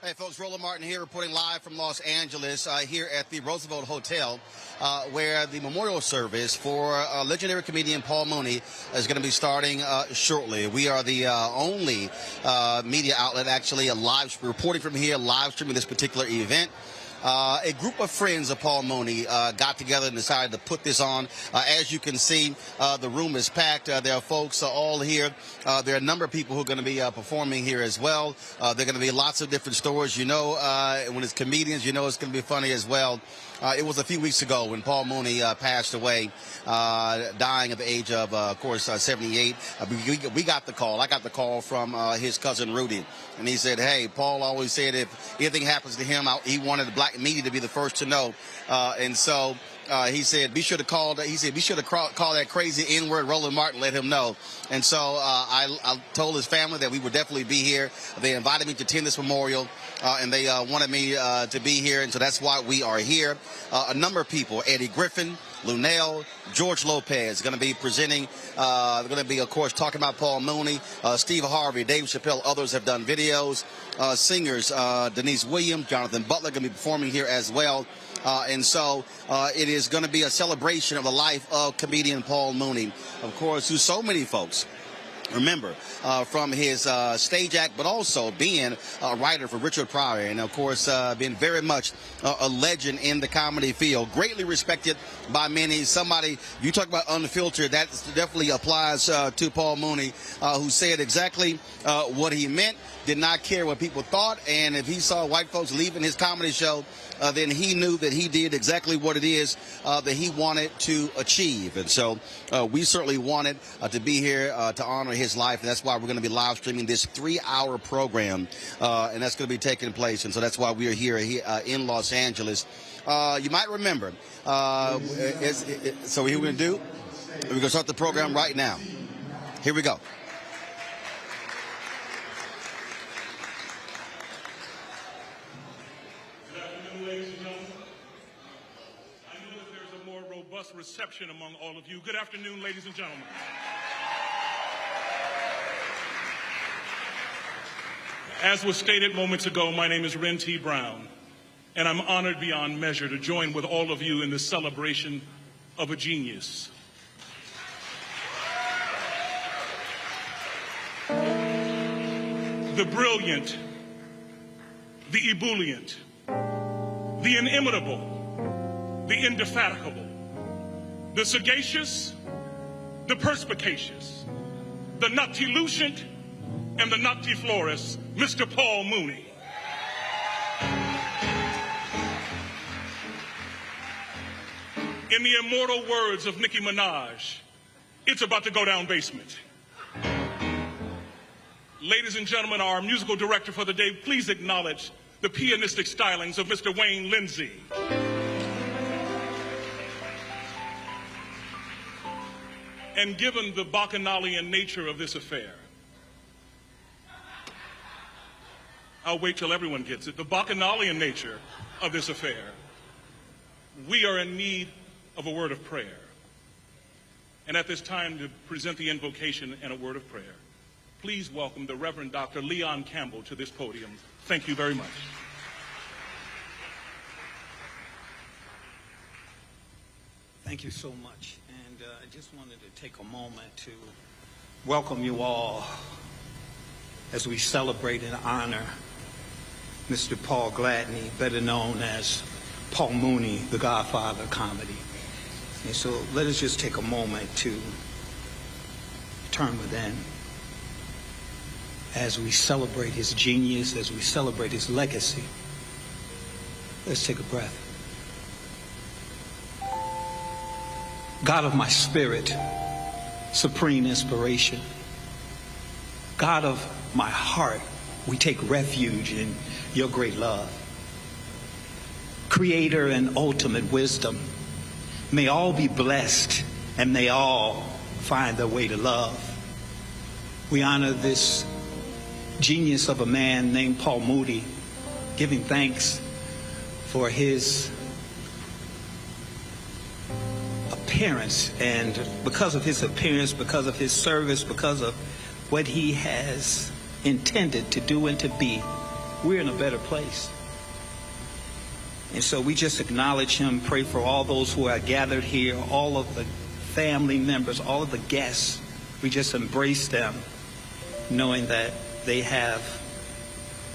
Hey folks, Roland Martin here reporting live from Los Angeles here at the Roosevelt Hotel where the memorial service for legendary comedian Paul Mooney is going to be starting shortly. We are the only media outlet actually reporting from here, live streaming this particular event. A group of friends of Paul Mooney got together and decided to put this on. As you can see, the room is packed. There are folks all here. There are a number of people who are going to be performing here as well. There are going to be lots of different stories. You know, when it's comedians, you know it's going to be funny as well. It was a few weeks ago when Paul Mooney passed away, dying at the age of course, 78. We got the call. I got the call from his cousin Rudy. And he said, hey, Paul always said if anything happens to him, he wanted the black media to be the first to know. And so he said, be sure to call that crazy N-word Roland Martin, let him know. And so I told his family that we would definitely be here. They invited me to attend this memorial, and they wanted me to be here. And so that's why we are here. A number of people, Eddie Griffin, Lunell, George Lopez, going to be presenting. They're going to be, of course, talking about Paul Mooney, Steve Harvey, Dave Chappelle. Others have done videos. Singers, Denise Williams, Jonathan Butler, going to be performing here as well. And so it is going to be a celebration of the life of comedian Paul Mooney, of course, who so many folks remember from his stage act, but also being a writer for Richard Pryor, and of course being very much a legend in the comedy field, greatly respected by many. Somebody, you talk about unfiltered, that definitely applies to Paul Mooney, who said exactly what he meant, did not care what people thought, and if he saw white folks leaving his comedy show, then he knew that he did exactly what it is that he wanted to achieve. And so we certainly wanted to be here to honor his life, and that's why we're going to be live streaming this 3-hour program, and that's going to be taking place. And so that's why we are here in Los Angeles. You might remember, so what we're going to do, we're going to start the program right now. Here we go. Reception among all of you. Good afternoon, ladies and gentlemen. As was stated moments ago, my name is Ren T. Brown, and I'm honored beyond measure to join with all of you in this celebration of a genius. The brilliant, the ebullient, the inimitable, the indefatigable, the sagacious, the perspicacious, the noctilucent, and the noctiflorous, Mr. Paul Mooney. In the immortal words of Nicki Minaj, it's about to go down basement. Ladies and gentlemen, our musical director for the day, please acknowledge the pianistic stylings of Mr. Wayne Lindsay. And given the bacchanalian nature of this affair, I'll wait till everyone gets it, the bacchanalian nature of this affair, we are in need of a word of prayer. And at this time, to present the invocation and a word of prayer, please welcome the Reverend Dr. Leon Campbell to this podium. Thank you very much. Thank you so much. And I just wanted to take a moment to welcome you all as we celebrate and honor Mr. Paul Gladney, better known as Paul Mooney, the godfather of comedy. And so let us just take a moment to turn within as we celebrate his genius, as we celebrate his legacy. Let's take a breath. God of my spirit, supreme inspiration, God of my heart, we take refuge in your great love. Creator and ultimate wisdom, may all be blessed and may all find their way to love. We honor this genius of a man named Paul Mooney, giving thanks for his appearance, and because of his appearance, because of his service, because of what he has intended to do and to be, we're in a better place. And so we just acknowledge him, pray for all those who are gathered here, all of the family members, all of the guests. We just embrace them, knowing that they have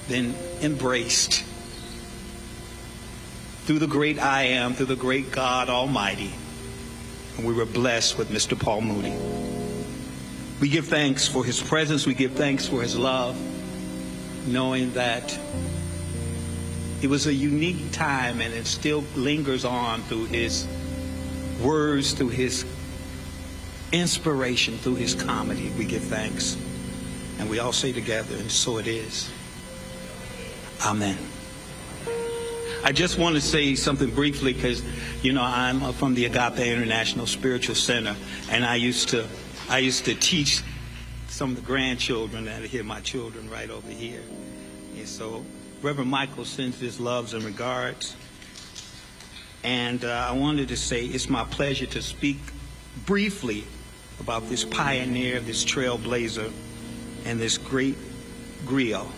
been embraced through the great I Am, through the great God Almighty. And we were blessed with Mr. Paul Mooney. We give thanks for his presence. We give thanks for his love, knowing that it was a unique time, and it still lingers on through his words, through his inspiration, through his comedy. We give thanks. And we all say together, and so it is. Amen. I just want to say something briefly because, you know, I'm from the Agape International Spiritual Center, and I used to teach some of the grandchildren that are here, my children right over here. And so Reverend Michael sends his loves and regards. And I wanted to say it's my pleasure to speak briefly about this pioneer, this trailblazer, and this great griot.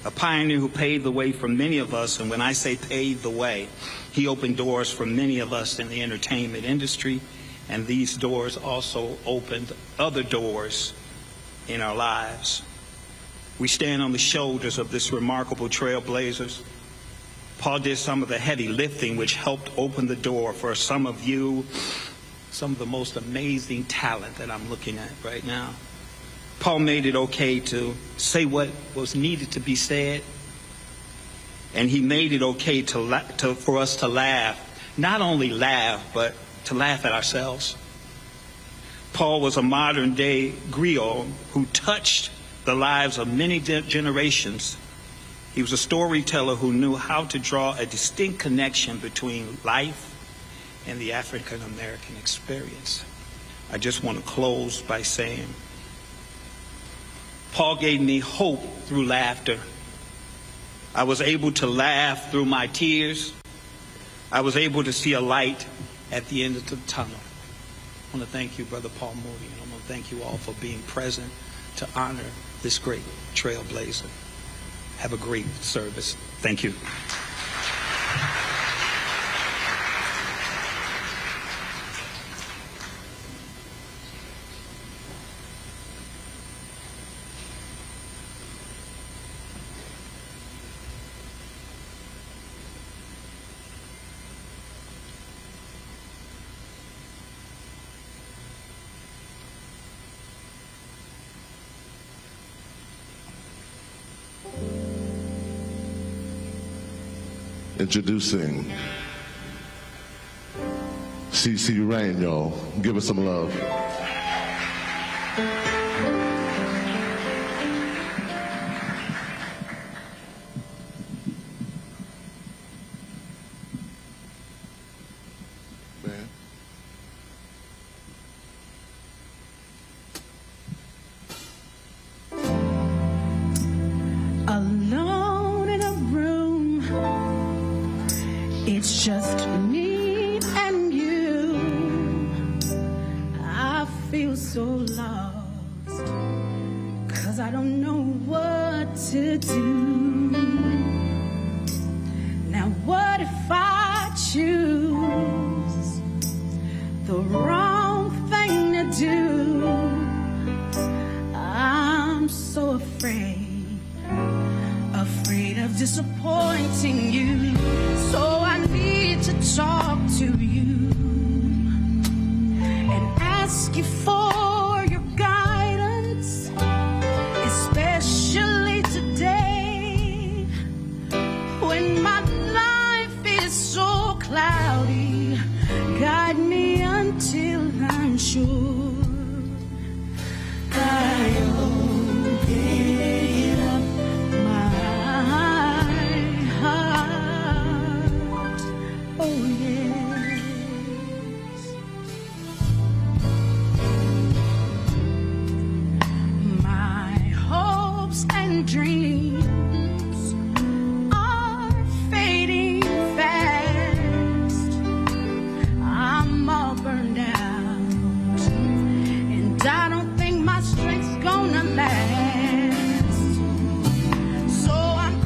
A pioneer who paved the way for many of us, and when I say paved the way, he opened doors for many of us in the entertainment industry, and these doors also opened other doors in our lives. We stand on the shoulders of this remarkable trailblazers. Paul did some of the heavy lifting, which helped open the door for some of you, some of the most amazing talent that I'm looking at right now. Paul made it okay to say what was needed to be said, and he made it okay for us to laugh. Not only laugh, but to laugh at ourselves. Paul was a modern-day griot who touched the lives of many generations. He was a storyteller who knew how to draw a distinct connection between life and the African American experience. I just want to close by saying, Paul gave me hope through laughter. I was able to laugh through my tears. I was able to see a light at the end of the tunnel. I want to thank you, Brother Paul Mooney, and I want to thank you all for being present to honor this great trailblazer. Have a great service. Thank you. Introducing CC Rain, y'all. Give us some love. Man. Alone in a room, it's just me and you. I feel so lost, 'cause I don't know what to do. Now what if I choose the wrong thing to do? I'm so afraid of disappointing you. So I need to talk to you and ask you for your guidance, especially today when my life is so cloudy. Guide me until I'm sure that you'll get up my heart. Oh yes. My hopes and dreams are fading fast. I'm all burned out, and I don't think my strength's gonna last. So I'm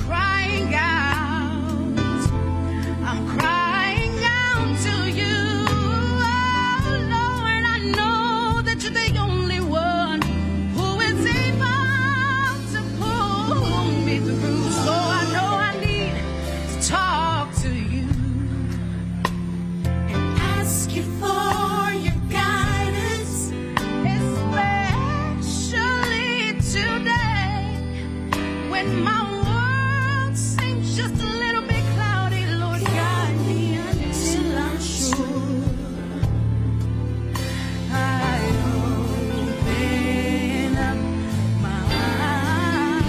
through. So I know I need to talk to you and ask you for your guidance, especially today when my world seems just a little bit cloudy. Lord, guide me until I'm sure I open up my heart.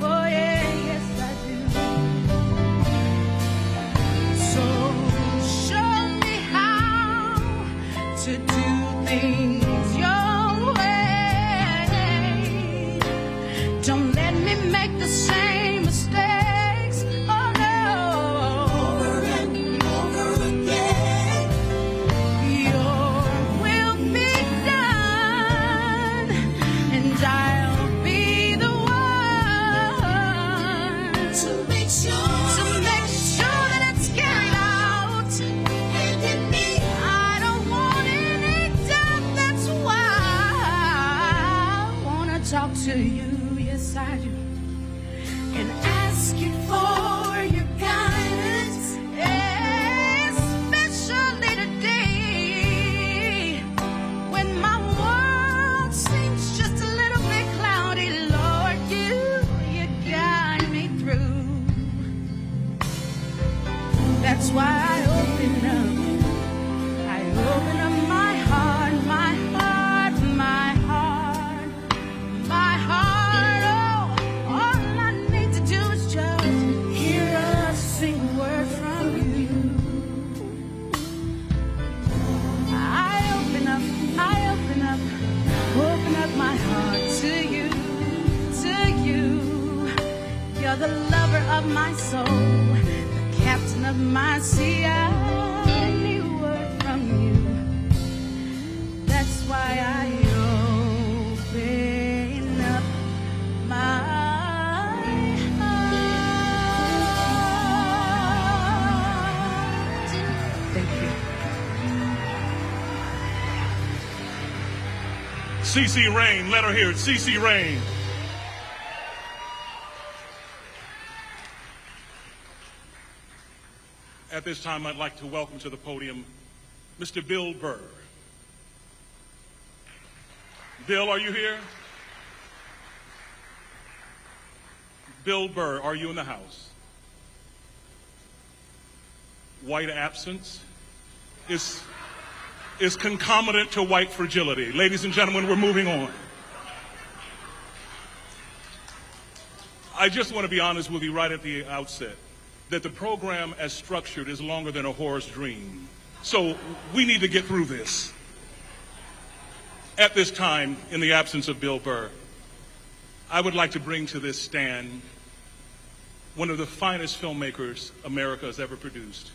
Oh yeah, yes I do. So show me how to do things your way. Don't let me make the same mistakes. Oh no. Over and over again. Your will be done, and I'll be the one to make sure that it's carried out. And in me, I don't want any doubt. That's why I wanna talk to you. Yes, I do. And ask you for your guidance, especially today when my world seems just a little bit cloudy. Lord, you guide me through. That's why I open up my heart, my heart, my heart, my heart. Oh, all I need to do is just hear a single word from you. I open up my heart to you, to you. You're the lover of my soul, the captain of my sea. I need a word from you. That's why I open up my heart. Thank you. CeCe Rain, let her hear it. CeCe Rain. At this time, I'd like to welcome to the podium Mr. Bill Burr. Bill, are you here? Bill Burr, are you in the house? White absence is concomitant to white fragility. Ladies and gentlemen, we're moving on. I just want to be honest with you right at the outset that the program as structured is longer than a horror's dream. So we need to get through this. At this time, in the absence of Bill Burr, I would like to bring to this stand one of the finest filmmakers America has ever produced,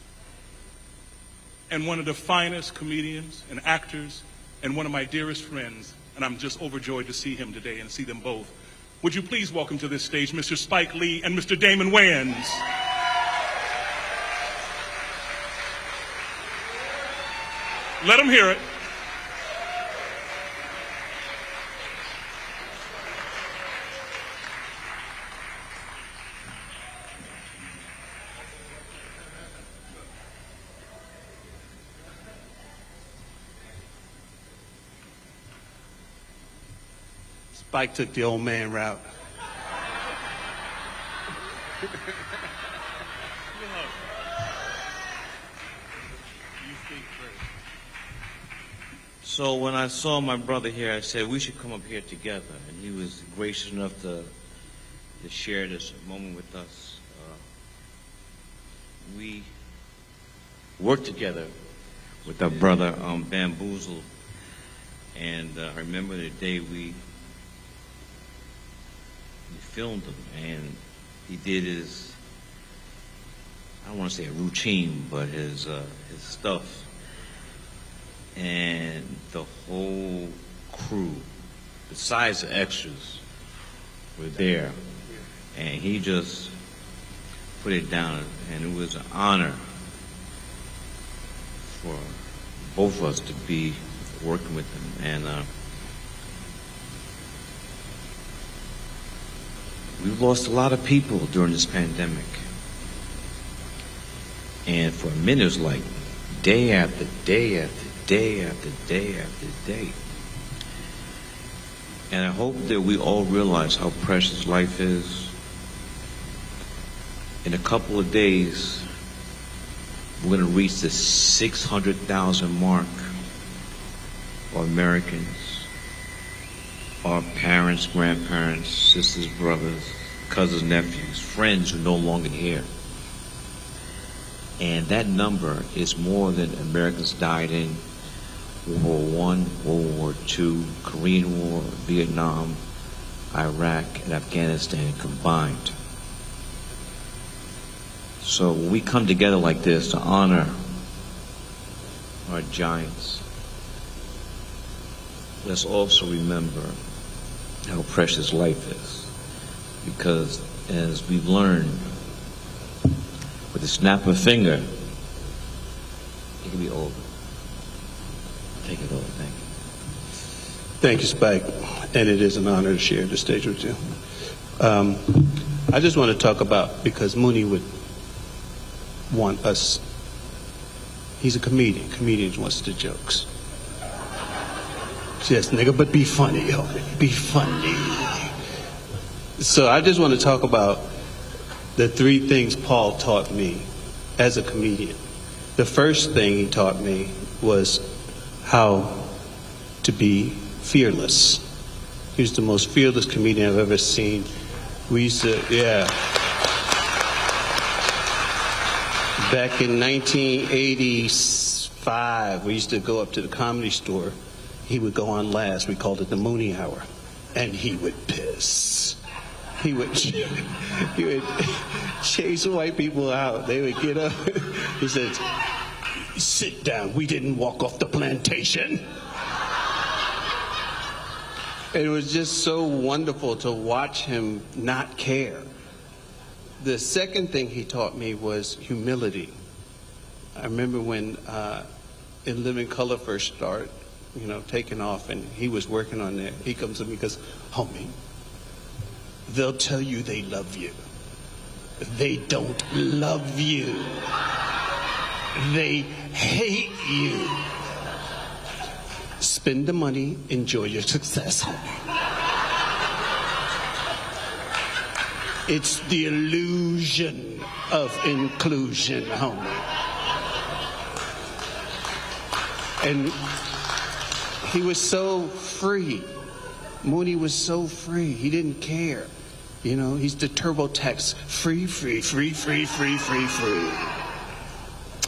and one of the finest comedians and actors, and one of my dearest friends, and I'm just overjoyed to see him today and see them both. Would you please welcome to this stage Mr. Spike Lee and Mr. Damon Wayans. Let them hear it. Spike took the old man route. So when I saw my brother here, I said we should come up here together, and he was gracious enough to share this moment with us. We worked together with our brother Bamboozle, and I remember the day we filmed him, and he did his, I don't want to say a routine, but his stuff. And the whole crew, besides the extras, were there. And he just put it down, and it was an honor for both of us to be working with him. And we've lost a lot of people during this pandemic. And for a minute, it was like day after day after day after day after day. And I hope that we all realize how precious life is. In a couple of days, we're going to reach the 600,000 mark of Americans, our parents, grandparents, sisters, brothers, cousins, nephews, friends who are no longer here. And that number is more than Americans died in World War I, World War II, Korean War, Vietnam, Iraq, and Afghanistan combined. So when we come together like this to honor our giants, let's also remember how precious life is. Because as we've learned, with the snap of a finger, it can be over. Take it over, thank you. Thank you, Spike. And it is an honor to share the stage with you. I just want to talk about, because Mooney would want us, he's a comedian. Comedians wants the jokes. Yes, nigga, but be funny, homie. Be funny. So I just want to talk about the three things Paul taught me as a comedian. The first thing he taught me was how to be fearless. He was the most fearless comedian I've ever seen. We used to, back in 1985, we used to go up to the Comedy Store. He would go on last. We called it the Mooney Hour. And he would piss. He would chase white people out. They would get up. He said, "Sit down. We didn't walk off the plantation." It was just so wonderful to watch him not care. The second thing he taught me was humility. I remember when In Living Color first started, taking off, and he was working on that. He comes to me and goes, "Homie, they'll tell you they love you. They don't love you. They hate you. Spend the money, enjoy your success, homie. It's the illusion of inclusion, homie." And he was so free. Mooney was so free. He didn't care. He's the TurboTax. Free, free, free, free, free, free, free.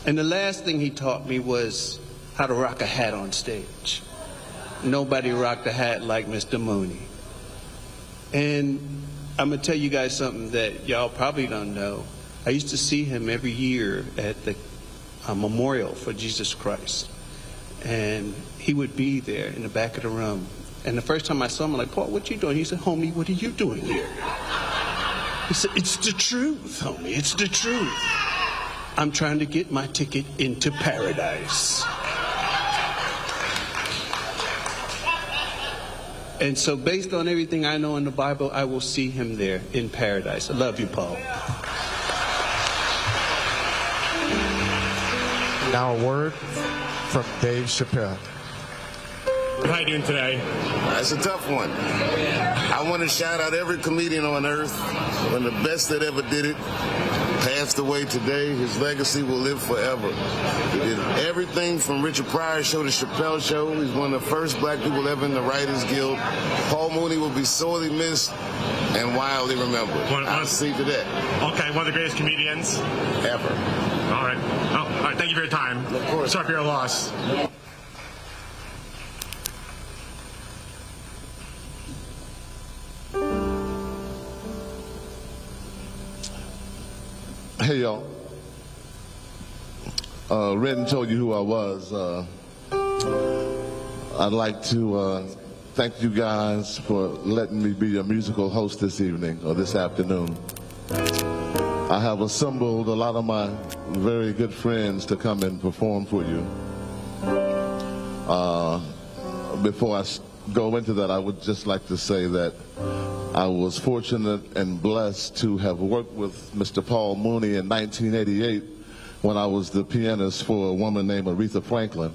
And the last thing he taught me was how to rock a hat on stage. Nobody rocked a hat like Mr. Mooney. And I'm going to tell you guys something that y'all probably don't know. I used to see him every year at the memorial for Jesus Christ. And he would be there in the back of the room. And the first time I saw him, I'm like, "Paul, what you doing?" He said, "Homie, what are you doing here?" He said, "It's the truth, homie. It's the truth. I'm trying to get my ticket into paradise." And so based on everything I know in the Bible, I will see him there in paradise. I love you, Paul. Now a word from Dave Chappelle. How are you doing today? That's a tough one. I want to shout out every comedian on earth. One of the best that ever did it passed away today. His legacy will live forever. He did everything from Richard Pryor's show to Chappelle's show. He's one of the first black people ever in the Writers Guild. Paul Mooney will be sorely missed and wildly remembered. I'll see to that. Okay, one of the greatest comedians ever. All right. All right. Thank you for your time. Of course. Sorry for your loss. Hey, y'all. Redden told you who I was. I'd like to thank you guys for letting me be your musical host this evening or this afternoon. I have assembled a lot of my very good friends to come and perform for you. Before I go into that, I would just like to say that I was fortunate and blessed to have worked with Mr. Paul Mooney in 1988 when I was the pianist for a woman named Aretha Franklin.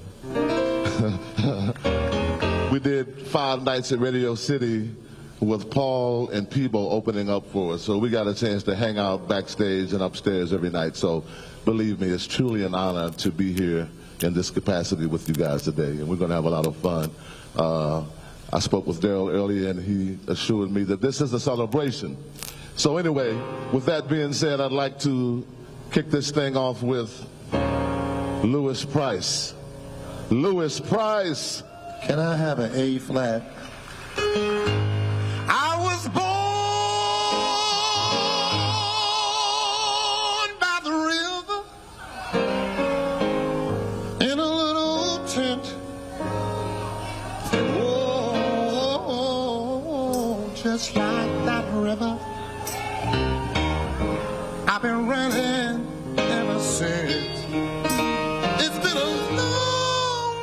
We did 5 nights at Radio City with Paul and Peebo opening up for us. So we got a chance to hang out backstage and upstairs every night. So believe me, it's truly an honor to be here in this capacity with you guys today. And we're going to have a lot of fun. I spoke with Daryl earlier, and he assured me that this is a celebration. So anyway, with that being said, I'd like to kick this thing off with Louis Price. Louis Price. Can I have an A flat? I was born by the river in a little tent. Oh, just like that river. I've been running ever since. It's been a long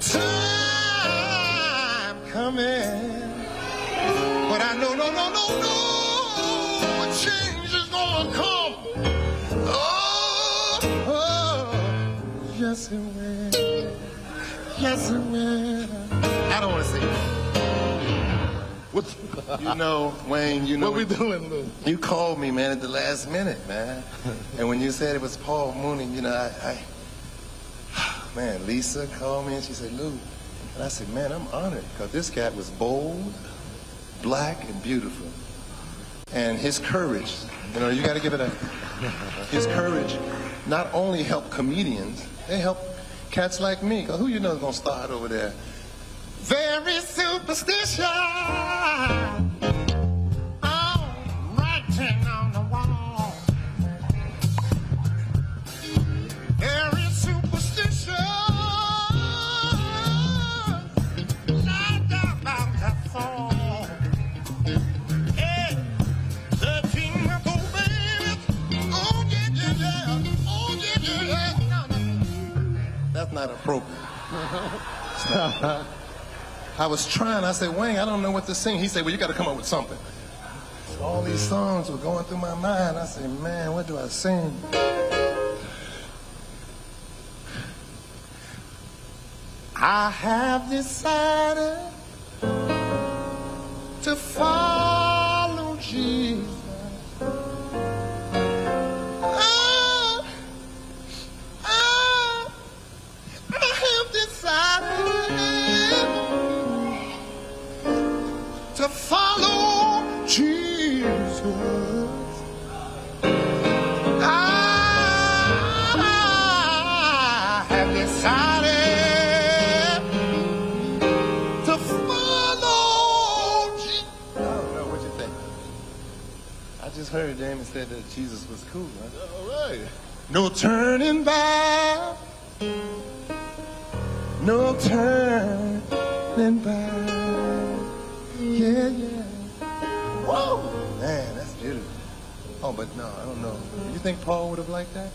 time coming, but I know, no, change is gonna come. Oh, yes it will, yes it will. I don't want to sing. You know, Wayne, you know. What we doing, Lou? You called me, man, at the last minute, man. And when you said it was Paul Mooney, you know, man, Lisa called me and she said, Lou. And I said, man, I'm honored because this cat was bold, black, and beautiful. And his courage, you know, you got to give it his courage not only helped comedians, they helped cats like me. Because who you know is going to start over there? Very superstitious. Oh, writing on the wall. Very superstitious. Not about that fall. Hey, 13 month old baby. Oh, yeah. Oh, yeah. No. That's not appropriate. It's not. I was trying, I said, Wayne, I don't know what to sing. He said, well, you got to come up with something. So all these songs were going through my mind. I said, man, what do I sing? I have decided to follow Jesus. I have decided to follow Jesus. I have decided to follow Jesus. I don't know what you think. I just heard Damon said that Jesus was cool, huh? All right. No turning back. No turning back. Yeah. Whoa! Man, that's beautiful. Oh, but no, I don't know. You think Paul would have liked that?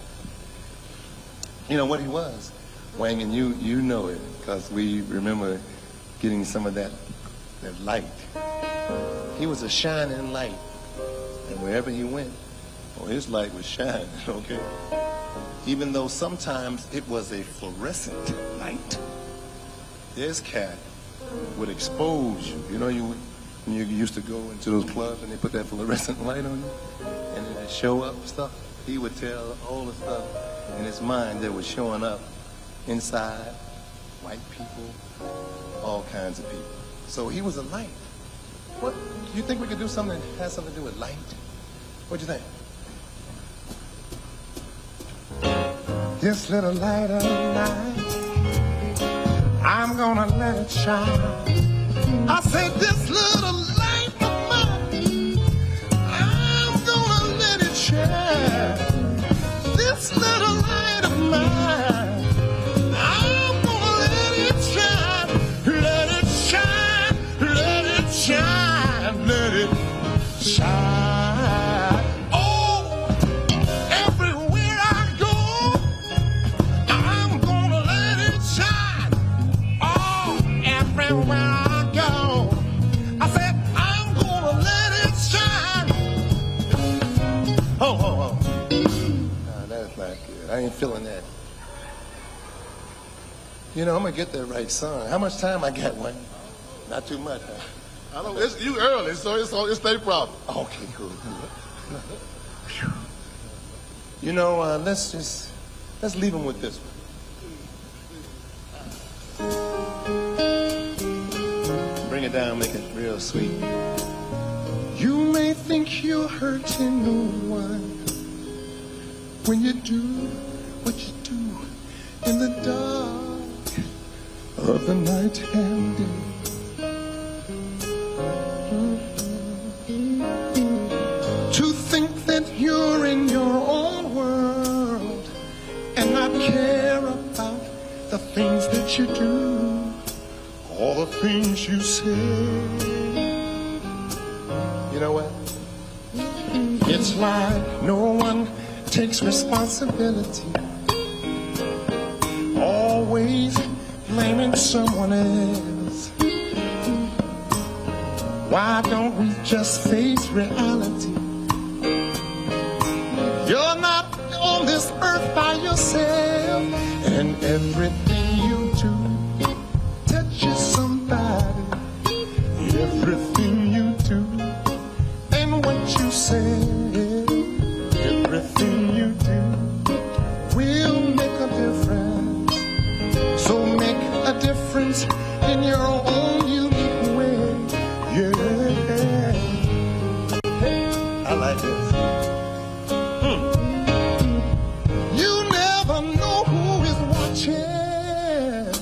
You know what he was? Wang, and you know it, because we remember getting some of that light. He was a shining light. And wherever he went, his light was shining, okay? Even though sometimes it was a fluorescent light. This cat would expose you. You know, you used to go into those clubs and they put that fluorescent light on you and then they show up stuff. He would tell all the stuff in his mind that was showing up inside, white people, all kinds of people. So he was a light. What, you think we could do something that has something to do with light? What'd you think? This little light of night, I'm gonna let it shine. I said this little light of mine, I'm gonna let it shine. This little light of mine, I'm gonna let it shine. Let it shine, let it shine, let it shine. Oh, everywhere I go, I'm gonna let it shine. Oh, ain't feeling that. You know, I'm gonna get that right song. How much time I got, Wayne? Not too much, huh? I don't. It's you early, so it's their problem. Okay, cool. You know, let's leave him with this one. Bring it down, make it real sweet. You may think you're hurting no one when you do what you do in the dark of the night and day. To think that you're in your own world and not care about the things that you do, all the things you say. You know what? It's like no one takes responsibility, always blaming someone else. Why don't we just face reality? You're not on this earth by yourself, and everything you do touches somebody. Everything you do and what you say, everything you do will make a difference. So make a difference in your own unique way. Yeah, I like this. You never know who is watching,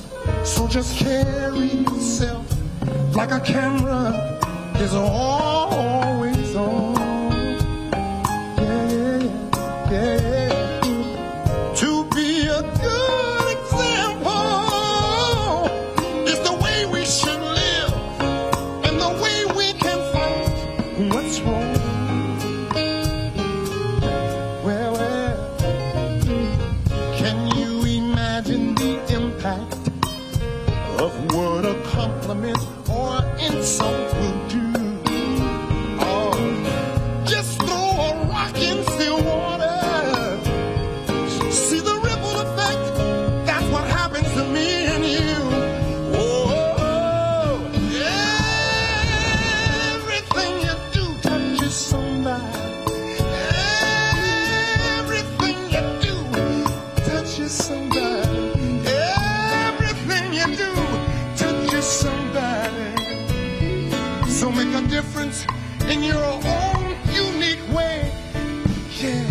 so just carry yourself like a camera is always on. Yeah, yeah, yeah. To be a good example is the way we should live and the way we can fight what's wrong. Well, can you imagine the impact of what a compliment or insult will do? Oh, just throw a rock in still water. See the ripple effect? That's what happens to me and you. Oh, everything you do touches somebody. Everything you do touches somebody. Everything you do touches somebody. So make a difference in your own unique way. Yeah.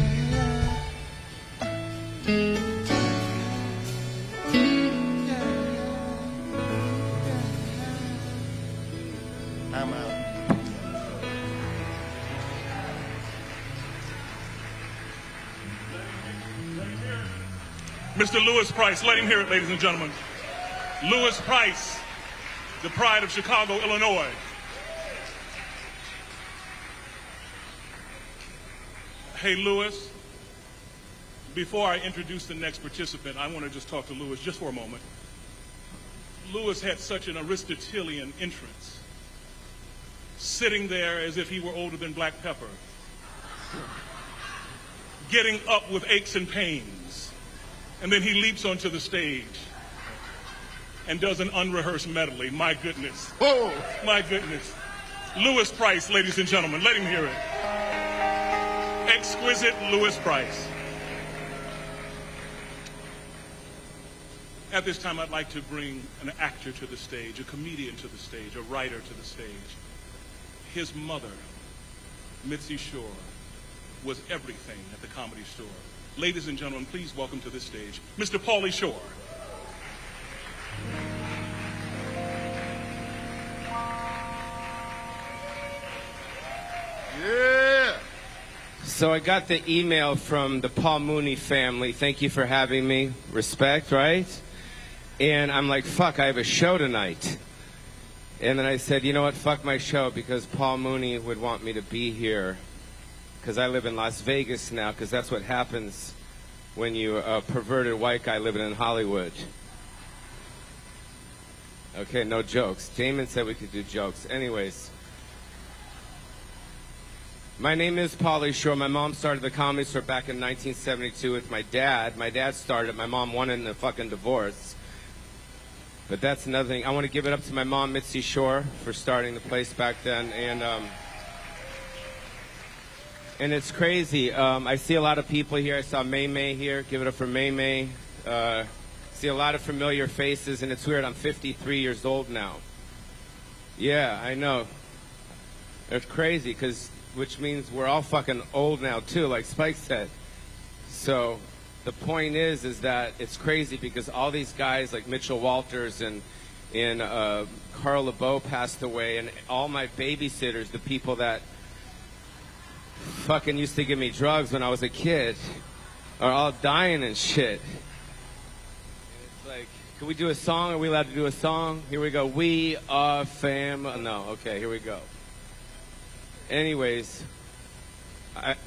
I'm out. Mr. Lewis Price, let him hear it, ladies and gentlemen. Lewis Price, the pride of Chicago, Illinois. Hey, Lewis, before I introduce the next participant, I want to just talk to Lewis just for a moment. Lewis had such an Aristotelian entrance, sitting there as if he were older than black pepper, getting up with aches and pains, and then he leaps onto the stage and does an unrehearsed medley. My goodness. Whoa. My goodness. Lewis Price, ladies and gentlemen, let him hear it. Exquisite Lewis Price. At this time, I'd like to bring an actor to the stage, a comedian to the stage, a writer to the stage. His mother, Mitzi Shore, was everything at the Comedy Store. Ladies and gentlemen, please welcome to this stage, Mr. Pauly Shore. Yeah. So I got the email from the Paul Mooney family. Thank you for having me. Respect, right? And I'm like, fuck, I have a show tonight. And then I said, you know what, fuck my show, because Paul Mooney would want me to be here. Because I live in Las Vegas now, because that's what happens when you're a perverted white guy living in Hollywood. Okay, no jokes. Damon said we could do jokes. Anyways. My name is Pauly Shore. My mom started the Comedy Store back in 1972 with my dad. My dad started it. My mom won in a fucking divorce. But that's another thing. I want to give it up to my mom, Mitzi Shore, for starting the place back then. And it's crazy. I see a lot of people here. I saw May May here. Give it up for May May. See a lot of familiar faces, and it's weird. I'm 53 years old now. Yeah, I know. It's crazy, which means we're all fucking old now, too, like Spike said. So the point is that it's crazy because all these guys like Mitchell Walters and Carl LeBeau passed away, and all my babysitters, the people that fucking used to give me drugs when I was a kid, are all dying and shit. And it's like, can we do a song? Are we allowed to do a song? Here we go. We are fam. No, okay, here we go. Anyways,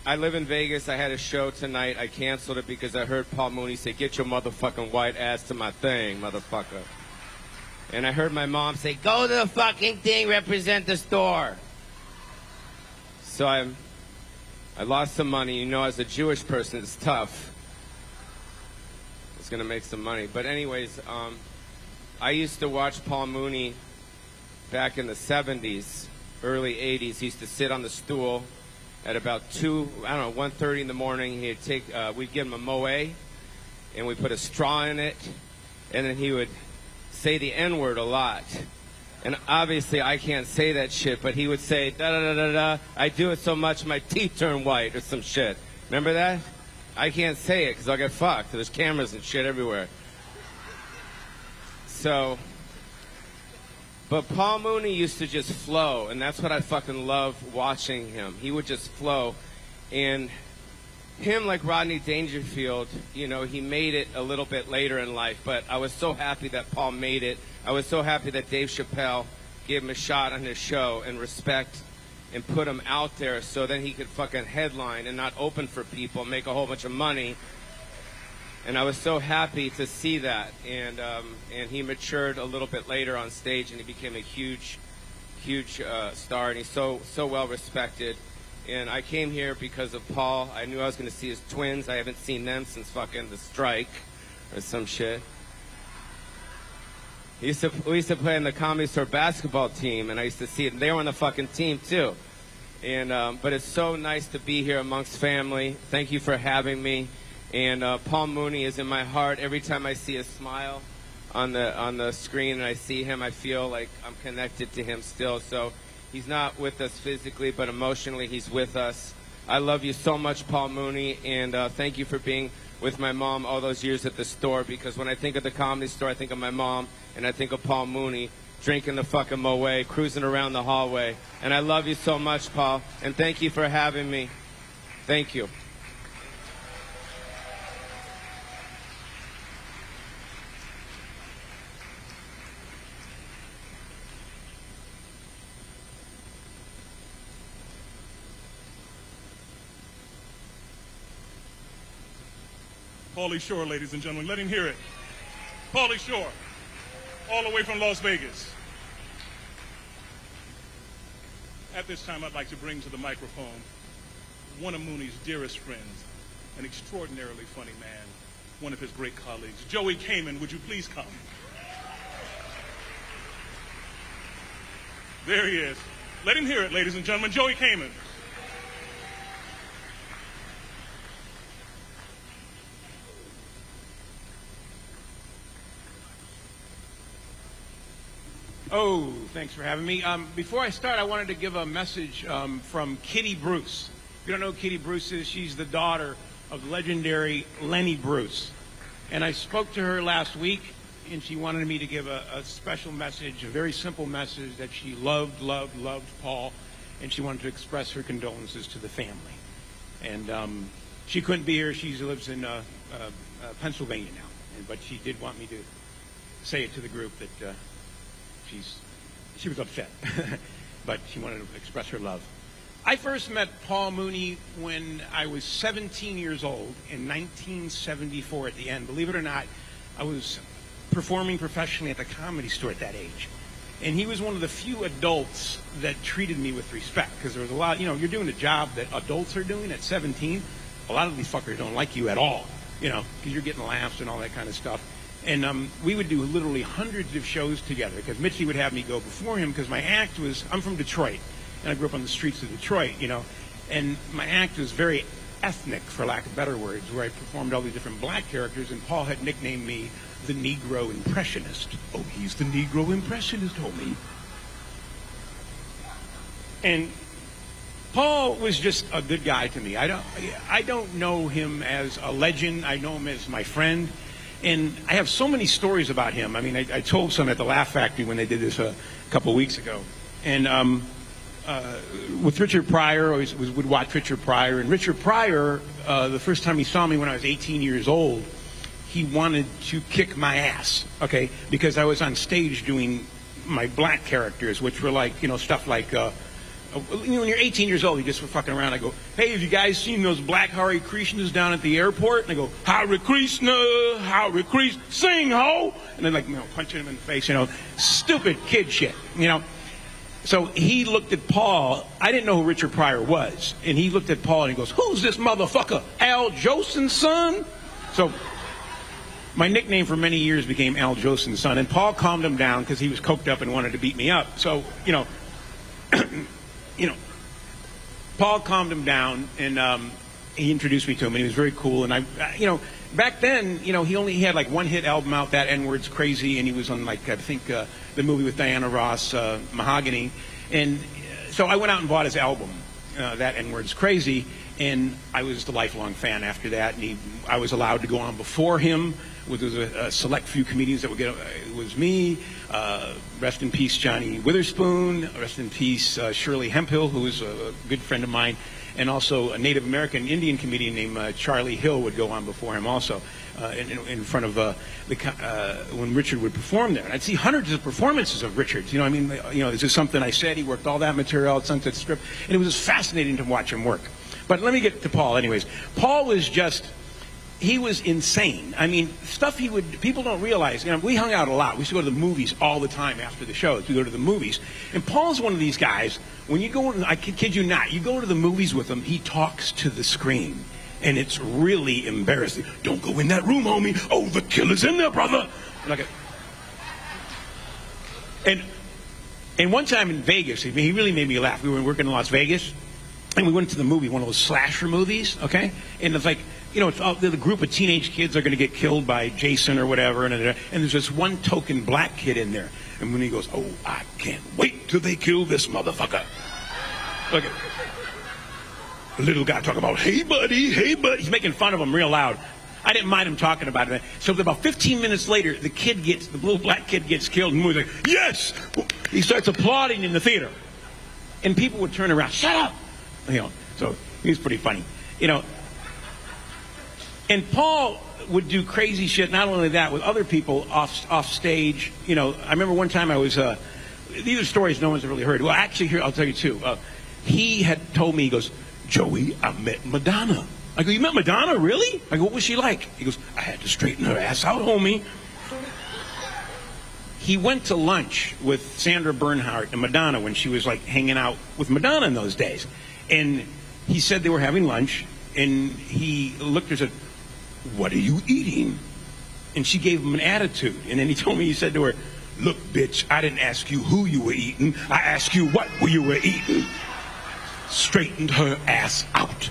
I live in Vegas. I had a show tonight. I canceled it because I heard Paul Mooney say, "Get your motherfucking white ass to my thing, motherfucker." And I heard my mom say, "Go to the fucking thing, represent the store." So I lost some money. You know, as a Jewish person, it's tough. I was going to make some money. But anyways, I used to watch Paul Mooney back in the 70s. Early 80s, he used to sit on the stool at about 1:30 in the morning. He'd we'd give him a moe, and we put a straw in it, and then he would say the N-word a lot. And obviously, I can't say that shit, but he would say, da-da-da-da-da, I do it so much my teeth turn white, or some shit. Remember that? I can't say it, because I'll get fucked. There's cameras and shit everywhere. So... But Paul Mooney used to just flow, and that's what I fucking love watching him. He would just flow. And him, like Rodney Dangerfield, you know, he made it a little bit later in life, but I was so happy that Paul made it. I was so happy that Dave Chappelle gave him a shot on his show and respect and put him out there so then he could fucking headline and not open for people, make a whole bunch of money. And I was so happy to see that, and he matured a little bit later on stage, and he became a huge star, and he's so well respected. And I came here because of Paul. I knew I was going to see his twins. I haven't seen them since fucking the strike or some shit. We used to play in the Comedy Store basketball team, and I used to see it. They were on the fucking team too. And but it's so nice to be here amongst family. Thank you for having me. And Paul Mooney is in my heart. Every time I see a smile on the screen and I see him, I feel like I'm connected to him still. So he's not with us physically, but emotionally he's with us. I love you so much, Paul Mooney, and thank you for being with my mom all those years at the store, because when I think of the Comedy Store, I think of my mom, and I think of Paul Mooney drinking the fucking Moet, cruising around the hallway. And I love you so much, Paul, and thank you for having me. Thank you. Pauly Shore, ladies and gentlemen. Let him hear it. Pauly Shore, all the way from Las Vegas. At this time, I'd like to bring to the microphone one of Mooney's dearest friends, an extraordinarily funny man, one of his great colleagues. Joey Caiman, would you please come? There he is. Let him hear it, ladies and gentlemen. Joey Caiman. Oh, thanks for having me. Before I start, I wanted to give a message from Kitty Bruce. If you don't know who Kitty Bruce is, she's the daughter of the legendary Lenny Bruce. And I spoke to her last week, and she wanted me to give a special message, a very simple message, that she loved Paul, and she wanted to express her condolences to the family. And she couldn't be here. She lives in Pennsylvania now. But she did want me to say it to the group that she was upset, but she wanted to express her love. I first met Paul Mooney when I was 17 years old in 1974 at the end. Believe it or not, I was performing professionally at the Comedy Store at that age. And he was one of the few adults that treated me with respect, because there was a lot, you're doing a job that adults are doing at 17. A lot of these fuckers don't like you at all, because you're getting laughs and all that kind of stuff. And we would do literally hundreds of shows together, because Mitchie would have me go before him, because my act was, I'm from Detroit, and I grew up on the streets of Detroit, and my act was very ethnic, for lack of better words, where I performed all these different black characters, and Paul had nicknamed me the Negro Impressionist. Oh, he's the Negro Impressionist, homie. And Paul was just a good guy to me. I don't know him as a legend. I know him as my friend. And I have so many stories about him. I mean, I told some at the Laugh Factory when they did this a couple of weeks ago. And with Richard Pryor, I would watch Richard Pryor. And Richard Pryor, the first time he saw me when I was 18 years old, he wanted to kick my ass, okay? Because I was on stage doing my black characters, which were like, stuff like, when you're 18 years old, you just were fucking around. I go, hey, have you guys seen those black Hare Krishnas down at the airport? And I go, Hare Krishna, Hare Krishna, sing ho! And then punching him in the face, stupid kid shit, So he looked at Paul. I didn't know who Richard Pryor was. And he looked at Paul and he goes, who's this motherfucker? Al Jolson's son? So my nickname for many years became Al Jolson's son. And Paul calmed him down because he was coked up and wanted to beat me up. So, Paul calmed him down, and he introduced me to him, and he was very cool. And back then, he only had like one hit album out, That N-Word's Crazy, and he was on I think the movie with Diana Ross, Mahogany. And so I went out and bought his album, That N-Word's Crazy, and I was the lifelong fan after that. And I was allowed to go on before him. There was a select few comedians that would get. It was me. Rest in peace, Johnny Witherspoon. Rest in peace, Shirley Hemphill, who was a good friend of mine, and also a Native American Indian comedian named Charlie Hill would go on before him also, in front of when Richard would perform there. And I'd see hundreds of performances of Richard's. This is something I said. He worked all that material at Sunset Strip, and it was just fascinating to watch him work. But let me get to Paul, anyways. Paul was he was insane. I mean, stuff people don't realize. We hung out a lot. We used to go to the movies all the time after the shows. We go to the movies. And Paul's one of these guys, when you go, I kid you not, you go to the movies with him, he talks to the screen. And it's really embarrassing. Don't go in that room, homie. Oh, the killer's in there, brother. And one time in Vegas, he really made me laugh. We were working in Las Vegas, and we went to the movie, one of those slasher movies, okay? And it's like, it's the group of teenage kids are going to get killed by Jason or whatever, and there's this one token black kid in there. And when he goes, oh, I can't wait till they kill this motherfucker. Look at the little guy talking about, hey, buddy. He's making fun of him real loud. I didn't mind him talking about it. So about 15 minutes later, the little black kid gets killed, and he's like, yes! He starts applauding in the theater. And people would turn around, shut up! So he was pretty funny. And Paul would do crazy shit, not only that, with other people off stage. I remember one time I was, these are stories no one's really heard. Well, actually, here, I'll tell you two. He had told me, he goes, Joey, I met Madonna. I go, you met Madonna, really? I go, what was she like? He goes, I had to straighten her ass out, homie. He went to lunch with Sandra Bernhardt and Madonna when she was hanging out with Madonna in those days. And he said they were having lunch, and he looked at her and said, what are you eating? And she gave him an attitude. And then he told me, he said to her, look, bitch, I didn't ask you who you were eating. I asked you what you were eating. Straightened her ass out.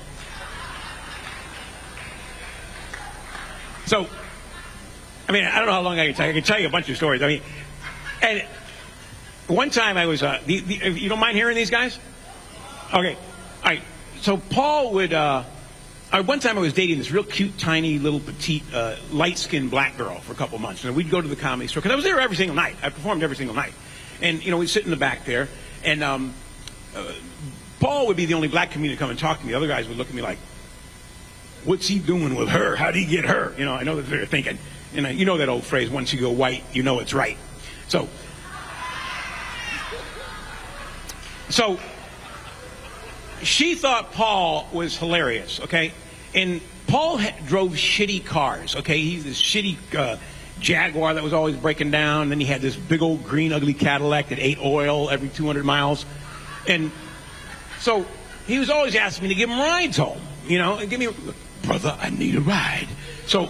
So, I don't know how long I can tell you. I can tell you a bunch of stories. And one time I was, you don't mind hearing these guys? Okay. All right. So Paul would, one time I was dating this real cute, tiny, little, petite, light-skinned black girl for a couple months. And we'd go to the Comedy Store, because I was there every single night. I performed every single night. And, we'd sit in the back there. And Paul would be the only black comedian to come and talk to me. The other guys would look at me like, what's he doing with her? How'd he get her? I know that's what they're thinking. And that old phrase, once you go white, you know it's right. So she thought Paul was hilarious, okay? And Paul drove shitty cars, okay? He's this shitty Jaguar that was always breaking down. Then he had this big old green ugly Cadillac that ate oil every 200 miles. And so he was always asking me to give him rides home, you know, and give me, brother, I need a ride. So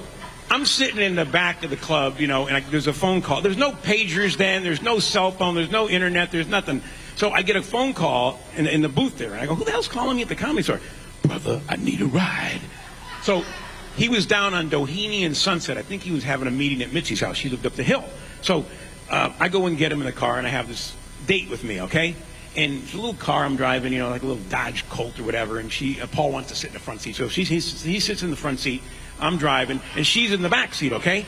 I'm sitting in the back of the club, you know, and there's a phone call. There's no pagers then. There's no cell phone. There's no internet. There's nothing. So I get a phone call in the booth there. And I go, who the hell's calling me at the Comedy Store? Brother, I need a ride. So he was down on Doheny and Sunset. I think he was having a meeting at Mitzi's house. She lived up the hill. So I go and get him in the car, and I have this date with me, okay? And it's a little car I'm driving, you know, like a little Dodge Colt or whatever, and Paul wants to sit in the front seat. So he sits in the front seat, I'm driving, and she's in the back seat, okay?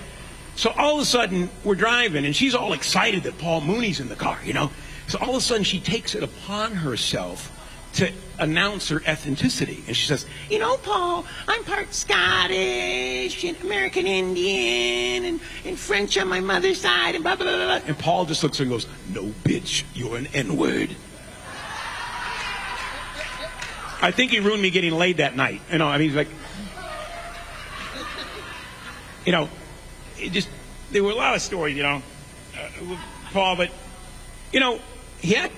So all of a sudden, we're driving, and she's all excited that Paul Mooney's in the car, you know? So all of a sudden, she takes it upon herself to announce her ethnicity. And she says, you know, Paul, I'm part Scottish and American Indian and French on my mother's side and blah, blah, blah, blah. And Paul just looks at her and goes, no, bitch, you're an N-word. I think he ruined me getting laid that night. You know, I mean, he's like, you know, there were a lot of stories, you know, with Paul, but, you know,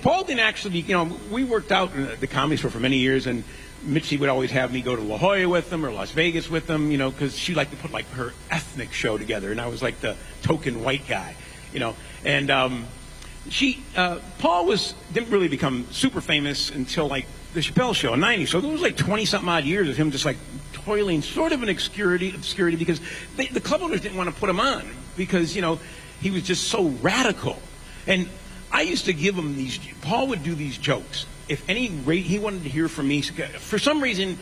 Paul didn't actually, you know, we worked out in the Comedy Store for many years, and Mitzi would always have me go to La Jolla with them or Las Vegas with them, you know, because she liked to put, like, her ethnic show together, and I was, like, the token white guy, you know. And Paul didn't really become super famous until, like, the Chappelle show in '90s. So there was, like, 20-something odd years of him just, like, toiling sort of in obscurity because the club owners didn't want to put him on because, you know, he was just so radical. And I used to give him Paul would do these jokes. If he wanted to hear from me, for some reason,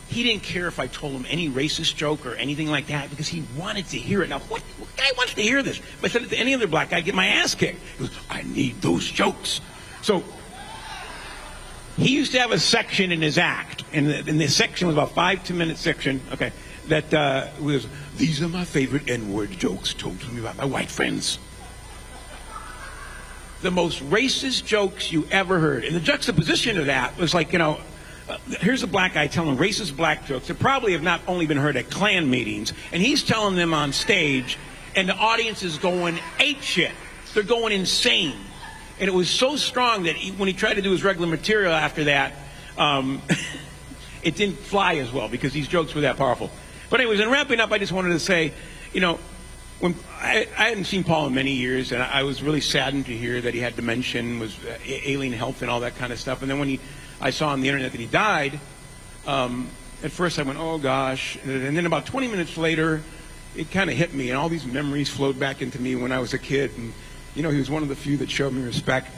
he didn't care if I told him any racist joke or anything like that because he wanted to hear it. Now, what guy wants to hear this? If I said it to any other black guy, I'd get my ass kicked. He goes, I need those jokes. So he used to have a section in his act, and this section was about 5-2-minute section, okay, that was, these are my favorite N-word jokes told to me by my white friends. The most racist jokes you ever heard. And the juxtaposition of that was like, you know, here's a black guy telling racist black jokes that probably have not only been heard at Klan meetings, and he's telling them on stage, and the audience is going apeshit. They're going insane. And it was so strong that when he tried to do his regular material after that, it didn't fly as well because these jokes were that powerful. But anyways, in wrapping up, I just wanted to say, you know, when I hadn't seen Paul in many years, and I was really saddened to hear that he had dementia, was ailing health and all that kind of stuff. And then when I saw on the internet that he died, at first I went, oh gosh. And then about 20 minutes later, it kind of hit me, and all these memories flowed back into me when I was a kid. And, you know, he was one of the few that showed me respect.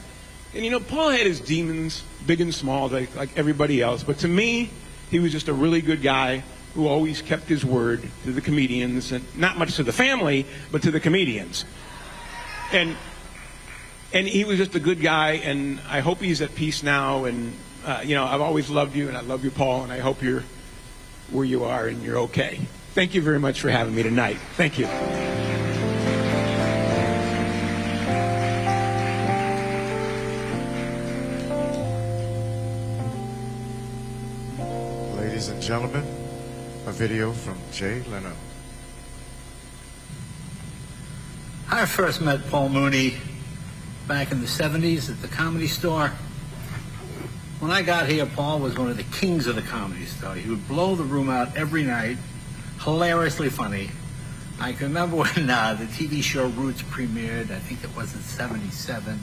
And, you know, Paul had his demons, big and small, like everybody else. But to me, he was just a really good guy who always kept his word to the comedians, and not much to the family, but to the comedians. And he was just a good guy, and I hope he's at peace now. And, you know, I've always loved you, and I love you, Paul, and I hope you're where you are and you're okay. Thank you very much for having me tonight. Thank you. Ladies and gentlemen, a video from Jay Leno. I first met Paul Mooney back in the 70s at the Comedy Store. When I got here, Paul was one of the kings of the Comedy Store. He would blow the room out every night, hilariously funny. I can remember when the TV show Roots premiered, I think it was in '77.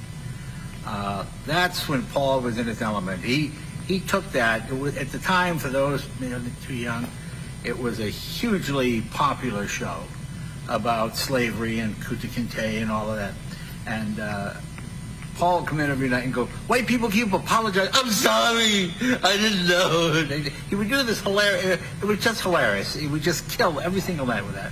That's when Paul was in his element. He took that. It was, at the time, for those too young, it was a hugely popular show about slavery and Kunta Kinte and all of that. And Paul would come in every night and go, white people keep apologizing. I'm sorry. I didn't know. He would do this hilarious. It was just hilarious. He would just kill every single night with that.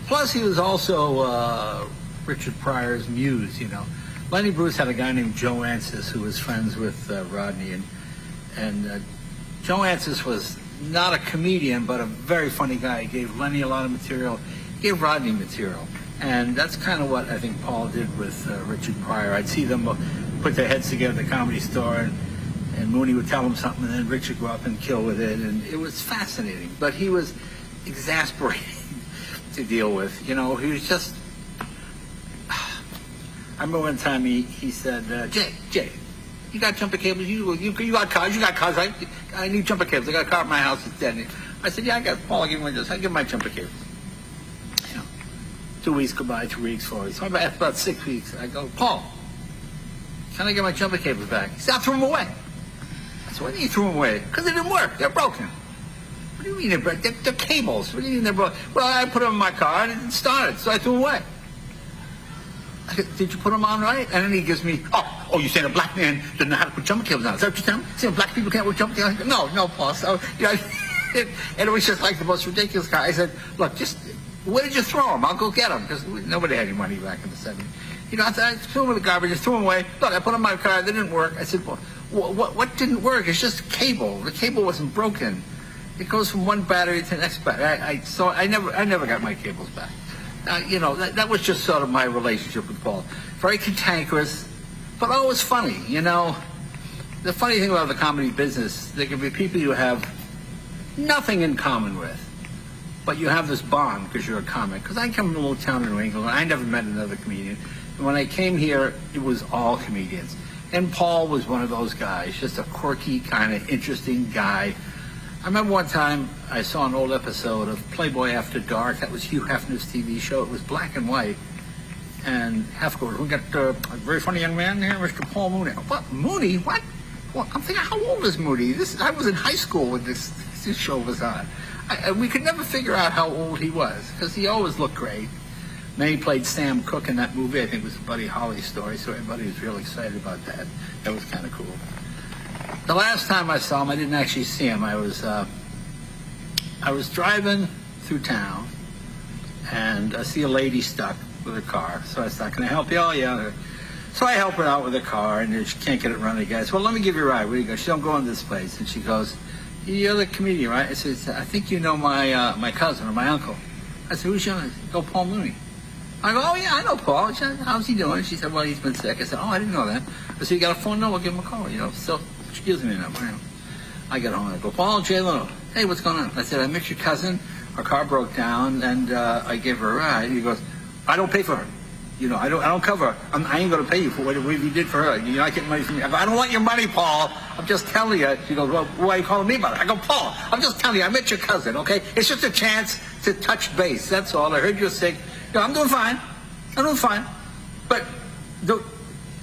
Plus, he was also Richard Pryor's muse, you know. Lenny Bruce had a guy named Joe Ancis who was friends with Rodney. And Joe Ancis was not a comedian, but a very funny guy. He gave Lenny a lot of material. He gave Rodney material. And that's kind of what I think Paul did with Richard Pryor. I'd see them put their heads together at the Comedy Store, and Mooney would tell them something, and then Richard would go up and kill with it. And it was fascinating. But he was exasperating to deal with. You know, he was just remember one time he said, Jay, you got jumper cables? You got cars? You got cars, right? I need jumper cables. I got a car at my house. It's dead. I said, yeah, I got Paul. I'll give him this. I give him my jumper cables. 2 weeks go by, 2 weeks, 4 weeks. So after about 6 weeks, I go, Paul, can I get my jumper cables back? He said, I threw them away. I said, why did you throw them away? Because they didn't work. They're broken. What do you mean they're broken? They're cables. What do you mean they're broken? Well, I put them in my car and it didn't start, so I threw them away. I said, did you put them on right? And then he gives me, oh, you're saying a black man doesn't know how to put jumper cables on. Is that what you're telling me? Saying black people can't put jumper cables on? No, Paul. So, and it was just like the most ridiculous guy. I said, look, where did you throw them? I'll go get them, because nobody had any money back in the 70s. I threw them in the garbage, just threw them away. Look, I put them in my car, they didn't work. I said, well, what didn't work? It's just a cable. The cable wasn't broken. It goes from one battery to the next battery. So I never got my cables back. That was just sort of my relationship with Paul. Very cantankerous, but always funny, The funny thing about the comedy business, there can be people you have nothing in common with, but you have this bond because you're a comic. Because I come from a little town in New England, I never met another comedian. And when I came here, it was all comedians. And Paul was one of those guys, just a quirky, kind of interesting guy. I remember one time I saw an old episode of Playboy After Dark. That was Hugh Hefner's TV show. It was black and white. And Hefner goes, we got a very funny young man here, Mr. Paul Mooney. What? Mooney? What? Well, I'm thinking, how old is Mooney? I was in high school when this show was on. We could never figure out how old he was, because he always looked great. Then he played Sam Cooke in that movie. I think it was a Buddy Holly story, so everybody was real excited about that. That was kind of cool. The last time I saw him, I didn't actually see him. I was driving through town, and I see a lady stuck with her car. So I said, can I help you? Oh, yeah. So I help her out with her car, and she can't get it running. Guys, well, let me give you a ride. Where do you go? She don't go in this place. And she goes, you're the comedian, right? I said, I think you know my cousin or my uncle. I said, who's your uncle? Go, Paul Mooney. I go, oh, yeah, I know Paul. She said, how's he doing? She said, well, he's been sick. I said, oh, I didn't know that. I said, you got a phone number? I'll give him a call, So she gives me a number. I get home and I go, Paul, Jay Leno. Hey, what's going on? I said, I met your cousin. Her car broke down, and I gave her a ride. He goes, I don't pay for her. I don't cover her. I ain't going to pay you for whatever you did for her. You're not getting money from me. I go, I don't want your money, Paul. I'm just telling you. She goes, well, why are you calling me about it? I go, Paul, I'm just telling you. I met your cousin, okay? It's just a chance to touch base. That's all. I heard you're sick. I'm doing fine. But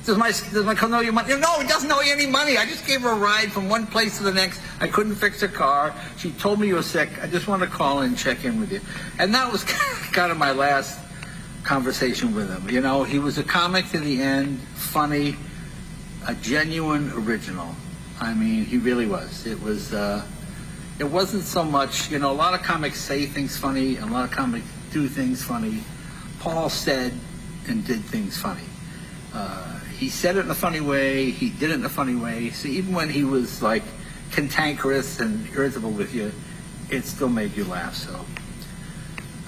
does my cousin owe you money? No, he doesn't owe you any money. I just gave her a ride from one place to the next. I couldn't fix her car. She told me you were sick. I just wanted to call in and check in with you. And that was kind of my last conversation with him. He was a comic to the end, funny, a genuine original. I mean, he really was. It wasn't so much, a lot of comics say things funny, and a lot of comics do things funny. Paul said and did things funny. He said it in a funny way, he did it in a funny way. So even when he was like cantankerous and irritable with you, it still made you laugh. So,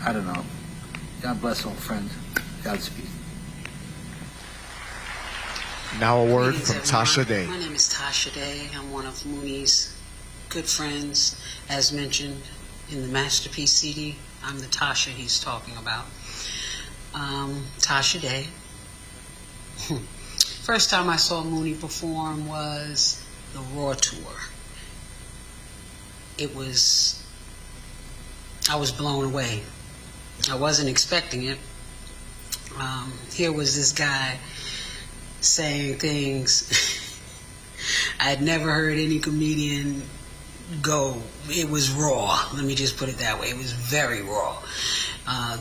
I don't know. God bless, old friend. Godspeed. Now a word from Tasha Day. My name is Tasha Day. I'm one of Mooney's good friends. As mentioned in the Masterpiece CD, I'm the Tasha he's talking about. Tasha Day. First time I saw Mooney perform was the Raw Tour. I was blown away. I wasn't expecting it. Here was this guy saying things I had never heard any comedian go. It was raw. Let me just put it that way. It was very raw.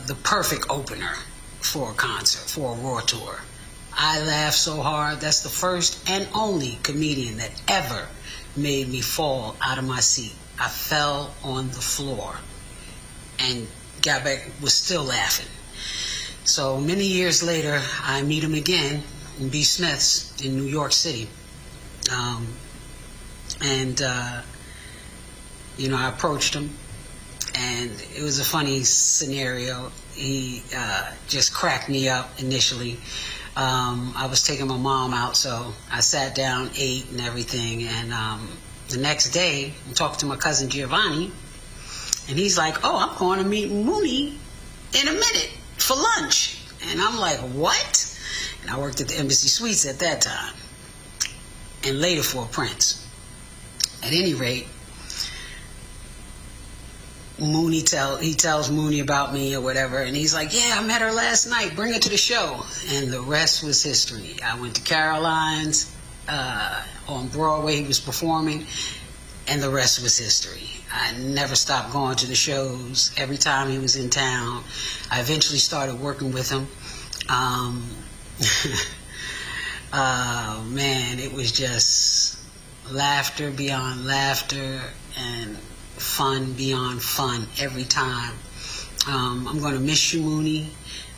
The perfect opener for a concert, for a Raw Tour. I laughed so hard. That's the first and only comedian that ever made me fall out of my seat. I fell on the floor and got back, was still laughing. So many years later, I meet him again in B. Smith's in New York City. I approached him, and it was a funny scenario. He just cracked me up initially. I was taking my mom out, so I sat down, ate and everything, and the next day, I'm talking to my cousin Giovanni, and he's like, oh, I'm going to meet Mooney in a minute for lunch. And I'm like, what? And I worked at the Embassy Suites at that time, and later for Prince. At any rate, Mooney tells Mooney about me or whatever, and he's like, yeah, I met her last night, bring her to the show. And the rest was history. I went to Caroline's on Broadway, he was performing, and the rest was history. I never stopped going to the shows every time he was in town. I eventually started working with him. Man, it was just laughter beyond laughter and fun beyond fun every time. I'm going to miss you, Mooney.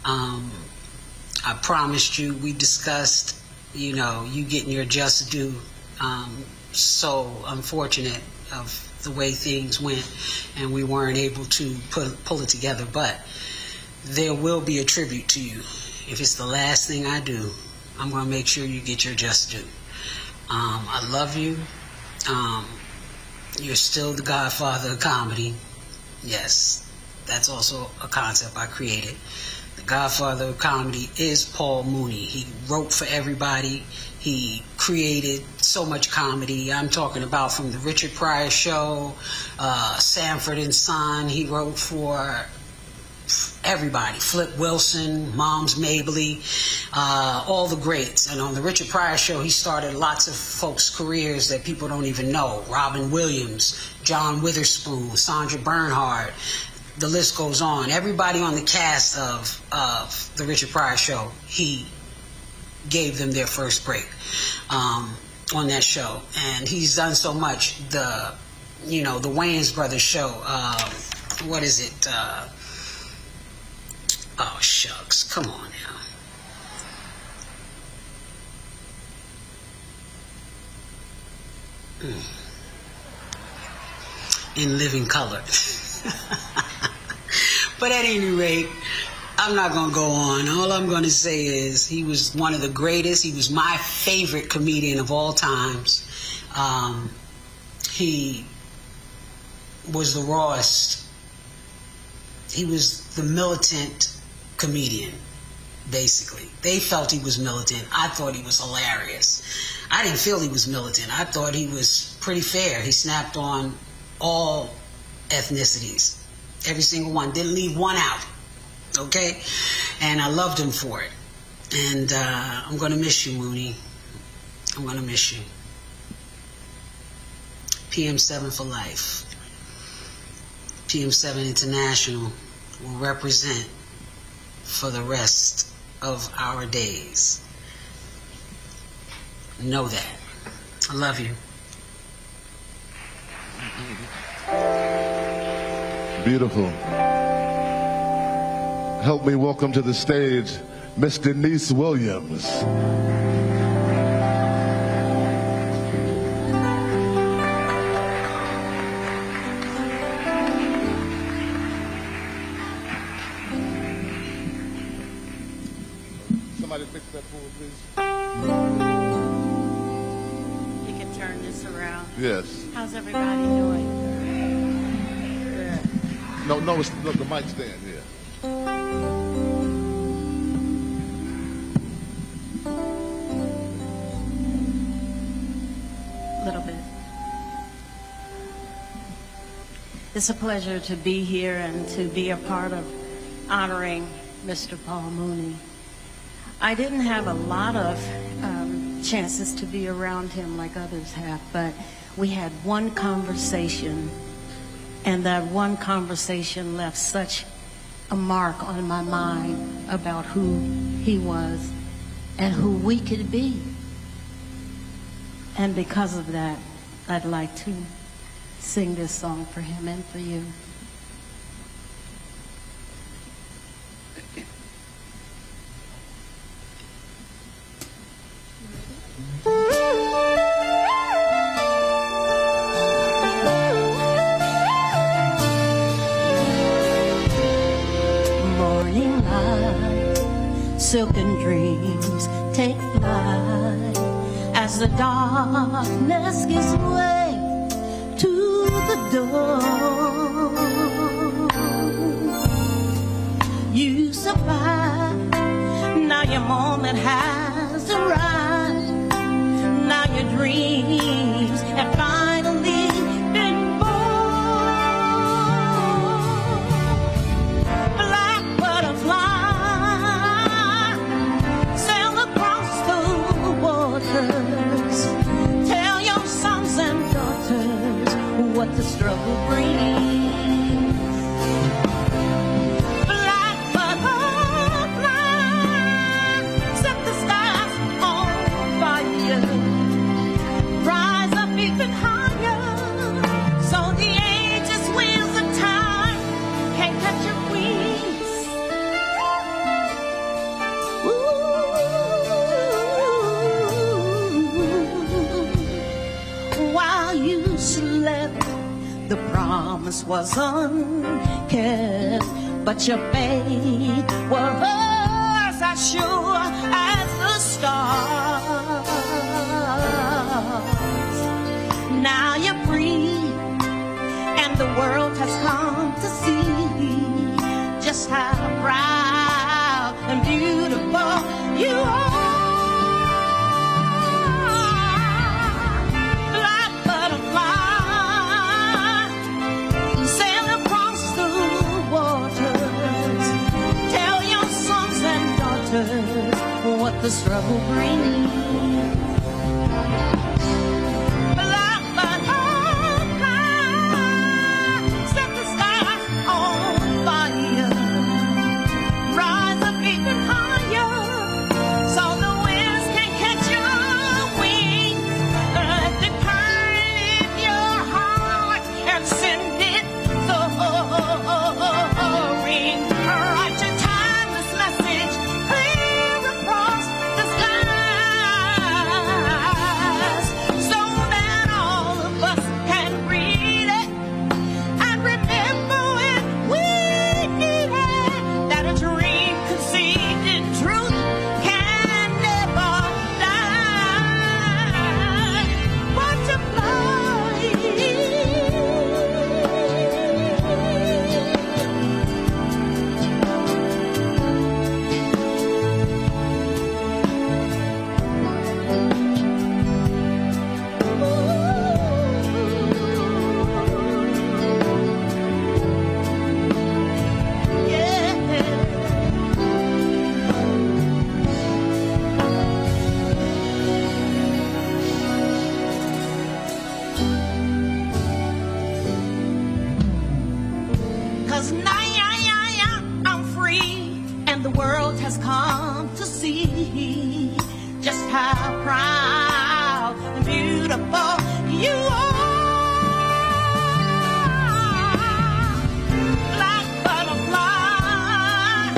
I promised you, we discussed, you getting your just due. So unfortunate of the way things went, and we weren't able to pull it together. But there will be a tribute to you. If it's the last thing I do, I'm going to make sure you get your just due. I love you. You're still the godfather of comedy. Yes, that's also a concept I created. The godfather of comedy is Paul Mooney. He wrote for everybody. He created so much comedy. I'm talking about from the Richard Pryor Show, Sanford and Son. He wrote for everybody. Flip Wilson, Moms Mabley, all the greats. And on the Richard Pryor Show, he started lots of folks' careers that people don't even know. Robin Williams, John Witherspoon, Sandra Bernhard. The list goes on. Everybody on the cast of the Richard Pryor Show, he gave them their first break on that show. And he's done so much. The Wayans Brothers show, what is it? Oh, shucks. Come on now. In living color. But at any rate, I'm not going to go on. All I'm going to say is he was one of the greatest. He was my favorite comedian of all times. He was the rawest. He was the militant comedian, basically. They felt he was militant. I thought he was hilarious. I didn't feel he was militant. I thought he was pretty fair. He snapped on all ethnicities. Every single one. Didn't leave one out. Okay? And I loved him for it. And I'm going to miss you, Mooney. I'm going to miss you. PM7 for life. PM7 International will represent for the rest of our days. Know that. I love you. Beautiful. Help me welcome to the stage Miss Denise Williams. Somebody fix that for me, please. You can turn this around. Yes. How's everybody doing? No, look, the mic stand here. A little bit. It's a pleasure to be here and to be a part of honoring Mr. Paul Mooney. I didn't have a lot of chances to be around him like others have, but we had one conversation, and that one conversation left such a mark on my mind about who he was and who we could be. And because of that, I'd like to sing this song for him and for you. Morning light, silken dreams take flight as the darkness gives way to the dawn. You survive, now Now your moment has arrived. Now your dreams have finally been born. Black butterfly, sail across the waters. Tell your sons and daughters what the struggle brings. The promise was unkept, but your faith was as sure as the stars. Now you're free, and the world has come to see just how proud and beautiful you are. What the struggle brings. Black butterfly, set the sky on fire. Rise up even higher, so the winds can catch your wings. Let the current in your heart and send it soaring. Write your timeless message clear across the skies, so that all of us can read it and remember when we need it, that a dream conceived in truth can never die. Butterfly, cause now I'm free, and the world has come to see just how proud and beautiful you are. Black butterfly,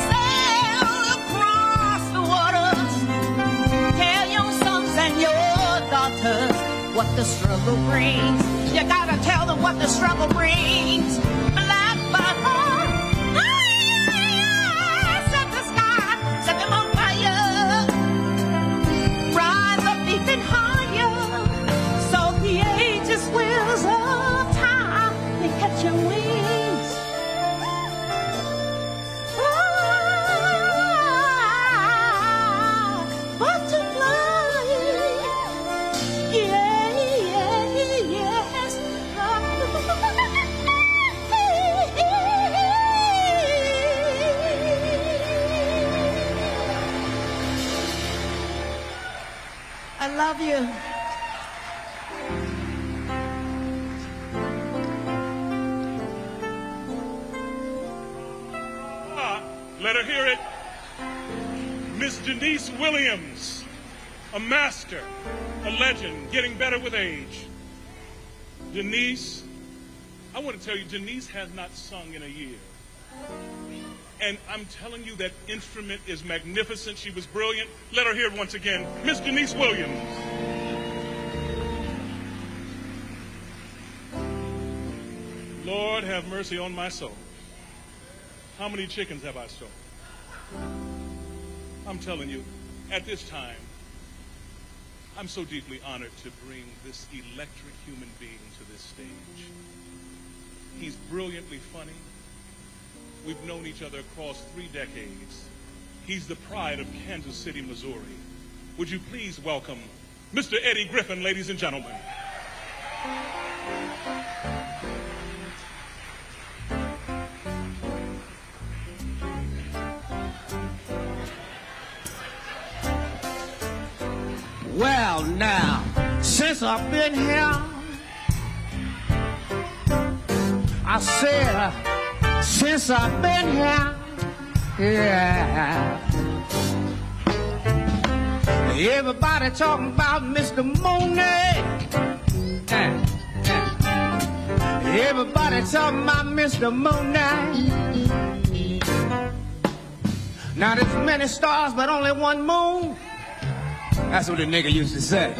sail across the waters. Tell your sons and your daughters what the struggle brings. You gotta tell them what the struggle brings. Black butterfly, set the sky, set them on fire. Rise up even higher, so the ages wheels of time can catch your wings. Fly, butterfly, yes. I love you. Let her hear it. Miss Denise Williams, a master, a legend, getting better with age. Denise, I want to tell you, Denise has not sung in a year. And I'm telling you, that instrument is magnificent. She was brilliant. Let her hear it once again. Miss Denise Williams. Lord, have mercy on my soul. How many chickens have I stolen? I'm telling you, at this time, I'm so deeply honored to bring this electric human being to this stage. He's brilliantly funny. We've known each other across 3 decades. He's the pride of Kansas City, Missouri. Would you please welcome Mr. Eddie Griffin, ladies and gentlemen. Well, now, since I've been here, I said, since I've been here, yeah. Everybody talking about Mr. Mooney. Everybody talking about Mr. Mooney. Now there's many stars, but only one moon. That's what the nigga used to say.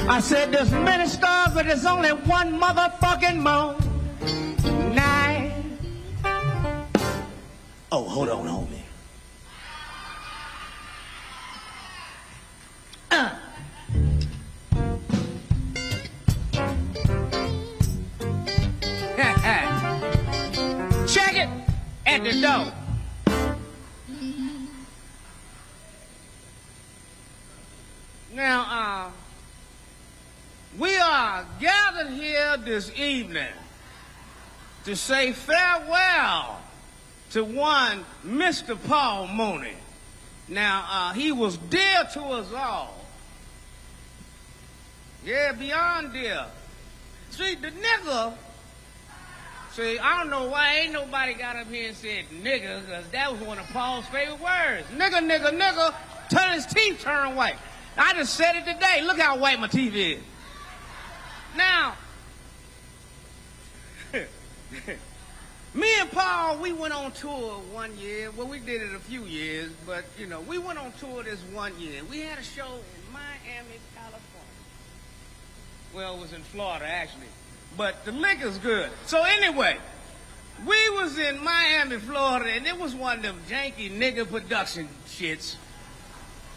I said there's many stars, but there's only one motherfucking moon. Night. Oh, hold on, homie. Check it at the door. Now, we are gathered here this evening to say farewell to one Mr. Paul Mooney. Now, he was dear to us all. Yeah, beyond dear. See, the nigga, I don't know why ain't nobody got up here and said nigga, because that was one of Paul's favorite words. Nigga, nigga, nigga, till his teeth turn white. I just said it today. Look how white my teeth is. Now, me and Paul, we went on tour one year. Well, we did it a few years, but, you know, we went on tour this one year. We had a show in Miami, California. Well, it was in Florida, actually. But the liquor's good. So anyway, we was in Miami, Florida, and it was one of them janky nigga production shits.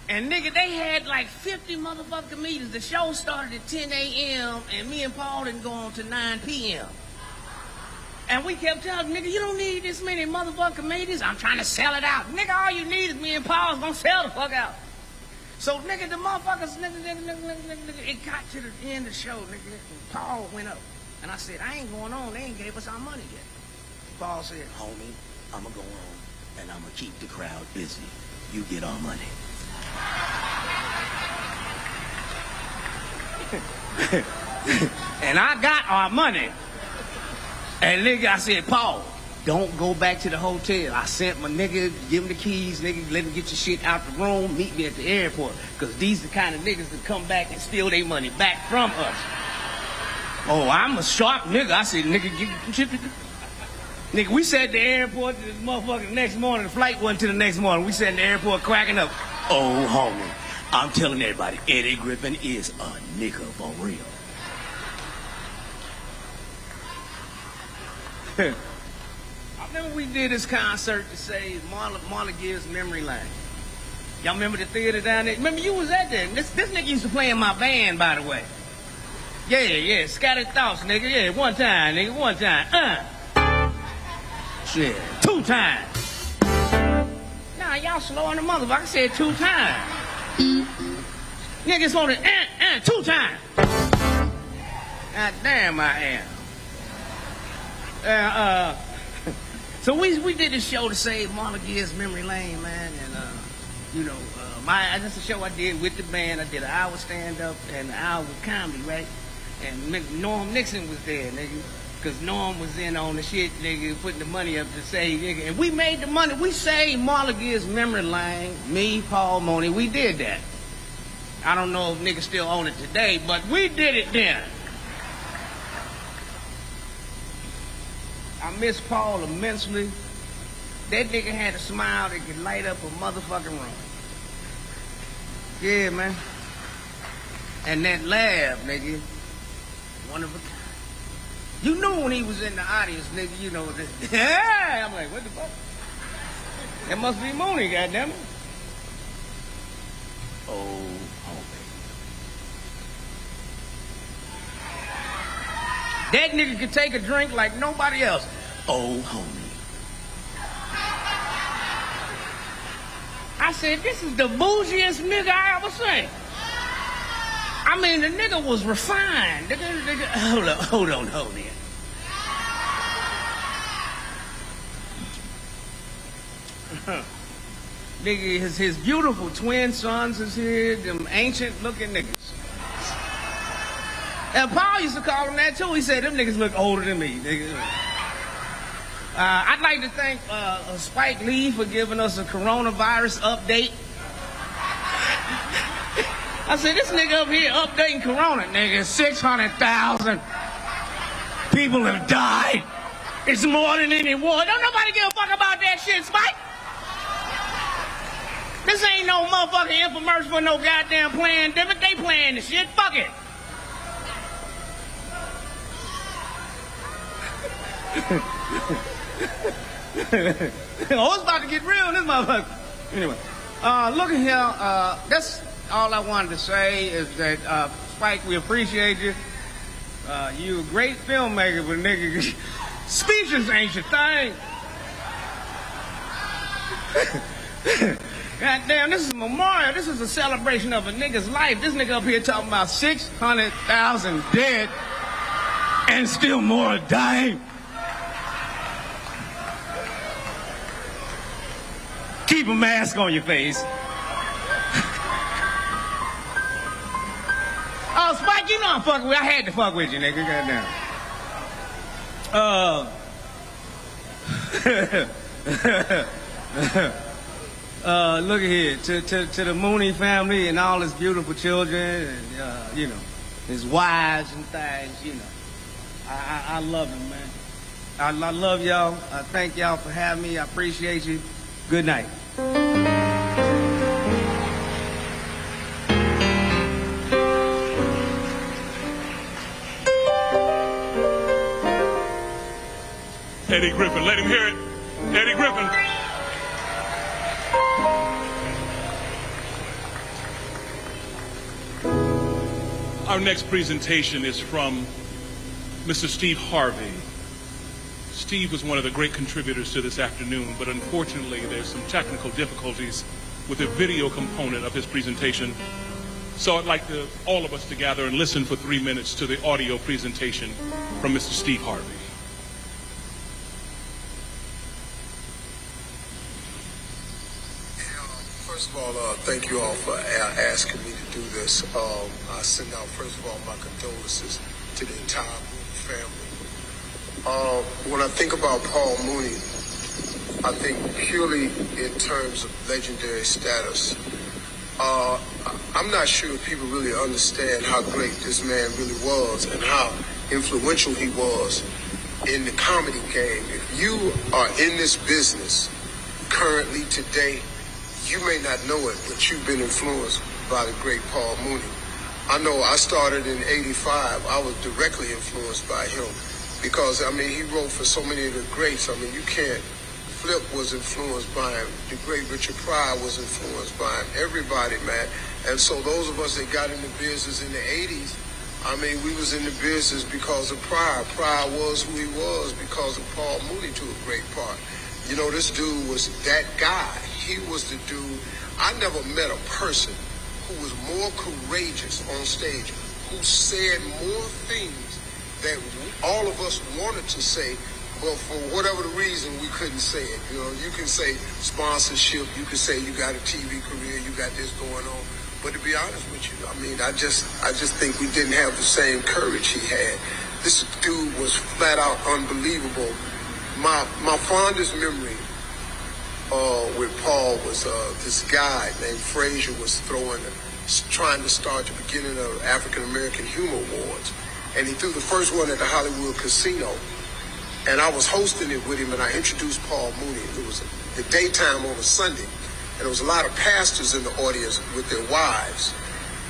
And nigga, they had like 50 motherfucking meters. The show started at 10 a.m. and me and Paul didn't go on to 9 p.m. And we kept telling nigga, you don't need this many motherfucking meters. I'm trying to sell it out. Nigga, all you need is me and Paul's gonna sell the fuck out. So nigga, the motherfuckers, nigga, it got to the end of the show, nigga, and Paul went up. And I said, I ain't going on. They ain't gave us our money yet. Paul said, homie, I'm gonna go on and I'm gonna keep the crowd busy. You get our money. And I got our money. And nigga, I said, Paul, don't go back to the hotel. I sent my nigga, give him the keys, nigga, let him get your shit out the room, meet me at the airport. Because these the kind of niggas that come back and steal their money back from us. Oh, I'm a sharp nigga. I said, nigga, nigga, we sat at the airport to this motherfucker the next morning. The flight wasn't till the next morning. We sat in the airport cracking up. Oh, homie, I'm telling everybody, Eddie Griffin is a nigga for real. I remember we did this concert to save Marla Gibbs' memory lane. Y'all remember the theater down there? Remember you was at there. This nigga used to play in my band, by the way. Yeah, Scattered Thoughts, nigga. Yeah, one time, nigga, one time. Shit, 2 times. Nah, y'all slow on the motherfucker. I said 2 times. Niggas on it, 2 times. God damn, I am. So we did this show to save Marla Gibbs' memory lane, man, and you know, that's a show I did with the band. I did an hour stand-up and an hour with comedy, right? And Norm Nixon was there, nigga, because Norm was in on the shit, nigga, putting the money up to save, nigga, and we made the money. We saved Marla Gibbs' memory lane. Me, Paul, Mooney, we did that. I don't know if niggas still own it today, but we did it then. I miss Paul immensely. That nigga had a smile that could light up a motherfucking room. Yeah, man. And that laugh, nigga, one of a kind. You knew when he was in the audience, nigga, you know, yeah, I'm like, what the fuck? That must be Mooney, goddammit. Oh, homie. That nigga could take a drink like nobody else. Oh, homie. said, this is the bougiest nigga I ever seen. I mean, the nigga was refined. Hold on. Nigga, his beautiful twin sons is here, them ancient looking niggas. And Paul used to call them that too. He said, them niggas look older than me. I'd like to thank Spike Lee for giving us a coronavirus update. I said, this nigga up here updating corona, nigga. 600,000 people have died. It's more than any war. Don't nobody give a fuck about that shit, Spike. This ain't no motherfucking infomercial for no goddamn pandemic. They playing the shit. Fuck it. Oh, it's about to get real in this motherfucker. Anyway, look at here. That's all I wanted to say is that, Spike, we appreciate you. You a great filmmaker, but nigga, speeches ain't your thing. Goddamn, this is a memorial. This is a celebration of a nigga's life. This nigga up here talking about 600,000 dead and still more dying. Keep a mask on your face. Oh, Spike, you know I'm fucking with you. I had to fuck with you, nigga. Goddamn. Look at here. To the Mooney family and all his beautiful children and, you know, his wives and things, you know. I love him, man. I love y'all. I thank y'all for having me. I appreciate you. Good night. Eddie Griffin, let him hear it. Eddie Griffin. Our next presentation is from Mr. Steve Harvey. Steve was one of the great contributors to this afternoon, but unfortunately there's some technical difficulties with the video component of his presentation. So I'd like all of us to gather and listen for 3 minutes to the audio presentation from Mr. Steve Harvey. First of all, thank you all for asking me to do this. I send out, first of all, my condolences to the entire Mooney family. When I think about Paul Mooney, I think purely in terms of legendary status. I'm not sure people really understand how great this man really was and how influential he was in the comedy game. If you are in this business currently today, you may not know it, but you've been influenced by the great Paul Mooney. I know I started in '85. I was directly influenced by him because, I mean, he wrote for so many of the greats. I mean, you can't. Flip was influenced by him. The great Richard Pryor was influenced by him. Everybody, man. And so those of us that got into business in the 80s, I mean, we was in the business because of Pryor. Pryor was who he was because of Paul Mooney to a great part. You know, this dude was that guy. He was the dude. I never met a person who was more courageous on stage, who said more things that all of us wanted to say, but for whatever the reason, we couldn't say it. You know, you can say sponsorship, you can say you got a TV career, you got this going on. But to be honest with you, I mean, I just think we didn't have the same courage he had. This dude was flat out unbelievable. My fondest memory with Paul was this guy named Frazier was trying to start the beginning of African American Humor Awards. And he threw the first one at the Hollywood Casino. And I was hosting it with him, and I introduced Paul Mooney. It was the daytime on a Sunday, and there was a lot of pastors in the audience with their wives.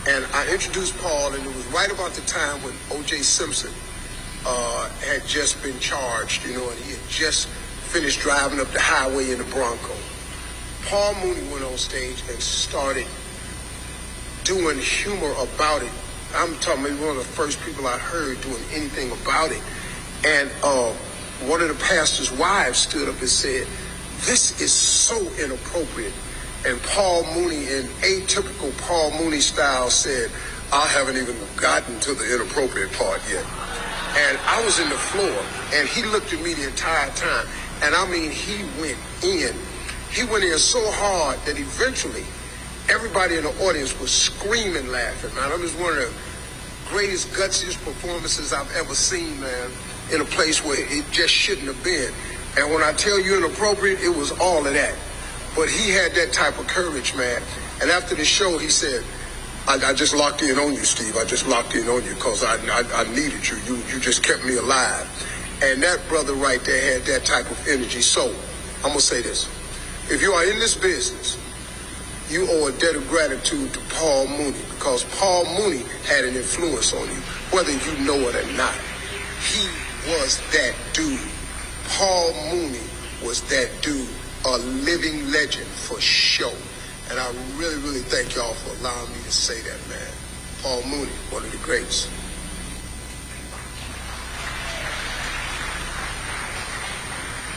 And I introduced Paul, and it was right about the time when O.J. Simpson had just been charged, you know, and he had just finished driving up the highway in the Bronco. Paul Mooney went on stage and started doing humor about it. I'm talking about one of the first people I heard doing anything about it. And one of the pastor's wives stood up and said, "This is so inappropriate And Paul Mooney, in atypical Paul Mooney style, said, I haven't even gotten to the inappropriate part yet. And I was in the floor, and he looked at me the entire time. And I mean, he went in. He went in so hard that eventually everybody in the audience was screaming, laughing, man. It was one of the greatest, gutsiest performances I've ever seen, man, in a place where it just shouldn't have been. And when I tell you inappropriate, it was all of that. But he had that type of courage, man. And after the show, he said, I just locked in on you, Steve. I just locked in on you because I needed you. You just kept me alive. And that brother right there had that type of energy. So I'm going to say this. If you are in this business, you owe a debt of gratitude to Paul Mooney, because Paul Mooney had an influence on you, whether you know it or not. He was that dude. Paul Mooney was that dude, a living legend for sure. And I really, really thank y'all for allowing me to say that, man. Paul Mooney, one of the greats.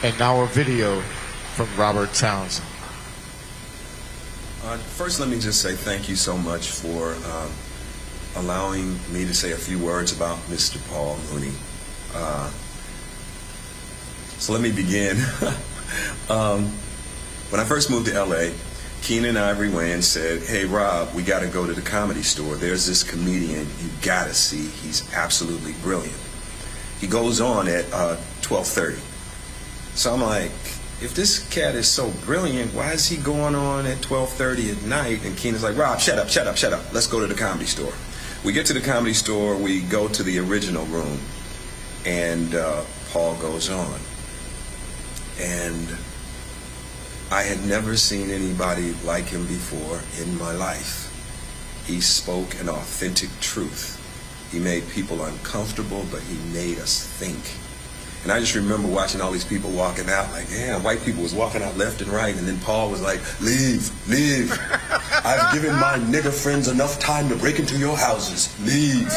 And now a video from Robert Townsend. First, let me just say thank you so much for allowing me to say a few words about Mr. Paul Mooney. So let me begin. When I first moved to L.A., Keenan Ivory Wayans said, hey, Rob, we got to go to the Comedy Store. There's this comedian you got to see. He's absolutely brilliant. He goes on at 12:30. So I'm like, if this cat is so brilliant, why is he going on at 12:30 at night? And Keenan's like, Rob, shut up. Let's go to the Comedy Store. We get to the Comedy Store. We go to the original room. And Paul goes on. And I had never seen anybody like him before in my life. He spoke an authentic truth. He made people uncomfortable, but he made us think. And I just remember watching all these people walking out, like, damn, white people was walking out left and right, and then Paul was like, leave. I've given my nigger friends enough time to break into your houses. Leave.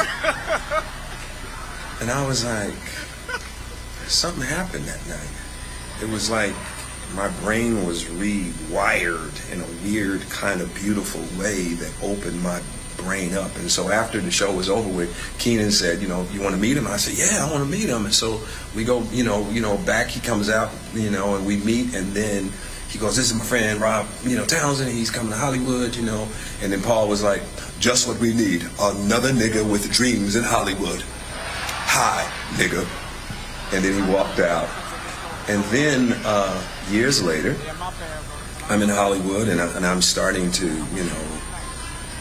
And I was like, something happened that night. It was like my brain was rewired in a weird kind of beautiful way that opened my brain up. And so after the show was over with, Keenan said, you want to meet him? I said, yeah, I want to meet him. And so we go, back, he comes out, and we meet, and then he goes, this is my friend Rob, Townsend, he's coming to Hollywood, And then Paul was like, just what we need, another nigga with dreams in Hollywood. Hi, nigga. And then he walked out. And then years later, I'm in Hollywood, and I'm starting to,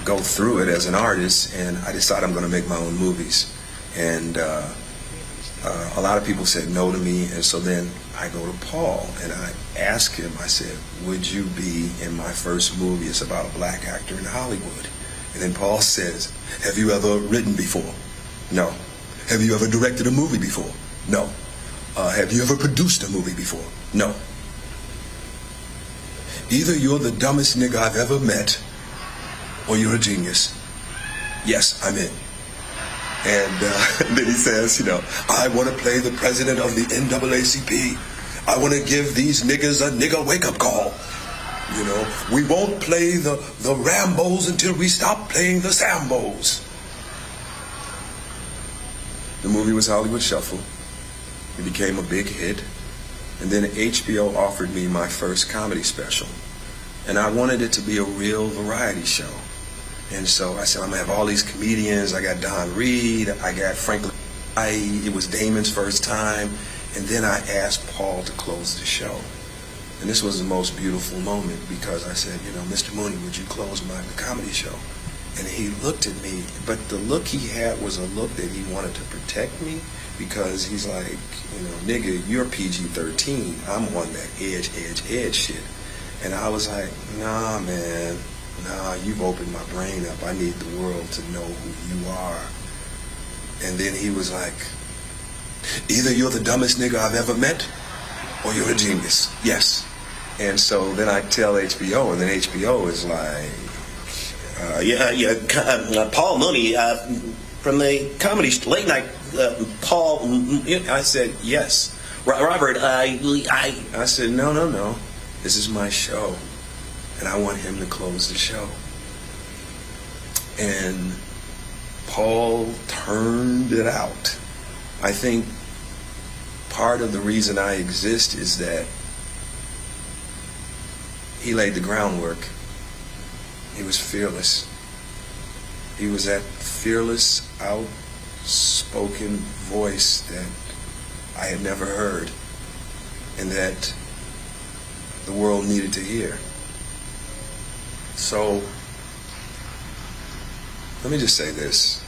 go through it as an artist, and I decided I'm going to make my own movies. And a lot of people said no to me, and so then I go to Paul, and I ask him, I said, would you be in my first movie? It's about a black actor in Hollywood. And then Paul says, have you ever written before? No. Have you ever directed a movie before? No. Have you ever produced a movie before? No. Either you're the dumbest nigga I've ever met, or you're a genius. Yes, I'm in. And then he says, I want to play the president of the NAACP. I want to give these niggas a nigga wake-up call. We won't play the Rambos until we stop playing the Sambos. The movie was Hollywood Shuffle. It became a big hit. And then HBO offered me my first comedy special. And I wanted it to be a real variety show. And so I said, I'm going to have all these comedians. I got Don Reed. I got Franklin. It was Damon's first time. And then I asked Paul to close the show. And this was the most beautiful moment, because I said, Mr. Mooney, would you close the comedy show? And he looked at me, but the look he had was a look that he wanted to protect me, because he's like, nigga, you're PG-13. I'm on that edge shit. And I was like, nah, man. Nah, you've opened my brain up. I need the world to know who you are. And then he was like, either you're the dumbest nigga I've ever met, or you're a genius. Yes. And so then I tell HBO, and then HBO is like, Paul Mooney from the comedy late night. Paul, I said, yes. Robert, I said, no. This is my show. and I want him to close the show. And Paul turned it out. I think part of the reason I exist is that he laid the groundwork. He was fearless. He was that fearless, outspoken voice that I had never heard and that the world needed to hear. So, let me just say this.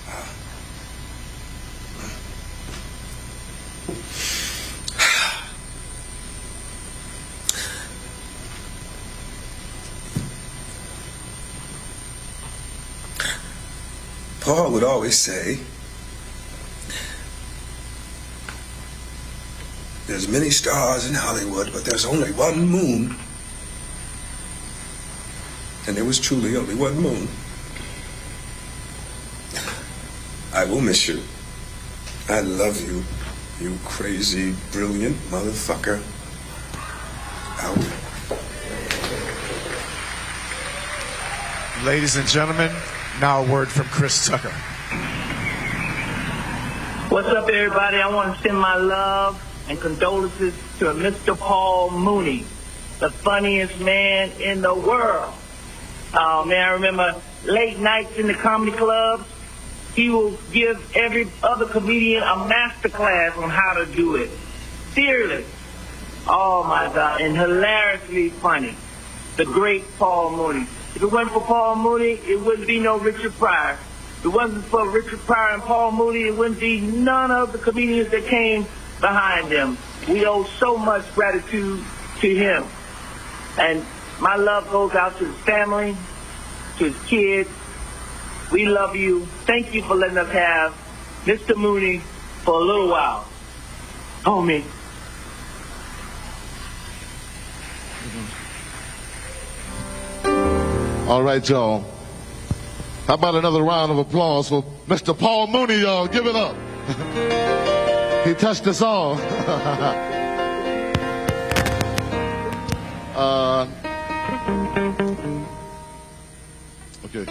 Paul would always say, there's many stars in Hollywood, but there's only one moon. And there was truly only one moon. I will miss you. I love you, you crazy, brilliant motherfucker. Out. Ladies and gentlemen, now a word from Chris Tucker. What's up, everybody? I want to send my love and condolences to Mr. Paul Mooney, the funniest man in the world. Oh, man, I remember late nights in the comedy clubs. He will give every other comedian a master class on how to do it. Fearless. Oh, my God. And hilariously funny. The great Paul Mooney. If it wasn't for Paul Mooney, it wouldn't be no Richard Pryor. If it wasn't for Richard Pryor and Paul Mooney, it wouldn't be none of the comedians that came behind them. We owe so much gratitude to him. And my love goes out to his family, to his kids. We love you. Thank you for letting us have Mr. Mooney for a little while. Homie. All right, y'all. How about another round of applause for Mr. Paul Mooney, y'all? Give it up. He touched us all. Okay.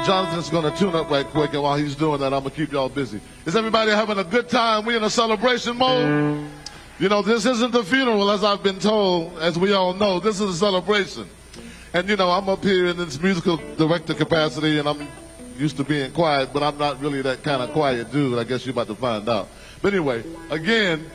Jonathan's going to tune up right quick, and while he's doing that, I'm going to keep y'all busy. Is everybody having a good time? We in a celebration mode? You know, this isn't the funeral, as I've been told, as we all know. This is a celebration. And, you know, I'm up here in this musical director capacity, and I'm used to being quiet, but I'm not really that kind of quiet dude. I guess you're about to find out. But anyway, again,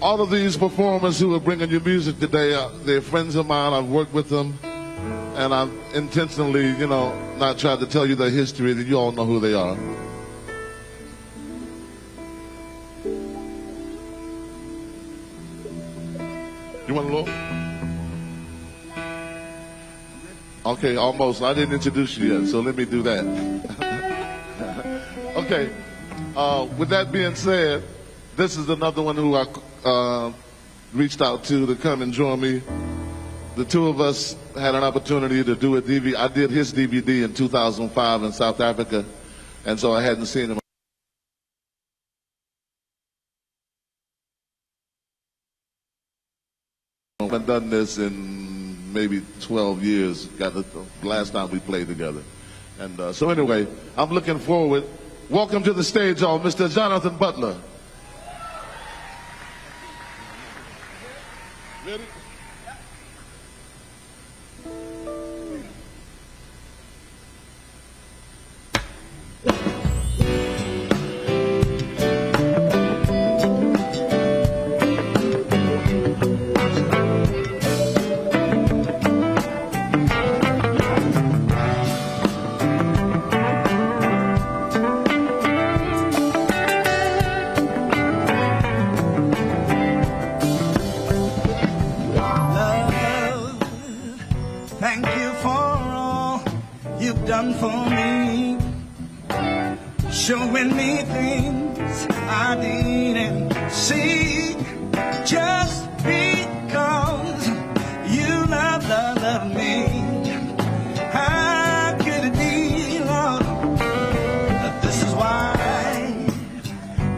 all of these performers who are bringing you music today, they're friends of mine. I've worked with them, and I've intentionally, you know, not tried to tell you their history, that you all know who they are. You want a little? Okay, almost. I didn't introduce you yet, so let me do that. Okay. With that being said, this is another one who I reached out to come and join me. The two of us had an opportunity to do a DVD. I did his DVD in 2005 in South Africa, and so I hadn't seen him. I haven't done this in maybe 12 years. Got the last time we played together. And so anyway, I'm looking forward. Welcome to the stage, y'all, Mr. Jonathan Butler. Ready? Showing me things I didn't see, just because you love me. How could it be, Lord? This is why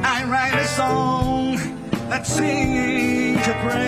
I write a song that sings to praise.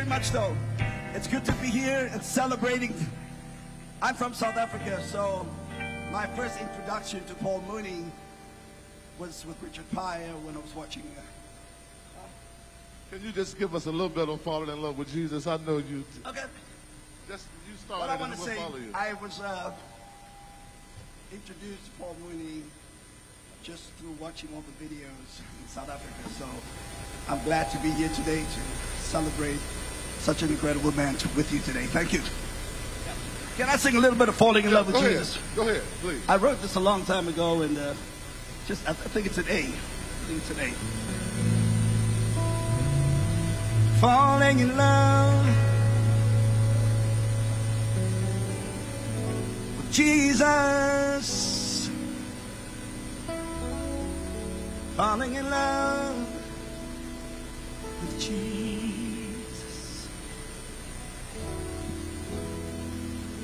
very much, though. It's good to be here and celebrating. I'm from South Africa, so my first introduction to Paul Mooney was with Richard Pryor when I was watching. Can you just give us a little bit of falling in love with Jesus? I know you. Okay. Just you started. What I want and to we'll say, follow you. I was introduced to Paul Mooney just through watching all the videos in South Africa. So I'm glad to be here today to celebrate such an incredible man with you today. Thank you. Can I sing a little bit of Falling in Love with Jesus? Go ahead, please. I wrote this a long time ago, and I think it's an A. I think it's an A. Falling in love with Jesus. Falling in love with Jesus.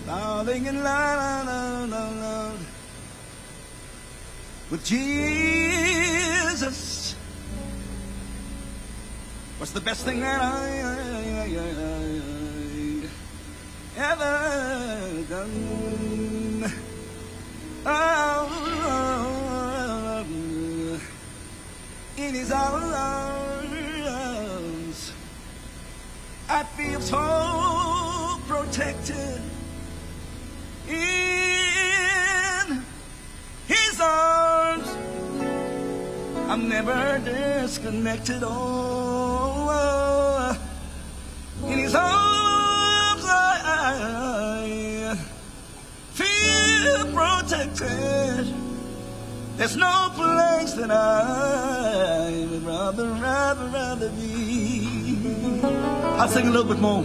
Falling in love with Jesus. What's the best thing that I ever done? Oh, in His arms, I feel so protected. In His arms, I'm never disconnected. Oh, in His arms, I feel protected. There's no place that I would rather be. I'll sing a little bit more.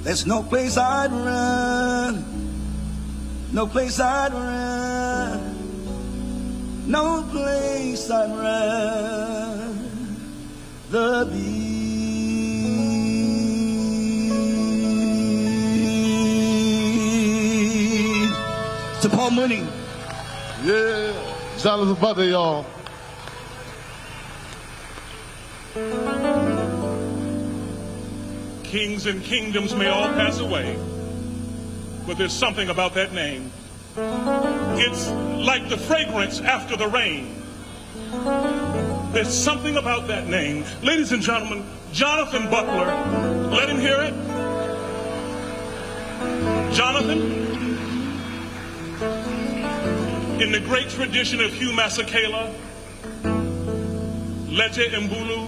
There's no place I'd run, no place I'd run, no place I'd rather be. To Paul Mooney. Yeah, Jonathan Butler, y'all. Kings and kingdoms may all pass away, but there's something about that name. It's like the fragrance after the rain. There's something about that name. Ladies and gentlemen, Jonathan Butler. Let him hear it. Jonathan, in the great tradition of Hugh Masekela, Lete Mbulu,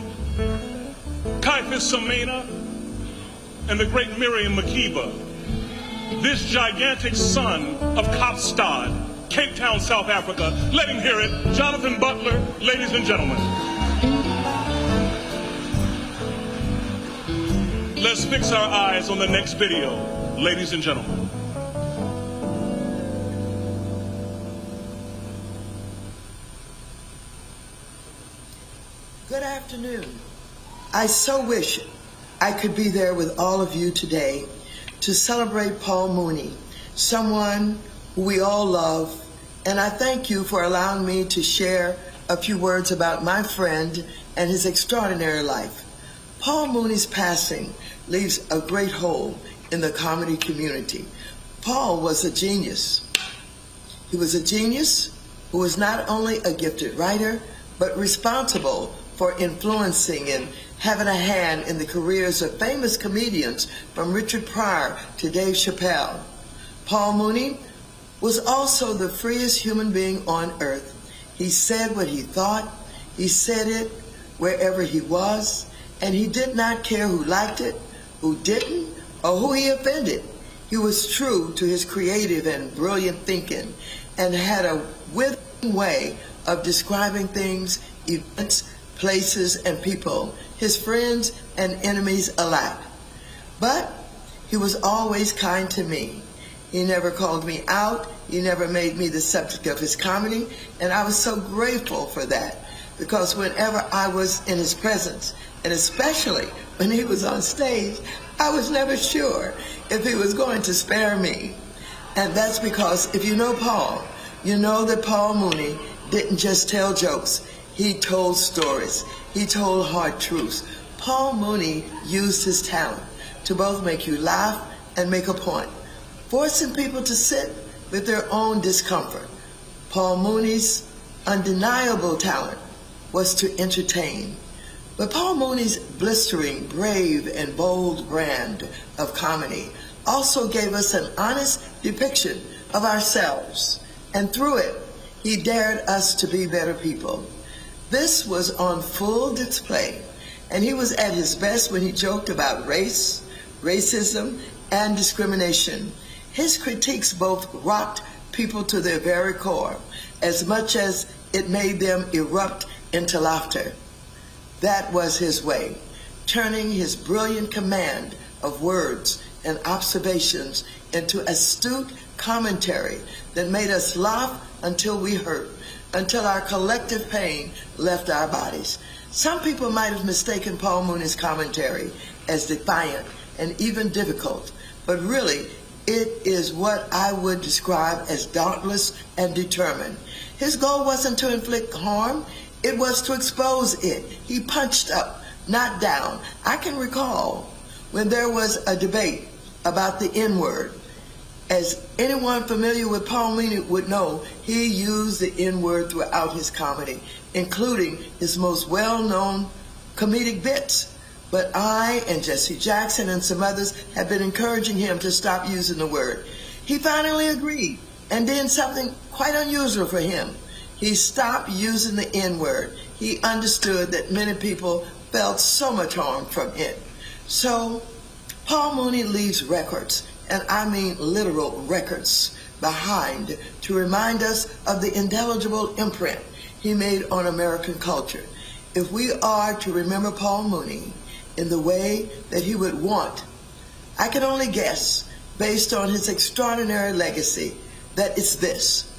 Caiphas Samena, and the great Miriam Makeba, this gigantic son of Kaapstad, Cape Town, South Africa. Let him hear it. Jonathan Butler, ladies and gentlemen. Let's fix our eyes on the next video, ladies and gentlemen. Good afternoon. I so wish I could be there with all of you today to celebrate Paul Mooney, someone who we all love, and I thank you for allowing me to share a few words about my friend and his extraordinary life. Paul Mooney's passing leaves a great hole in the comedy community. Paul was a genius. He was a genius who was not only a gifted writer, but responsible for influencing and having a hand in the careers of famous comedians from Richard Pryor to Dave Chappelle. Paul Mooney was also the freest human being on earth. He said what he thought, he said it wherever he was, and he did not care who liked it, who didn't, or who he offended. He was true to his creative and brilliant thinking and had a withering way of describing things, events, places, and people, his friends and enemies alike. But he was always kind to me. He never called me out. He never made me the subject of his comedy, and I was so grateful for that, because whenever I was in his presence, and especially when he was on stage, I was never sure if he was going to spare me. And that's because if you know Paul, you know that Paul Mooney didn't just tell jokes. He told stories. He told hard truths. Paul Mooney used his talent to both make you laugh and make a point, forcing people to sit with their own discomfort. Paul Mooney's undeniable talent was to entertain. But Paul Mooney's blistering, brave, and bold brand of comedy also gave us an honest depiction of ourselves. And through it, he dared us to be better people. This was on full display, and he was at his best when he joked about race, racism, and discrimination. His critiques both rocked people to their very core, as much as it made them erupt into laughter. That was his way, turning his brilliant command of words and observations into astute commentary that made us laugh until we hurt, until our collective pain left our bodies. Some people might have mistaken Paul Mooney's commentary as defiant and even difficult, but really, it is what I would describe as dauntless and determined. His goal wasn't to inflict harm, it was to expose it. He punched up, not down. I can recall when there was a debate about the N-word. As anyone familiar with Paul Mooney would know, he used the N-word throughout his comedy, including his most well-known comedic bits. But I and Jesse Jackson and some others have been encouraging him to stop using the word. He finally agreed and did something quite unusual for him. He stopped using the N-word. He understood that many people felt so much harm from it. So Paul Mooney leaves records, and I mean literal records, behind to remind us of the indelible imprint he made on American culture. If we are to remember Paul Mooney in the way that he would want, I can only guess, based on his extraordinary legacy, that it's this.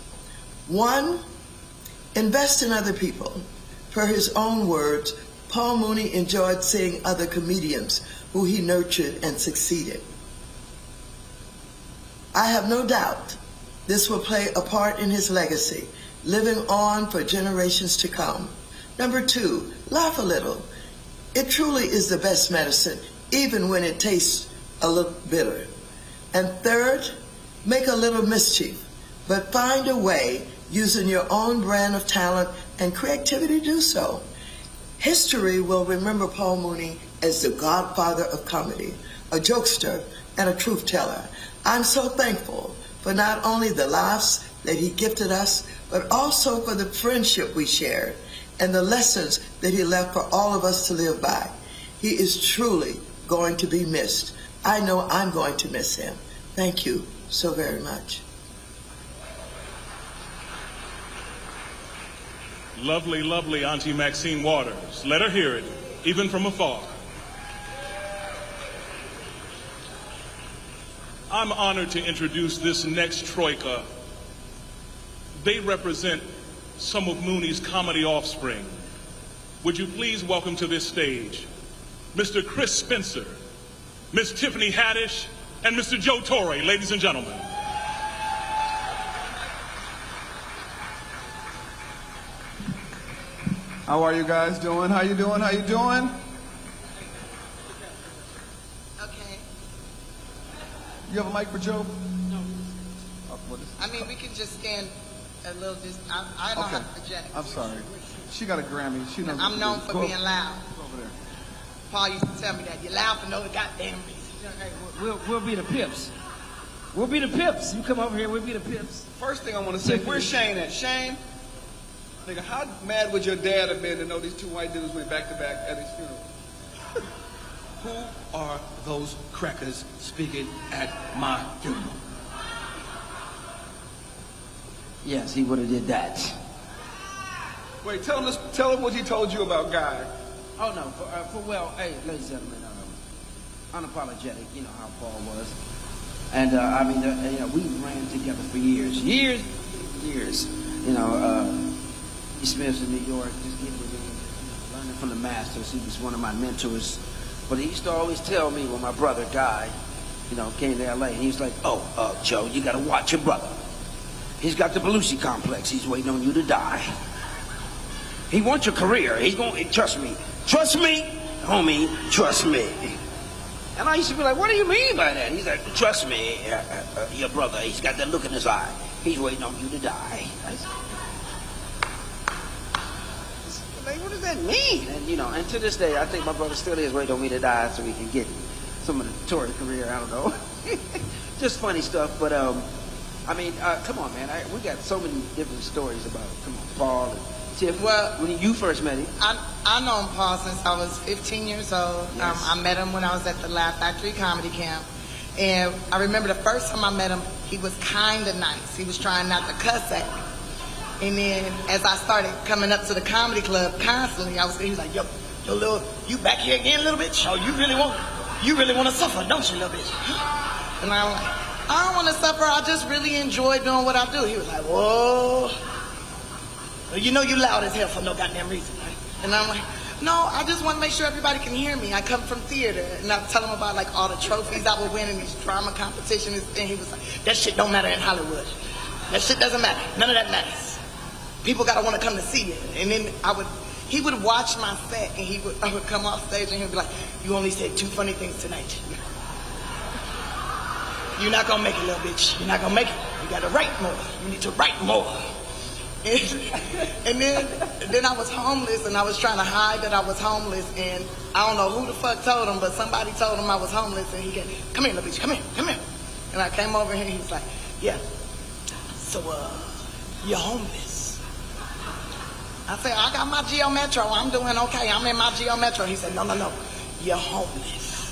1, invest in other people. Per his own words, Paul Mooney enjoyed seeing other comedians who he nurtured and succeeded. I have no doubt this will play a part in his legacy, living on for generations to come. Number 2, laugh a little. It truly is the best medicine, even when it tastes a little bitter. And 3rd, make a little mischief, but find a way, using your own brand of talent and creativity, to do so. History will remember Paul Mooney as the godfather of comedy, a jokester, and a truth teller. I'm so thankful for not only the laughs that he gifted us, but also for the friendship we shared and the lessons that he left for all of us to live by. He is truly going to be missed. I know I'm going to miss him. Thank you so very much. Lovely, lovely Auntie Maxine Waters. Let her hear it, even from afar. I'm honored to introduce this next troika. They represent some of Mooney's comedy offspring. Would you please welcome to this stage Mr. Chris Spencer, Miss Tiffany Haddish, and Mr. Joe Torry, ladies and gentlemen. How are you guys doing? How you doing? How you doing? Okay. You have a mic for Joe? No. Oh, what is I mean, we can just stand a little distance. I don't okay. have to project. I'm sorry. She got a Grammy. She knows. I'm known for Go being loud. over there. Paul used to tell me that. You're loud for no goddamn reason. We'll be the Pips. We'll be the Pips. You come over here, we'll be the Pips. First thing I want to say, where's Shane at? Shane? Nigga, how mad would your dad have been to know these two white dudes went back to back at his funeral? Who are those crackers speaking at my funeral? Yes, he would have did that. Wait, tell him what he told you about Guy. Oh no, hey, ladies and gentlemen, unapologetic, you know how Paul was. And we ran together for years. He Smith's in New York, just getting with me, learning from the masters. He was one of my mentors. But he used to always tell me when my brother died, came to LA, and he was like, Joe, you gotta watch your brother. He's got the Belushi complex. He's waiting on you to die. He wants your career. He's going to, trust me. Trust me, homie, trust me. And I used to be like, what do you mean by that? He's like, trust me, your brother, he's got that look in his eye. He's waiting on you to die. Like, what does that mean? And to this day, I think my brother still is waiting on me to die so he can get some of the Torry career, I don't know. Just funny stuff, but come on, man. We got so many different stories about it. Come on, Paul and Tiff. Well, when you first met him. I known Paul since I was 15 years old. Yes. I met him when I was at the Laugh Factory Comedy Camp. And I remember the first time I met him, he was kind of nice. He was trying not to cuss at me. And then as I started coming up to the comedy club constantly, he was like, yo, little, you back here again, little bitch? Oh, you really want to suffer, don't you, little bitch? And I'm like, I don't want to suffer. I just really enjoy doing what I do. He was like, whoa. You know you loud as hell for no goddamn reason, right? And I'm like, no, I just want to make sure everybody can hear me. I come from theater. And I tell him about like all the trophies I would win in these drama competitions. And he was like, that shit don't matter in Hollywood. That shit doesn't matter. None of that matters. People gotta want to come to see it. And then he would watch my set and I would come off stage and he'd be like, you only said 2 funny things tonight. You're not gonna make it, little bitch. You're not gonna make it. You gotta write more. You need to write more. And then I was homeless and I was trying to hide that I was homeless and I don't know who the fuck told him, but somebody told him I was homeless and he said, come here, little bitch, come here. And I came over here and he was like, yeah, so you're homeless. I said, I got my Geo Metro. I'm doing okay. I'm in my Geo Metro. He said, no, you're homeless.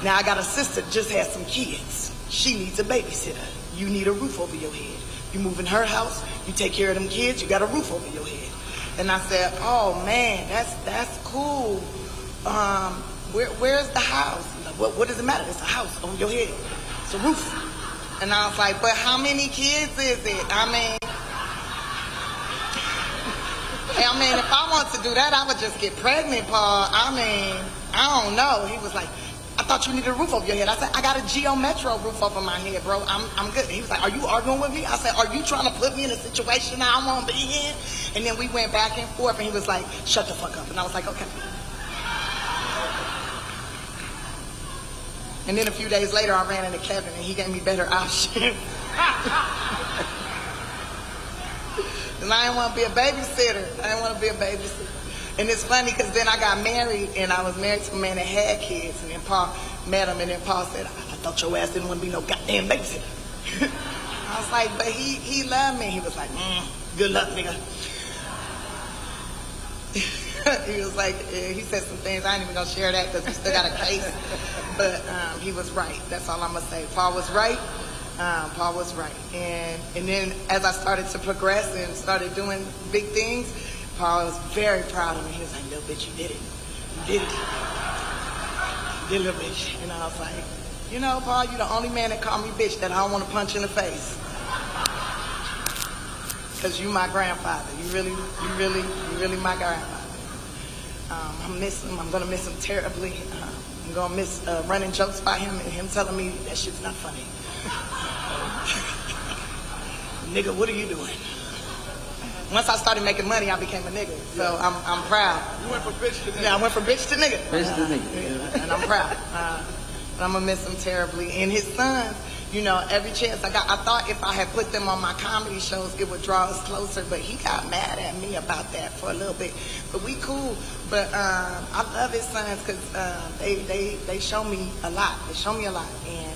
Now I got a sister just had some kids. She needs a babysitter. You need a roof over your head. You move in her house, you take care of them kids, you got a roof over your head. And I said, oh man, that's cool. Where's the house? Like, what does it matter? It's a house on your head. It's a roof. And I was like, but how many kids is it? I mean, if I want to do that, I would just get pregnant, Paul. I don't know. He was like, I thought you needed a roof over your head. I said, I got a Geo Metro roof over my head, bro. I'm good. He was like, are you arguing with me? I said, are you trying to put me in a situation I don't want to be in? And then we went back and forth, and he was like, shut the fuck up. And I was like, okay. And then a few days later, I ran into Kevin, and he gave me better options. And I didn't want to be a babysitter. And it's funny because then I got married and I was married to a man that had kids. And then Paul met him and then Paul said, I thought your ass didn't want to be no goddamn babysitter. I was like, but he loved me. He was like, good luck, nigga. He was like, he said some things. I ain't even going to share that because we still got a case. But he was right. That's all I'm going to say. Paul was right. Paul was right. And then as I started to progress and started doing big things, Paul was very proud of me. He was like, little bitch, you did it. You did it. You did it, little bitch. And I was like, You know, Paul, you're the only man that called me bitch that I don't want to punch in the face. Because you my grandfather. You really my grandfather. I miss him. I'm going to miss him terribly. I'm going to miss running jokes by him and him telling me that shit's not funny. Nigga, what are you doing? Once I started making money, I became a nigga. So I'm proud. You went from bitch to nigga. Yeah, I went from bitch to nigga. Bitch to nigga. And I'm proud. But I'm going to miss him terribly. And his sons, you know, every chance I got, I thought if I had put them on my comedy shows, it would draw us closer. But he got mad at me about that for a little bit. But we cool. But I love his sons because they show me a lot. They show me a lot. And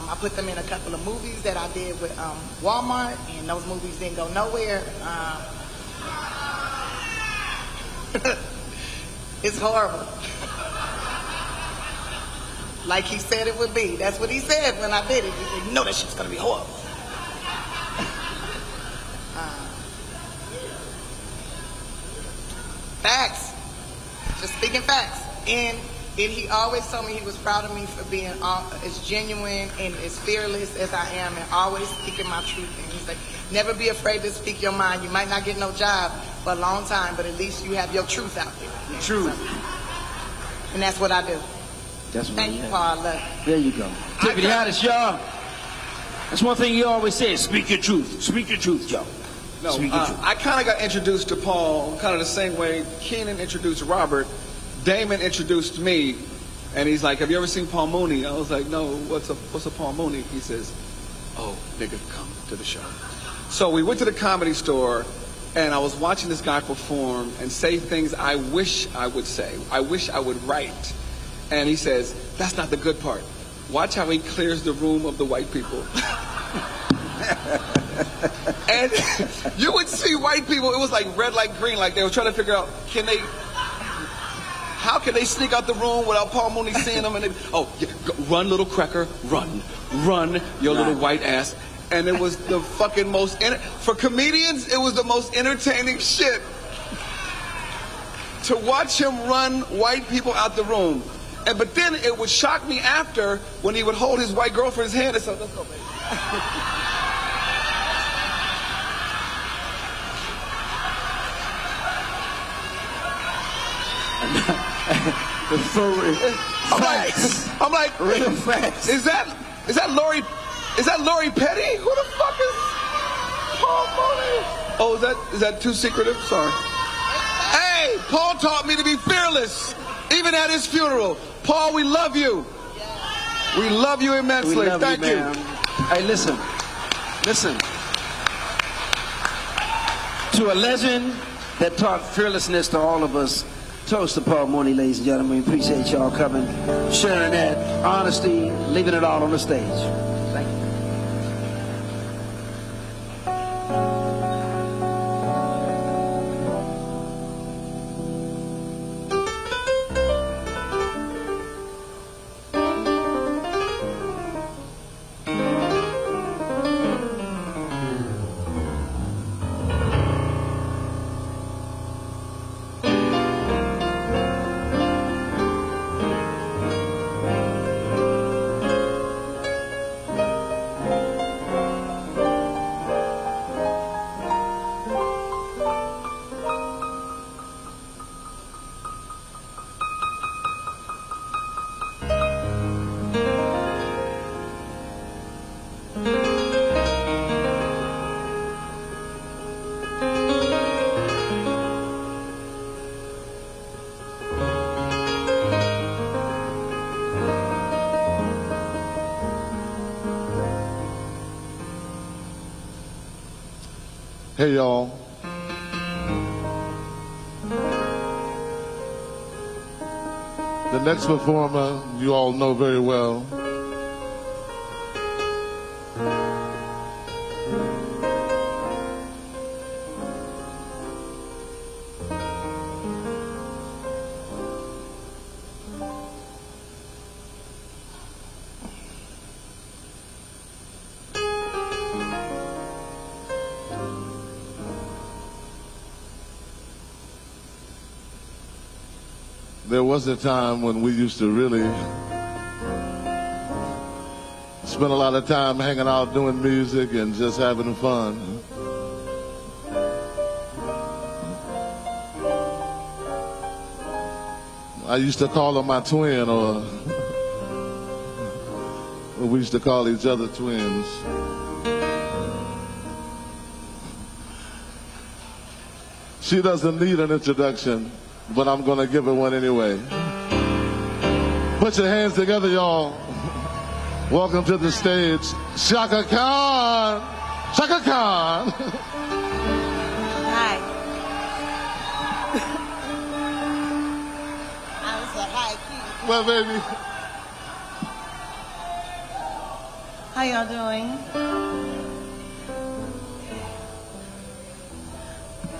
I put them in a couple of movies that I did with Walmart, and those movies didn't go nowhere. It's horrible. Like he said it would be. That's what he said when I did it. He said, you know that shit's going to be horrible. Facts. Just speaking facts. And he always told me he was proud of me for being as genuine and as fearless as I am and always speaking my truth. And he said, never be afraid to speak your mind. You might not get no job for a long time, but at least you have your truth out there. Truth. And that's what I do. That's what Thank you, Paul. I love you. There you go. Tiffany Haddish, y'all. That's one thing you always say, speak your truth. Speak your truth, y'all. No, Speak your truth. I kind of got introduced to Paul kind of the same way Keenan introduced Robert. Damon introduced me, and he's like, have you ever seen Paul Mooney? I was like, no, what's a Paul Mooney? He says, oh, nigga, come to the show. So we went to the Comedy Store, and I was watching this guy perform and say things I wish I would say. I wish I would write. And he says, that's not the good part. Watch how he clears the room of the white people. And you would see white people, it was like red, like green, like they were trying to figure out, how can they sneak out the room without Paul Mooney seeing them? And they, run, little cracker, run, your little white ass. And it was the fucking most, for comedians, it was the most entertaining shit to watch him run white people out the room. But then it would shock me after when he would hold his white girlfriend's hand and say, let's go, baby. I'm like, real facts. Is that Lori Petty? Who the fuck is Paul Mooney? Oh, is that too secretive? Sorry. Hey, Paul taught me to be fearless, even at his funeral. Paul, we love you. We love you immensely. We love Thank you. man. Hey, listen. To a legend that taught fearlessness to all of us, toast to Paul Mooney, ladies and gentlemen. We appreciate y'all coming, sharing that honesty, leaving it all on the stage. Thank you. Hey, y'all. The next performer you all know very well. There was a time when we used to really spent a lot of time hanging out doing music and just having fun. I used to call her my twin, or we used to call each other twins. She doesn't need an introduction, but I'm going to give her one anyway. Put your hands together, y'all. Welcome to the stage, Chaka Khan. Chaka Khan. Hi. I was like, hi, Keith. Well, baby. How y'all doing?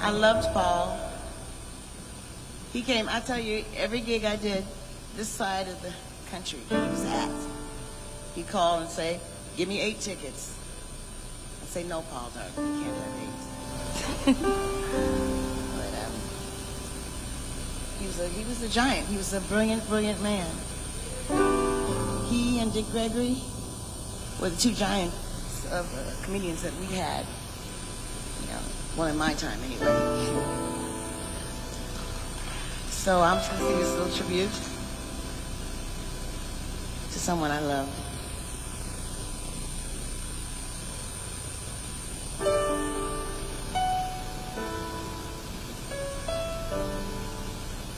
I loved Paul. He came, I tell you, every gig I did, this side of the country, he was at. He'd call and say, give me 8 tickets. I'd say, no, Paul, darling, you can't have 8. But he was a giant. He was a brilliant, brilliant man. He and Dick Gregory were the 2 giants of comedians that we had. You know, well, in my time anyway. So I'm just gonna sing this little tribute to someone I love.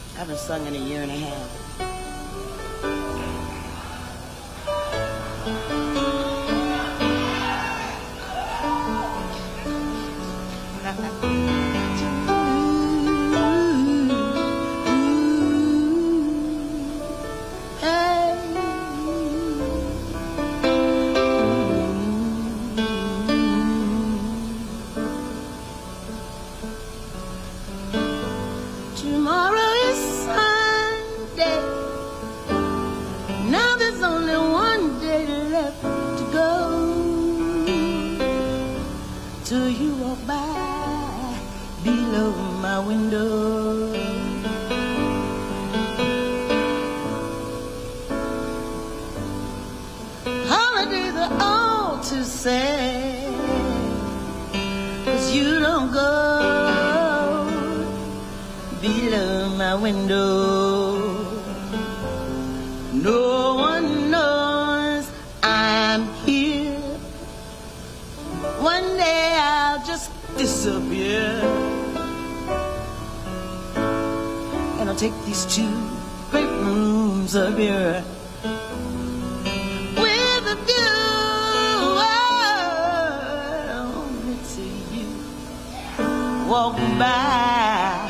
I haven't sung in a year and a half. Tomorrow is Sunday. Now there's only one day left to go. Till you walk by below my window. Holidays are all too sad, 'cause you don't go below my window. No one knows I'm here. One day I'll just disappear, and I'll take these 2 great rooms of beer with a view only to you walk by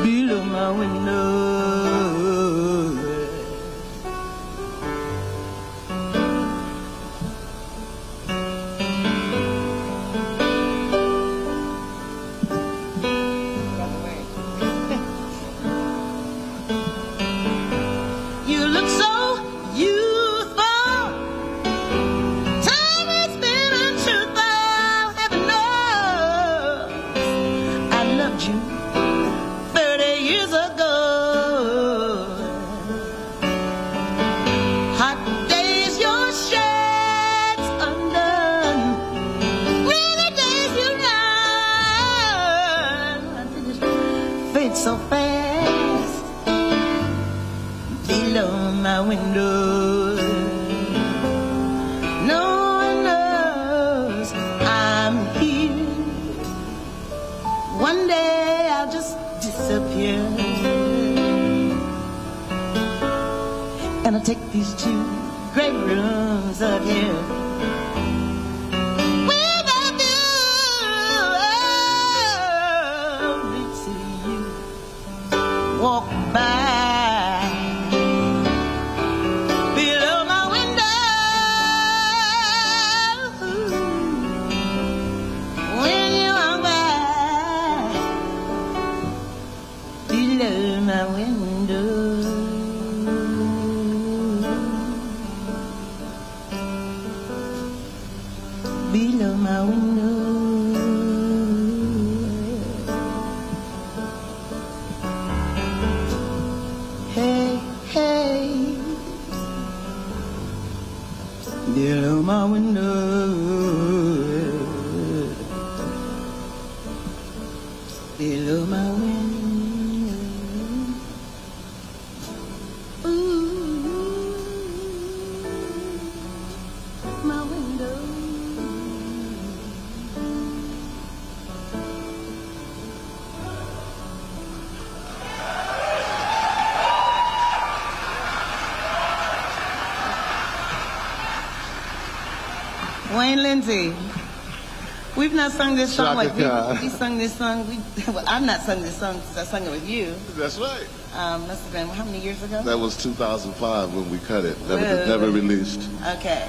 below my window. You look so youthful. Time has been untruthful. Heaven knows I loved you 30 years ago. Hot days, your shades undone. Rainy days, you run. Fade so fast below my window. No one knows I'm here. One day I'll just disappear, and I'll take these 2 great rooms up here with a view only to you walk by below my window. When you walk by below my window. Below my window. Hey, hey. below my window, below my window. Ooh, my window. Wayne Lindsay. We've not sung this song Chaka like we Khan. sung this song. Well, I've not sung this song since I sung it with you. That's right. Must have been how many years ago? That was 2005 when we cut it. Whoa. Never released. Okay.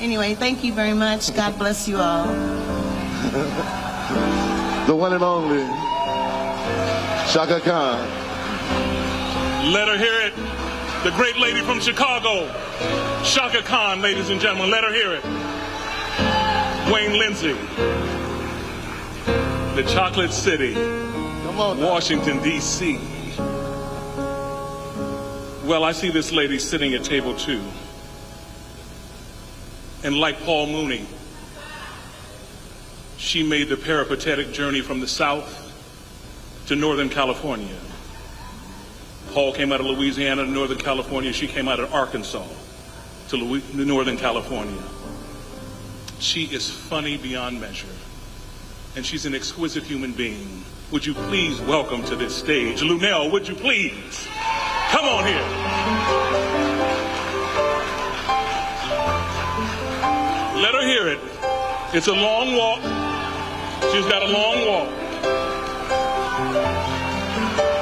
Anyway, thank you very much. God bless you all. The one and only Chaka Khan. Let her hear it. The great lady from Chicago, Chaka Khan, ladies and gentlemen. Let her hear it. Wayne Lindsay, the Chocolate City, Washington, D.C. Well, I see this lady sitting at table 2. And like Paul Mooney, she made the peripatetic journey from the South to Northern California. Paul came out of Louisiana to Northern California. She came out of Arkansas to Northern California. She is funny beyond measure, and she's an exquisite human being. Would you please welcome to this stage, Lunell, would you please? Come on here. Let her hear it. It's a long walk. She's got a long walk.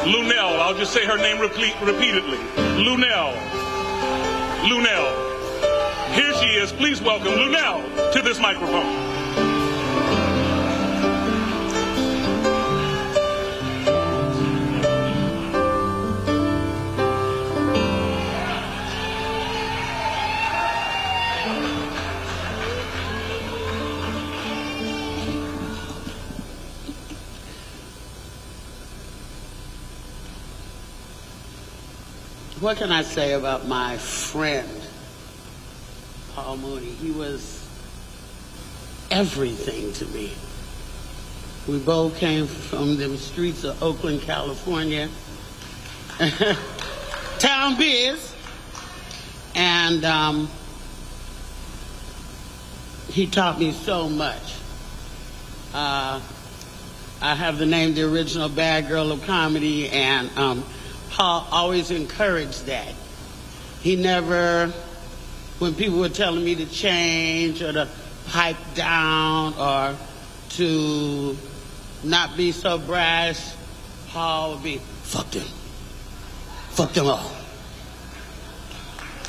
Lunell, I'll just say her name repeatedly. Lunell. Lunell. Here she is. Please welcome Lunell to this microphone. What can I say about my friend, Paul Mooney? He was everything to me. We both came from the streets of Oakland, California. Town biz. And he taught me so much. I have the name The Original Bad Girl of Comedy, and Paul always encouraged that. He never, when people were telling me to change or to pipe down or to not be so brash, Paul would be, fuck them. Fuck them all.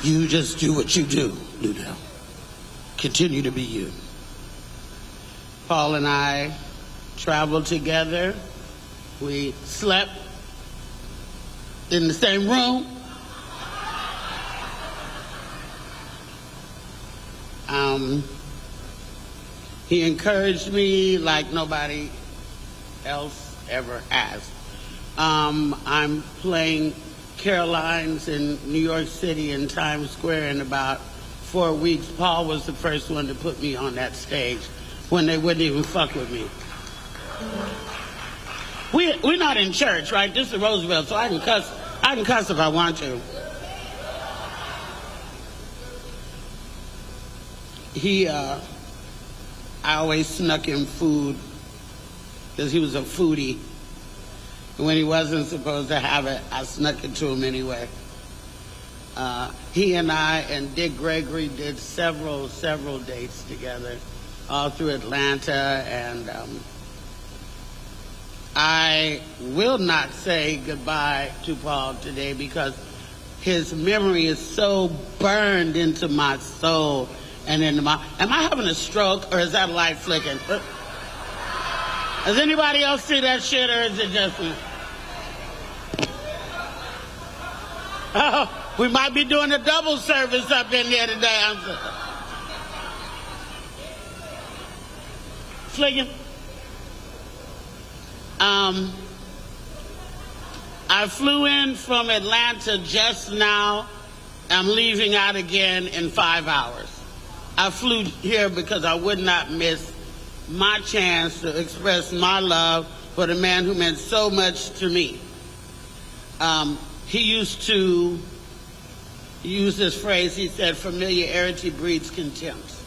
You just do what you do, Lunell. Continue to be you. Paul and I traveled together. We slept in the same room. He encouraged me like nobody else ever has. I'm playing Caroline's in New York City in Times Square in about 4 weeks. Paul was the first one to put me on that stage when they wouldn't even fuck with me. We're not in church, right? This is Roosevelt, so I can cuss if I want to. I always snuck him food because he was a foodie. And when he wasn't supposed to have it, I snuck it to him anyway. He and I and Dick Gregory did several dates together, all through Atlanta, and I will not say goodbye to Paul today because his memory is so burned into my soul and into my... Am I having a stroke or is that light flicking? Does anybody else see that shit or is it just me? Oh, we might be doing a double service up in there today. I'm flicking. I flew in from Atlanta just now. I'm leaving out again in 5 hours. I flew here because I would not miss my chance to express my love for the man who meant so much to me. He used to use this phrase. He said, familiarity breeds contempt.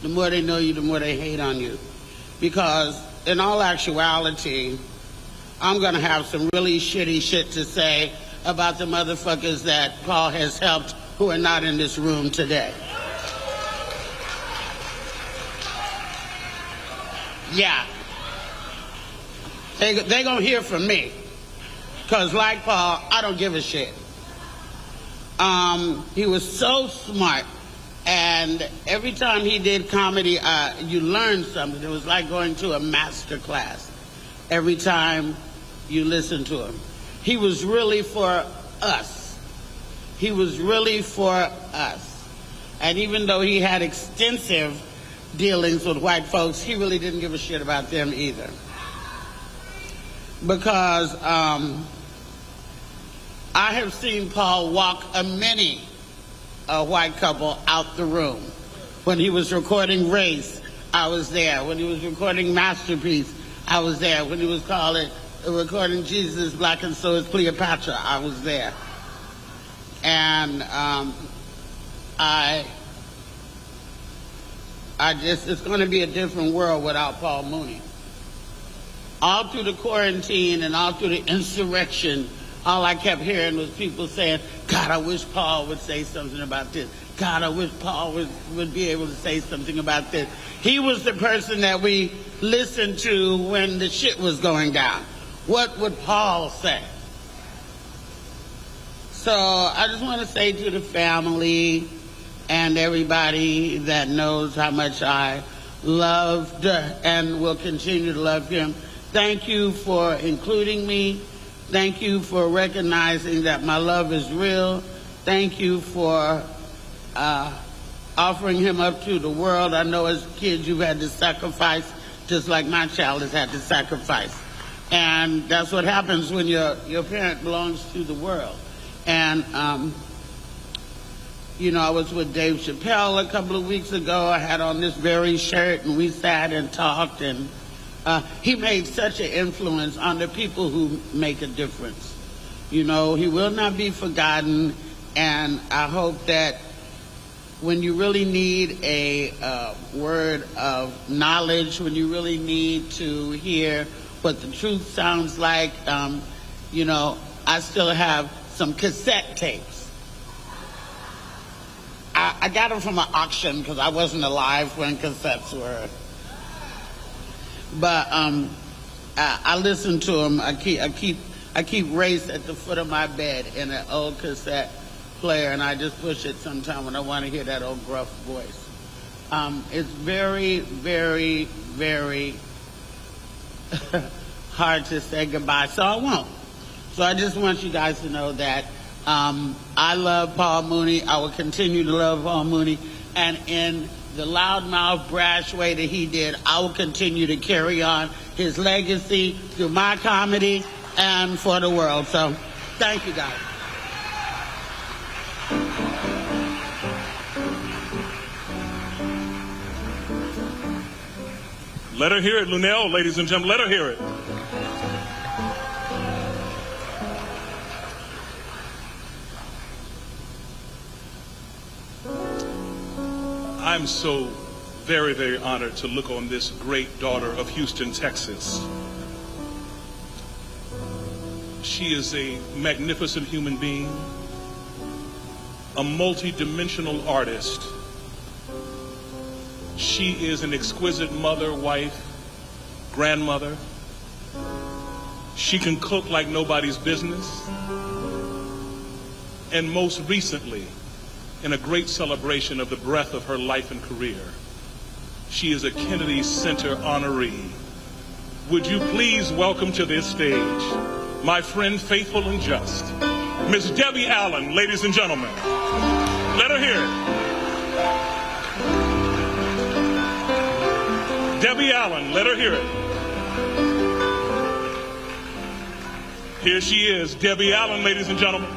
The more they know you, the more they hate on you. Because in all actuality, I'm going to have some really shitty shit to say about the motherfuckers that Paul has helped who are not in this room today. Yeah. They going to hear from me. Because like Paul, I don't give a shit. He was so smart. And every time he did comedy, you learned something. It was like going to a master class every time you listened to him. He was really for us. He was really for us. And even though he had extensive dealings with white folks, he really didn't give a shit about them either. Because I have seen Paul walk a white couple out the room. When he was recording Race, I was there. When he was recording Masterpiece, I was there. When he was recording Jesus is Black and So is Cleopatra, I was there. And it's going to be a different world without Paul Mooney. All through the quarantine and all through the insurrection, all I kept hearing was people saying, God, I wish Paul would say something about this. God, I wish Paul would be able to say something about this. He was the person that we listened to when the shit was going down. What would Paul say? So I just want to say to the family and everybody that knows how much I loved and will continue to love him, thank you for including me. Thank you for recognizing that my love is real. Thank you for offering him up to the world. I know as kids you've had to sacrifice, just like my child has had to sacrifice. And that's what happens when your parent belongs to the world. And, I was with Dave Chappelle a couple of weeks ago. I had on this very shirt, and we sat and talked, and he made such an influence on the people who make a difference. He will not be forgotten, and I hope that when you really need a word of knowledge, when you really need to hear what the truth sounds like, I still have some cassette tapes. I got them from an auction because I wasn't alive when cassettes were. But I listen to them. I keep Race at the foot of my bed in an old cassette player, and I just push it sometime when I want to hear that old gruff voice. It's very, very, very hard to say goodbye, so I won't. So I just want you guys to know that I love Paul Mooney. I will continue to love Paul Mooney, and in the loudmouth, brash way that he did, I will continue to carry on his legacy through my comedy and for the world. So, thank you, guys. Let her hear it, Lunell, ladies and gentlemen. Let her hear it. I'm so very, very honored to look on this great daughter of Houston, Texas. She is a magnificent human being, a multi-dimensional artist. She is an exquisite mother, wife, grandmother. She can cook like nobody's business. And most recently, in a great celebration of the breadth of her life and career, she is a Kennedy Center honoree. Would you please welcome to this stage my friend, faithful and just, Miss Debbie Allen, ladies and gentlemen. Let her hear it. Debbie Allen, let her hear it. Here she is, Debbie Allen, ladies and gentlemen.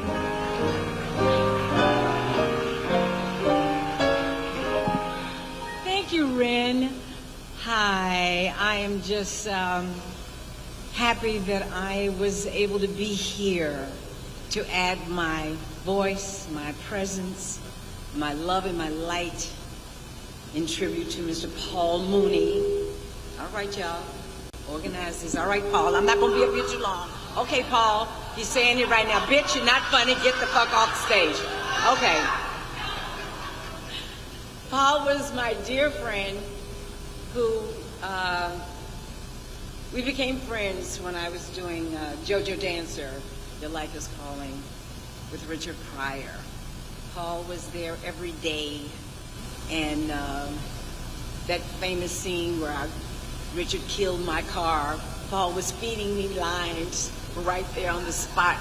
just happy that I was able to be here to add my voice, my presence, my love and my light in tribute to Mr. Paul Mooney. All right, y'all. Organize this. All right, Paul. I'm not going to be up here too long. Okay, Paul. He's saying it right now. Bitch, you're not funny. Get the fuck off the stage. Okay. Paul was my dear friend who we became friends when I was doing JoJo Dancer, Your Life is Calling, with Richard Pryor. Paul was there every day, and that famous scene where Richard killed my car, Paul was feeding me lines right there on the spot.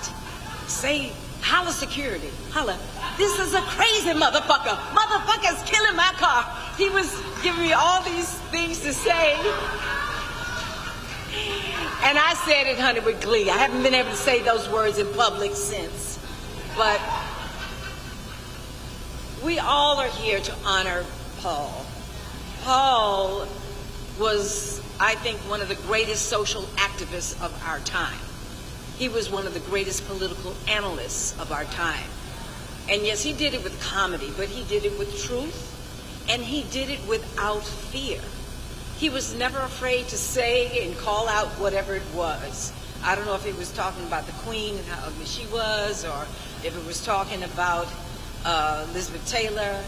Say, holla security, holla, this is a crazy motherfucker. Motherfucker's killing my car. He was giving me all these things to say. And I said it, honey, with glee. I haven't been able to say those words in public since. But we all are here to honor Paul. Paul was, I think, one of the greatest social activists of our time. He was one of the greatest political analysts of our time. And yes, he did it with comedy, but he did it with truth, and he did it without fear. He was never afraid to say and call out whatever it was. I don't know if he was talking about the Queen and how ugly she was, or if it was talking about Elizabeth Taylor,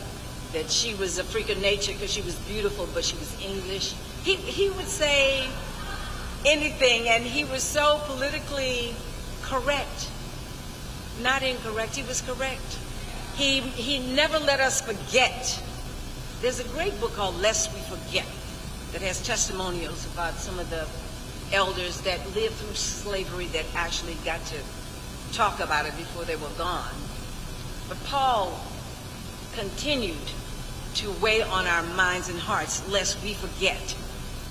that she was a freak of nature because she was beautiful, but she was English. He would say anything, and he was so politically correct. Not incorrect, he was correct. He never let us forget. There's a great book called Lest We Forget that has testimonials about some of the elders that lived through slavery that actually got to talk about it before they were gone. But Paul continued to weigh on our minds and hearts, lest we forget.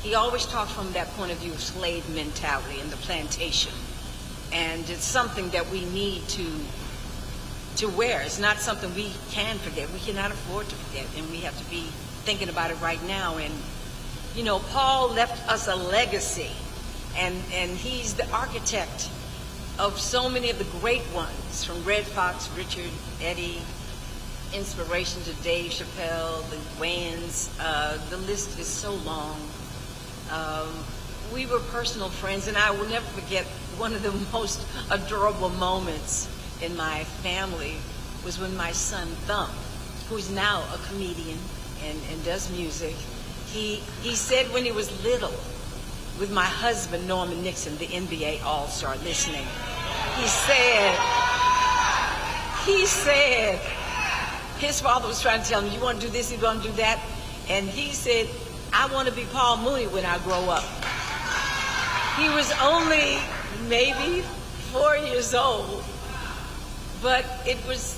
He always talked from that point of view of slave mentality and the plantation. And it's something that we need to wear. It's not something we can forget. We cannot afford to forget, and we have to be thinking about it right now. And, you know, Paul left us a legacy, and he's the architect of so many of the great ones, from Red Fox, Richard, Eddie, inspiration to Dave Chappelle, the Wayans. The list is so long. We were personal friends, and I will never forget one of the most adorable moments in my family was when my son Thump, who's now a comedian and does music, he said when he was little, with my husband Norman Nixon, the NBA All-Star, listening, he said his father was trying to tell him, you want to do this, you want to do that, and he said, I want to be Paul Mooney when I grow up. He was only maybe 4 years old, but it was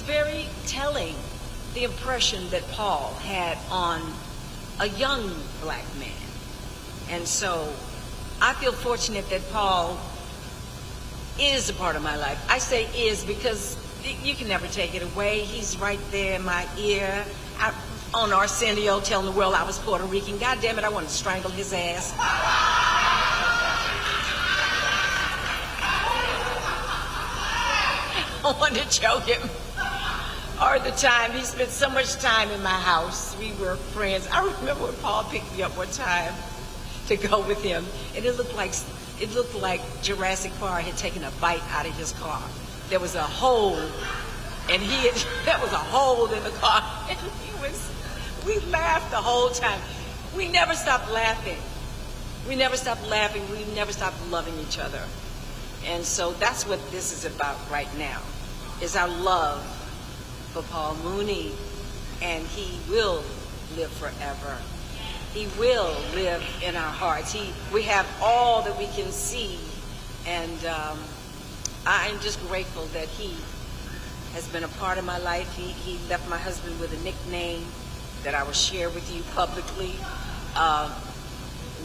very telling, the impression that Paul had on a young black man. And so I feel fortunate that Paul is a part of my life. I say is because you can never take it away. He's right there in my ear. On Arsenio telling the world I was Puerto Rican. God damn it, I want to strangle his ass. I want to choke him. Or the time, he spent so much time in my house. We were friends. I remember when Paul picked me up one time to go with him, and it looked like Jurassic Park had taken a bite out of his car. There was a hole, and there was a hole in the car, and we laughed the whole time. We never stopped laughing. We never stopped laughing. We never stopped loving each other. And so that's what this is about right now, is our love for Paul Mooney, and he will live forever. He will live in our hearts. We have all that we can see, and I'm just grateful that he has been a part of my life. He left my husband with a nickname that I will share with you publicly.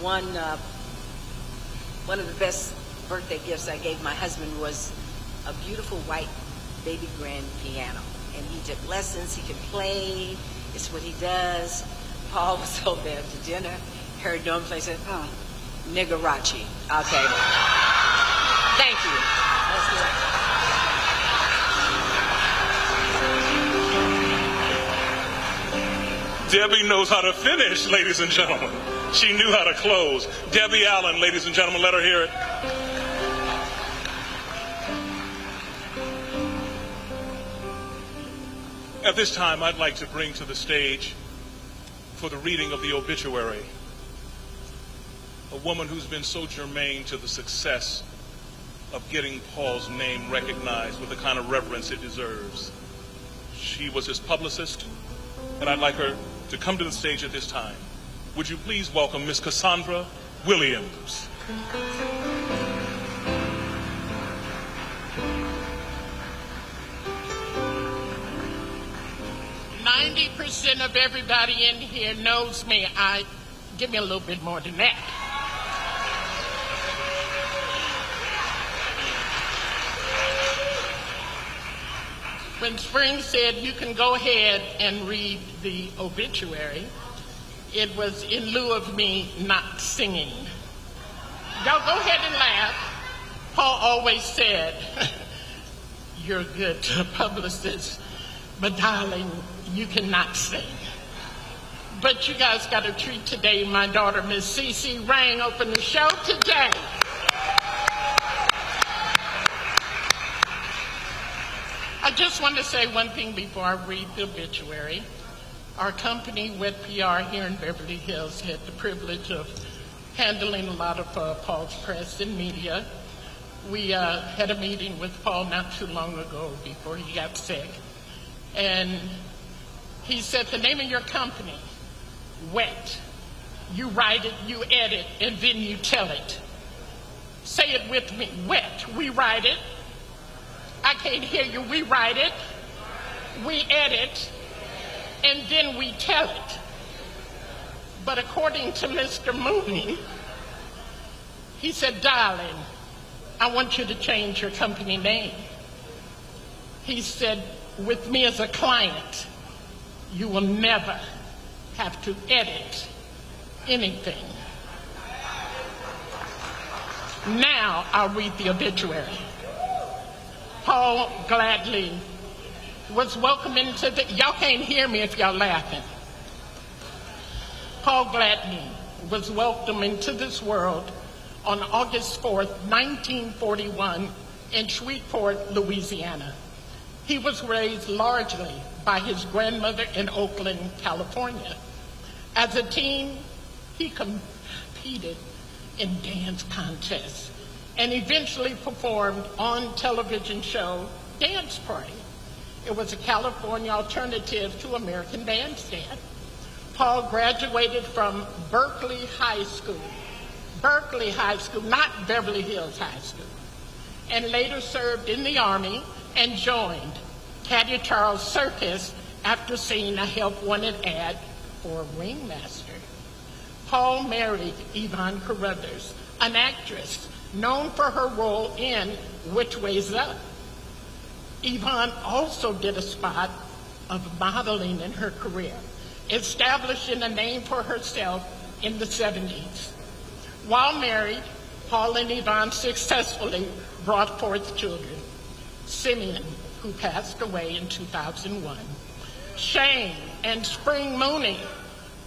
One of the best birthday gifts I gave my husband was a beautiful white baby grand piano. And he took lessons, he could play, it's what he does. Paul was over there to dinner, Heard no place said, oh, niggerachi. Okay. Thank you. That's good. Debbie knows how to finish, ladies and gentlemen. She knew how to close. Debbie Allen, ladies and gentlemen, let her hear it. At this time, I'd like to bring to the stage, for the reading of the obituary, a woman who's been so germane to the success of getting Paul's name recognized with the kind of reverence it deserves. She was his publicist, and I'd like her to come to the stage at this time. Would you please welcome Miss Cassandra Williams. 90% of everybody in here knows me. Give me a little bit more than that. When Spring said you can go ahead and read the obituary, it was in lieu of me not singing. Y'all go ahead and laugh. Paul always said, you're good to publicists, but darling, you cannot sing. But you guys got a treat today. My daughter, Miss CeCe Rang, opened the show today. I just want to say one thing before I read the obituary. Our company, Wet PR, here in Beverly Hills, had the privilege of handling a lot of Paul's press and media. We had a meeting with Paul not too long ago before he got sick. And he said, the name of your company, Wet. You write it, you edit, and then you tell it. Say it with me, Wet. We write it. I can't hear you. We write it, we edit, and then we tell it. But according to Mr. Mooney, he said, darling, I want you to change your company name. He said, with me as a client, you will never have to edit anything. Now I'll read the obituary. Paul gladly was welcomed into the, y'all can't hear me if y'all laughing. Paul Gladney was welcomed into this world on August 4th, 1941 in Shreveport, Louisiana. He was raised largely by his grandmother in Oakland, California. As a teen, he competed in dance contests and eventually performed on television show Dance Party. It was a California alternative to American Bandstand. Paul graduated from Berkeley High School, not Beverly Hills High School, and later served in the Army and joined Caddy Charles Circus after seeing a Help Wanted ad for a ringmaster. Paul married Yvonne Carruthers, an actress known for her role in Which Way's Up. Yvonne also did a spot of modeling in her career, establishing a name for herself in the 70s. While married, Paul and Yvonne successfully brought forth children. Simeon, who passed away in 2001, Shane and Spring Mooney,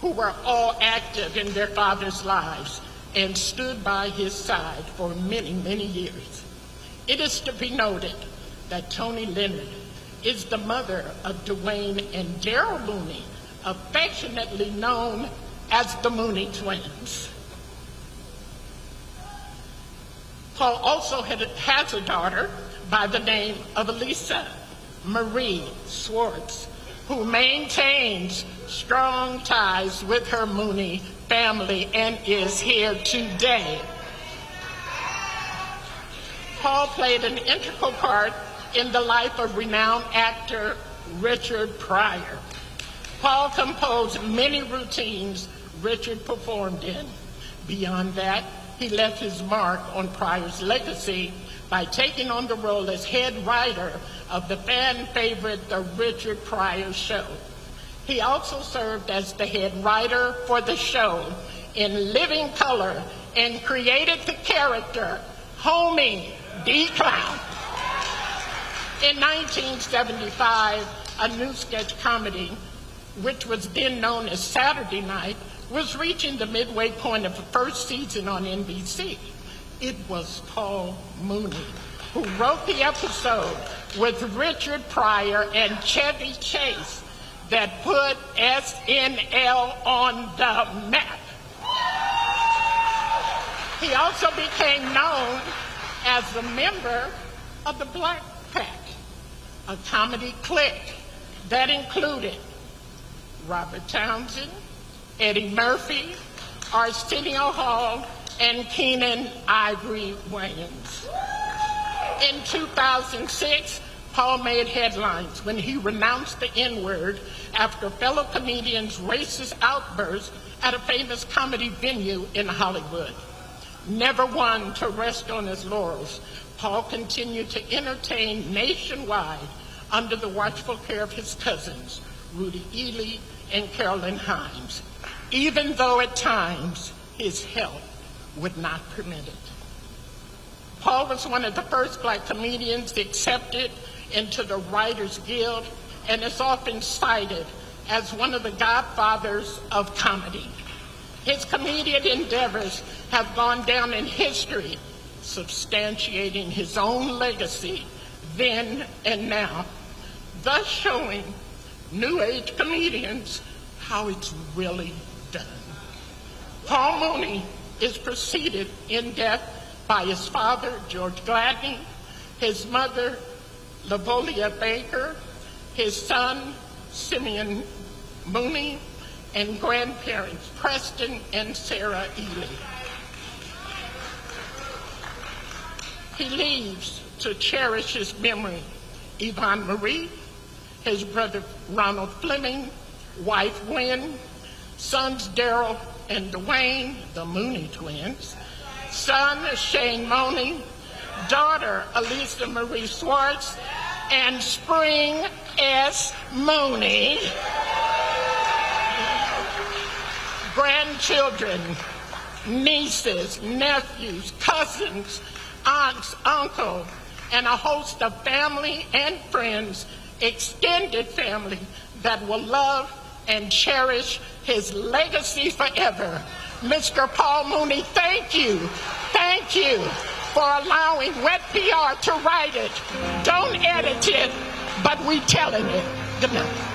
who were all active in their father's lives and stood by his side for many, many years. It is to be noted that Toni Leonard is the mother of Dwayne and Daryl Mooney, affectionately known as the Mooney twins. Paul also has a daughter by the name of Elisa Marie Swartz, who maintains strong ties with her Mooney family and is here today. Paul played an integral part in the life of renowned actor Richard Pryor. Paul composed many routines Richard performed in. Beyond that, he left his mark on Pryor's legacy by taking on the role as head writer of the fan favorite The Richard Pryor Show. He also served as the head writer for the show in living color and created the character Homie D. Clown. In 1975, a new sketch comedy, which was then known as Saturday Night, was reaching the midway point of the first season on NBC. It was Paul Mooney who wrote the episode with Richard Pryor and Chevy Chase that put SNL on the map. He also became known as a member of the Black Pack, a comedy clique that included Robert Townsend, Eddie Murphy, Arsenio Hall, and Keenan Ivory Wayans. In 2006, Paul made headlines when he renounced the N-word after fellow comedians' racist outbursts at a famous comedy venue in Hollywood. Never one to rest on his laurels, Paul continued to entertain nationwide under the watchful care of his cousins, Rudy Ely and Carolyn Himes, even though at times his health would not permit it. Paul was one of the first Black comedians accepted into the Writers Guild and is often cited as one of the godfathers of comedy. His comedian endeavors have gone down in history, substantiating his own legacy then and now, thus showing new age comedians how it's really done. Paul Mooney is preceded in death by his father, George Gladney, his mother, Lavolia Baker, his son, Simeon Mooney, and grandparents, Preston and Sarah Ely. He leaves to cherish his memory Yvonne Marie, his brother Ronald Fleming, wife Gwen, sons Daryl and Dwayne, the Mooney twins, son Shane Mooney, daughter Elisa Marie Swartz, and Spring S. Mooney. Grandchildren, nieces, nephews, cousins, aunts, uncle, and a host of family and friends, extended family that will love and cherish his legacy forever. Mr. Paul Mooney, thank you for allowing Wet PR to write it. Don't edit it, but we telling it. Good night.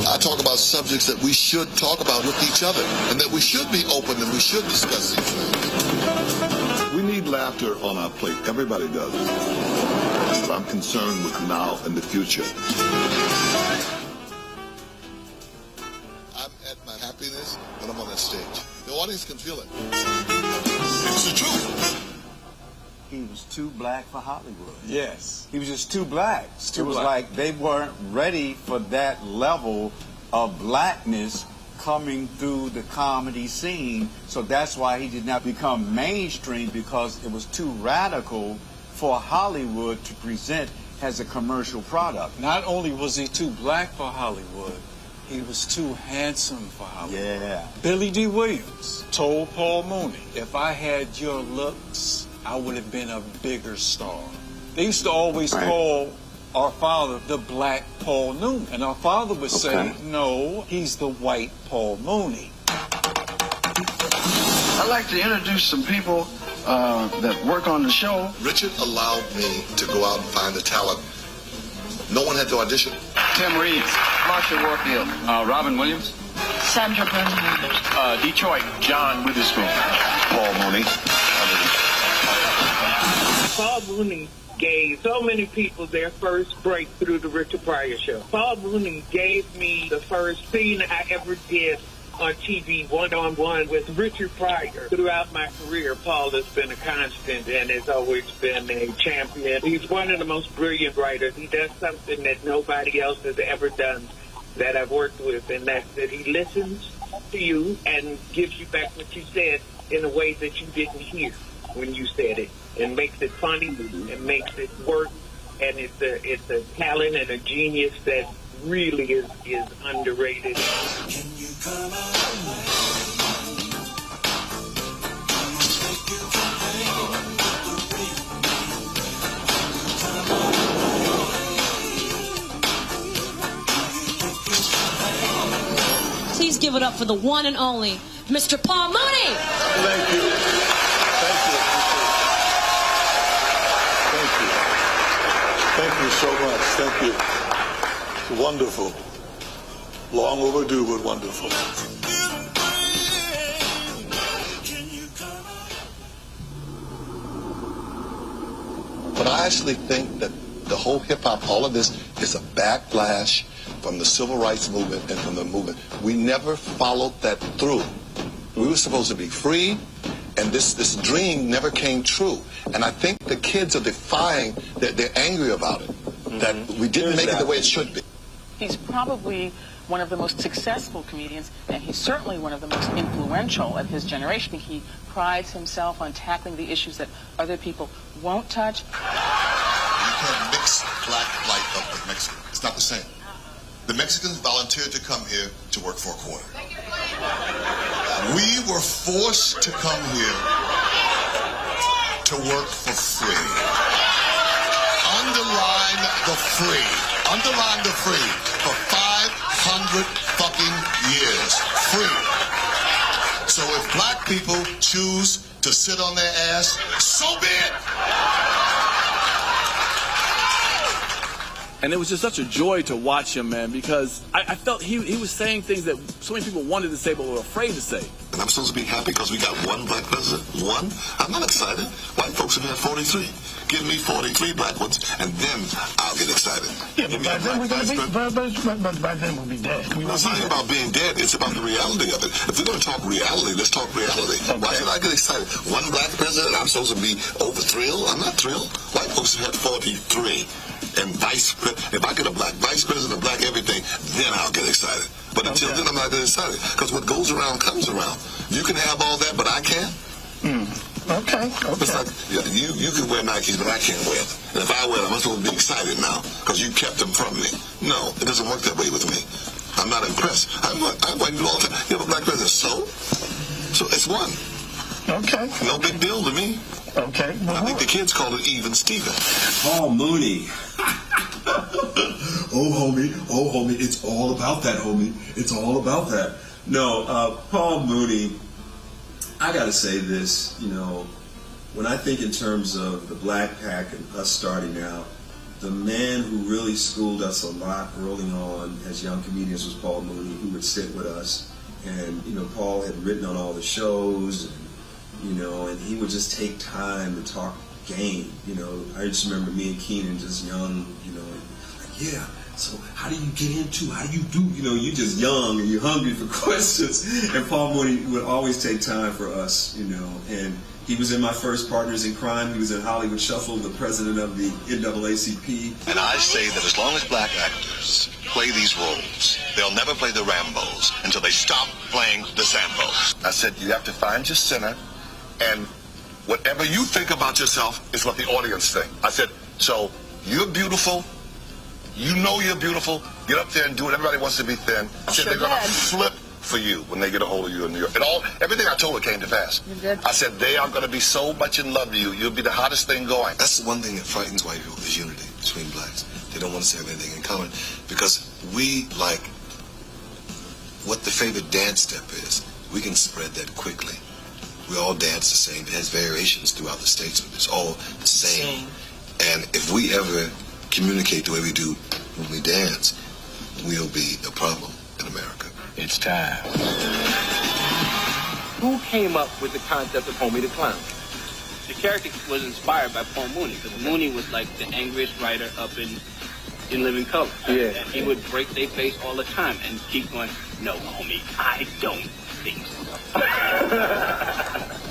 I talk about subjects that we should talk about with each other, and that we should be open and we should discuss these things. We need laughter on our plate. Everybody does. But I'm concerned with now and the future. I'm at my happiness when I'm on that stage. The audience can feel it. It's the truth. He was too black for Hollywood. Yes. He was just too black. It was like they weren't ready for that level of blackness coming through the comedy scene. So that's why he did not become mainstream, because it was too radical for Hollywood to present as a commercial product. Not only was he too black for Hollywood, he was too handsome for Hollywood. Yeah. Billy D. Williams told Paul Mooney, if I had your looks, I would have been a bigger star. They used to always call our father the black Paul Mooney. And our father would say, no, he's the white Paul Mooney. I'd like to introduce some people that work on the show. Richard allowed me to go out and find the talent. No one had to audition. Tim Reeves, Marsha Warfield, Robin Williams, Sandra Bernhardt, Detroit, John Witherspoon, Paul Mooney. Paul Mooney gave so many people their first break through the Richard Pryor show. Paul Mooney gave me the first scene I ever did on TV, one-on-one with Richard Pryor. Throughout my career, Paul has been a constant and has always been a champion. He's one of the most brilliant writers. He does something that nobody else has ever done that I've worked with, and that's that he listens to you and gives you back what you said in a way that you didn't hear when you said it, and makes it funny and makes it work and it's a talent and a genius that really is underrated. Can you come on? Please give it up for the one and only Mr. Paul Mooney. Thank you. Thank you. Thank you. Thank you so much. Thank you. Wonderful. Long overdue, but wonderful. But I actually think that the whole hip-hop, all of this, is a backlash from the civil rights movement and from the movement. We never followed that through. We were supposed to be free, and this dream never came true. And I think the kids are defying, they're angry about it, that we didn't make it the way it should be. He's probably one of the most successful comedians, and he's certainly one of the most influential of his generation. He prides himself on tackling the issues that other people won't touch. You can't mix black light up with Mexican. It's not the same. The Mexicans volunteered to come here to work for a quarter. We were forced to come here to work for free. Underline the free. Underline the free. For 500 fucking years. Free. So if black people choose to sit on their ass, so be it. And it was just such a joy to watch him, man, because I felt he was saying things that so many people wanted to say but were afraid to say. And I'm supposed to be happy because we got one black president. One? I'm not excited. White folks have had 43. Give me 43 black ones, and then I'll get excited. Yeah, but by then we're going to be, by then we'll be dead. It's not about being dead. It's about the reality of it. If we're going to talk reality, let's talk reality. Okay. Why should I get excited? One black president, I'm supposed to be over thrilled? I'm not thrilled. White folks have had 43. And if I get a black vice president, a black everything, then I'll get excited. But until then, I'm not getting excited. Because what goes around comes around. You can have all that, but I can't. Okay. It's like, you can wear Nikes, but I can't wear them. And if I wear them, I'm supposed to be excited now because you kept them from me. No, it doesn't work that way with me. I'm not impressed. I'm waiting all the time. You have a black president, so it's one. Okay. No big deal to me. Okay. I think the kids call it even Steven. Paul Mooney. Oh, homie, it's all about that, homie. It's all about that. No, Paul Mooney, I gotta say this, when I think in terms of the Black Pack and us starting out, the man who really schooled us a lot early on as young comedians was Paul Mooney, who would sit with us. And, Paul had written on all the shows, and he would just take time to talk game. I just remember me and Keenan just young, yeah, so how do you get into, how do you do, you're just young and you're hungry for questions. And Paul Mooney would always take time for us, and he was in my first Partners in Crime. He was in Hollywood Shuffle, the president of the NAACP. And I say that as long as black actors play these roles, they'll never play the Rambos until they stop playing the Zambos. I said you have to find your center, and whatever you think about yourself is what the audience think. I said, so you're beautiful. You know you're beautiful. Get up there and do it. Everybody wants to be thin. I said they're going to flip for you when they get a hold of you in New York. Everything I told her came to pass. I said they are going to be so much in love with you. You'll be the hottest thing going. That's the one thing that frightens white people is unity between blacks. They don't want us to have anything in common because we like what the favorite dance step is. We can spread that quickly. We all dance the same. It has variations throughout the states, but it's all the same. And if we ever communicate the way we do when we dance, we'll be a problem in America. It's time. Who came up with the concept of Homie the Clown? The character was inspired by Paul Mooney, because Mooney was like the angriest writer up in Living Color. Yeah. And he would break their face all the time and keep going, no, homie, I don't think so.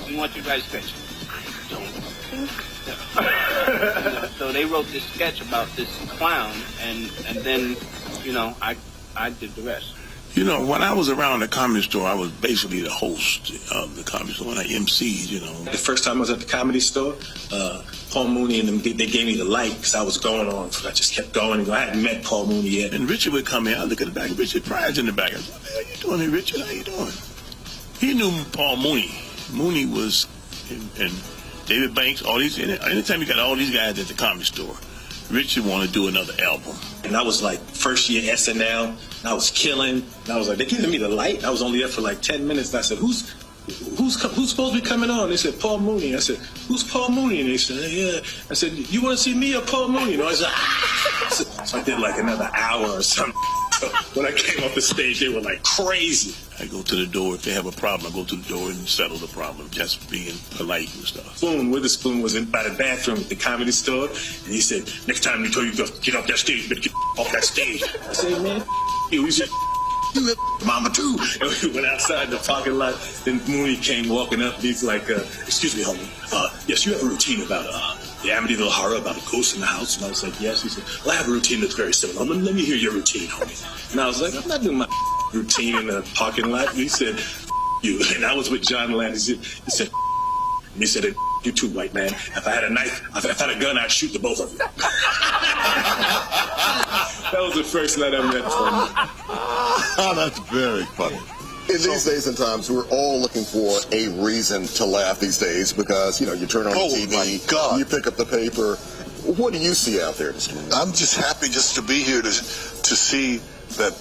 We want you guys to finish. I don't think so. So they wrote this sketch about this clown, and then, I did the rest. You know, when I was around the Comedy Store, I was basically the host of the Comedy Store when I emceed, you know. The first time I was at the Comedy Store, Paul Mooney and them, they gave me the light because I was going on. So I just kept going and going. I hadn't met Paul Mooney yet. And Richard would come in. I look at the back. Richard Pryor's in the back. I said, "What the hell you doing here, Richard? How you doing?" He knew Paul Mooney. Mooney was, and David Banks, all these. Anytime you got all these guys at the Comedy Store, Richard wanted to do another album. And I was like first year SNL, and I was killing. And I was like, they giving me the light. I was only there for like 10 minutes. And I said, who's supposed to be coming on? They said, Paul Mooney. I said, who's Paul Mooney? And they said, yeah. I said, you want to see me or Paul Mooney? You know, I said, ah. So I did like another hour or something. So when I came off the stage, they were like crazy. I go to the door. If they have a problem, I go to the door and settle the problem, just being polite and stuff. Spoon, Witherspoon was in by the bathroom at the Comedy Store, and he said, next time you tell you to get off that stage, you better get off that stage. I said, man, you. He said, you live mama too. And we went outside the parking lot, then Mooney came walking up, and he's like, excuse me, homie, yes, you have a routine about the Amityville Horror, about a ghost in the house? And I was like, yes. He said, well, I have a routine that's very similar. Let me hear your routine, homie. And I was like, I'm not doing my routine in the parking lot. And he said, you. And I was with John Land. He said, and he said, you too, white man. If I had a knife, if I had a gun, I'd shoot the both of you. That was the first night I met him. Oh, that's very funny. In these days and times, we're all looking for a reason to laugh these days because, you know, you turn on the TV, you pick up the paper. What do you see out there this morning? I'm just happy just to be here to see that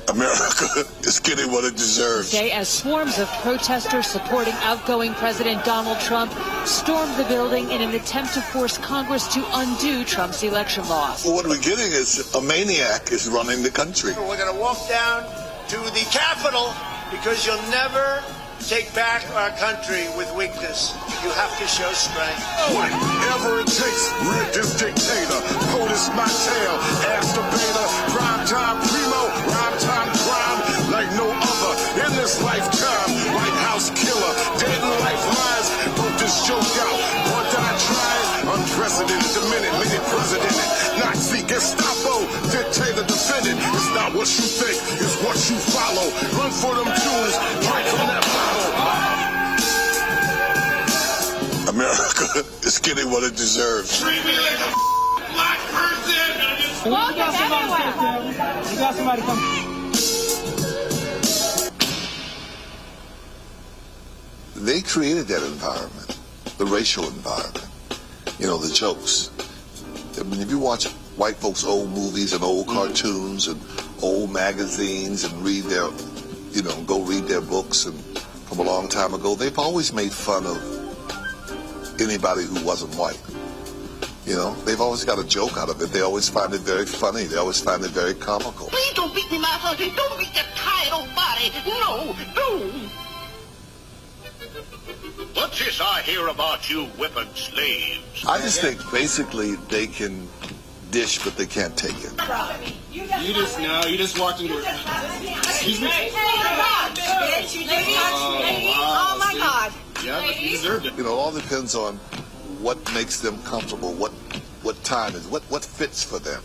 America is getting what it deserves. Today, as swarms of protesters supporting outgoing President Donald Trump stormed the building in an attempt to force Congress to undo Trump's election loss. Well, what we're getting is a maniac is running the country. We're going to walk down to the Capitol because you'll never take back our country with weakness. You have to show strength. Whatever it takes, rid this dictator. POTUS my tail, ass the beta, prime time primo, rhyme time crime like no other in this lifetime. White House killer, dead in lifelines, broke this joke out. One die trying, unprecedented, minute presidented. Nazi Gestapo, dictator defendant. It's not what you think, it's what you follow. Run for them tunes, drink from that bottle. America is getting what it deserves. Treat me like a black person. You got somebody come. They created that environment, the racial environment. You know, the jokes. I mean, if you watch white folks' old movies and old cartoons and old magazines and read their, you know, go read their books and from a long time ago, they've always made fun of anybody who wasn't white. You know, they've always got a joke out of it. They always find it very funny. They always find it very comical. Please don't beat me, my husband. Don't beat that tired old body. No, don't. What's this I hear about you whipping slaves? I just think basically they can dish, but they can't take it. You just walked into it. Excuse me? Oh, my God. Yeah, but you deserved it. You know, it all depends on what makes them comfortable, what time is, what fits for them.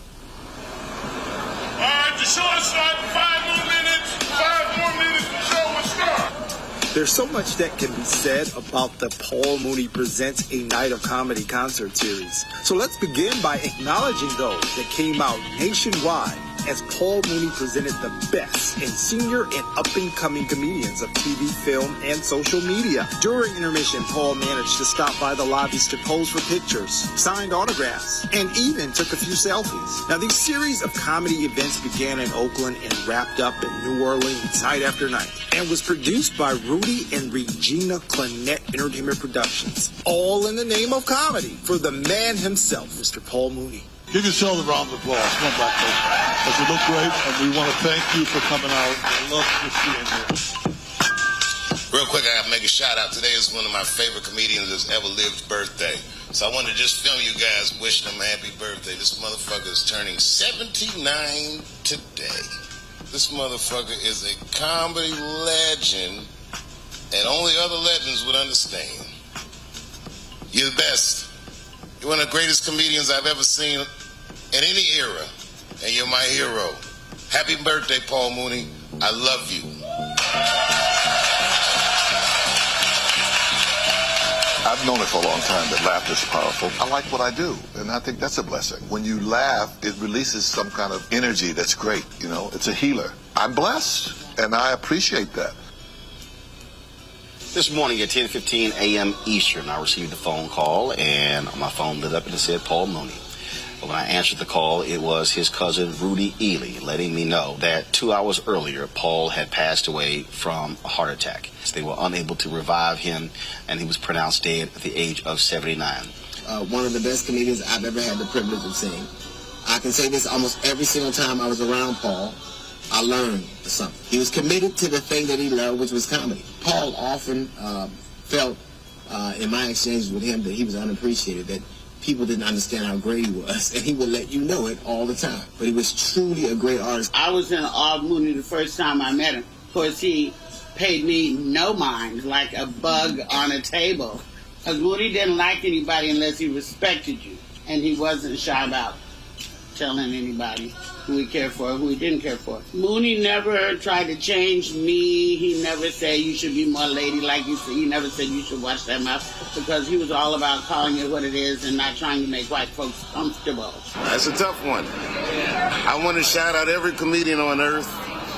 All right, the show will start in 5 more minutes. 5 more minutes, the show will start. There's so much that can be said about the Paul Mooney Presents a Night of Comedy concert series. So let's begin by acknowledging those that came out nationwide as Paul Mooney presented the best in senior and up-and-coming comedians of TV, film, and social media. During intermission, Paul managed to stop by the lobbies to pose for pictures, signed autographs, and even took a few selfies. Now, these series of comedy events began in Oakland and wrapped up in New Orleans night after night, and was produced by Rudy and Regina Clennett Entertainment Productions, all in the name of comedy for the man himself, Mr. Paul Mooney. Give yourselves a round of applause. Come on, black folks. Because you look great, and we want to thank you for coming out. I love to see you here. Real quick, I have to make a shout out. Today is one of my favorite comedians that's ever lived birthday. So I wanted to just film you guys wishing him happy birthday. This motherfucker is turning 79 today. This motherfucker is a comedy legend, and only other legends would understand. You're the best. You're one of the greatest comedians I've ever seen in any era, and you're my hero. Happy birthday, Paul Mooney. I love you. I've known it for a long time that laughter is powerful. I like what I do, and I think that's a blessing. When you laugh, it releases some kind of energy that's great, you know? It's a healer. I'm blessed, and I appreciate that. This morning at 10:15 a.m. Eastern, I received a phone call, and my phone lit up and it said Paul Mooney. But when I answered the call, it was his cousin Rudy Ely letting me know that 2 hours earlier, Paul had passed away from a heart attack. They were unable to revive him, and he was pronounced dead at the age of 79. One of the best comedians I've ever had the privilege of seeing. I can say this almost every single time I was around Paul, I learned something. He was committed to the thing that he loved, which was comedy. Paul often felt in my exchanges with him that he was unappreciated, that people didn't understand how great he was, and he would let you know it all the time. But he was truly a great artist. I was in awe of Mooney the first time I met him. Of course, he paid me no mind, like a bug on a table. Because Mooney didn't like anybody unless he respected you. And he wasn't shy about telling anybody who he cared for, who he didn't care for. Mooney never tried to change me. He never said you should be more ladylike. He never said you should watch that mouth, because he was all about calling it what it is and not trying to make white folks comfortable. That's a tough one. I want to shout out every comedian on earth,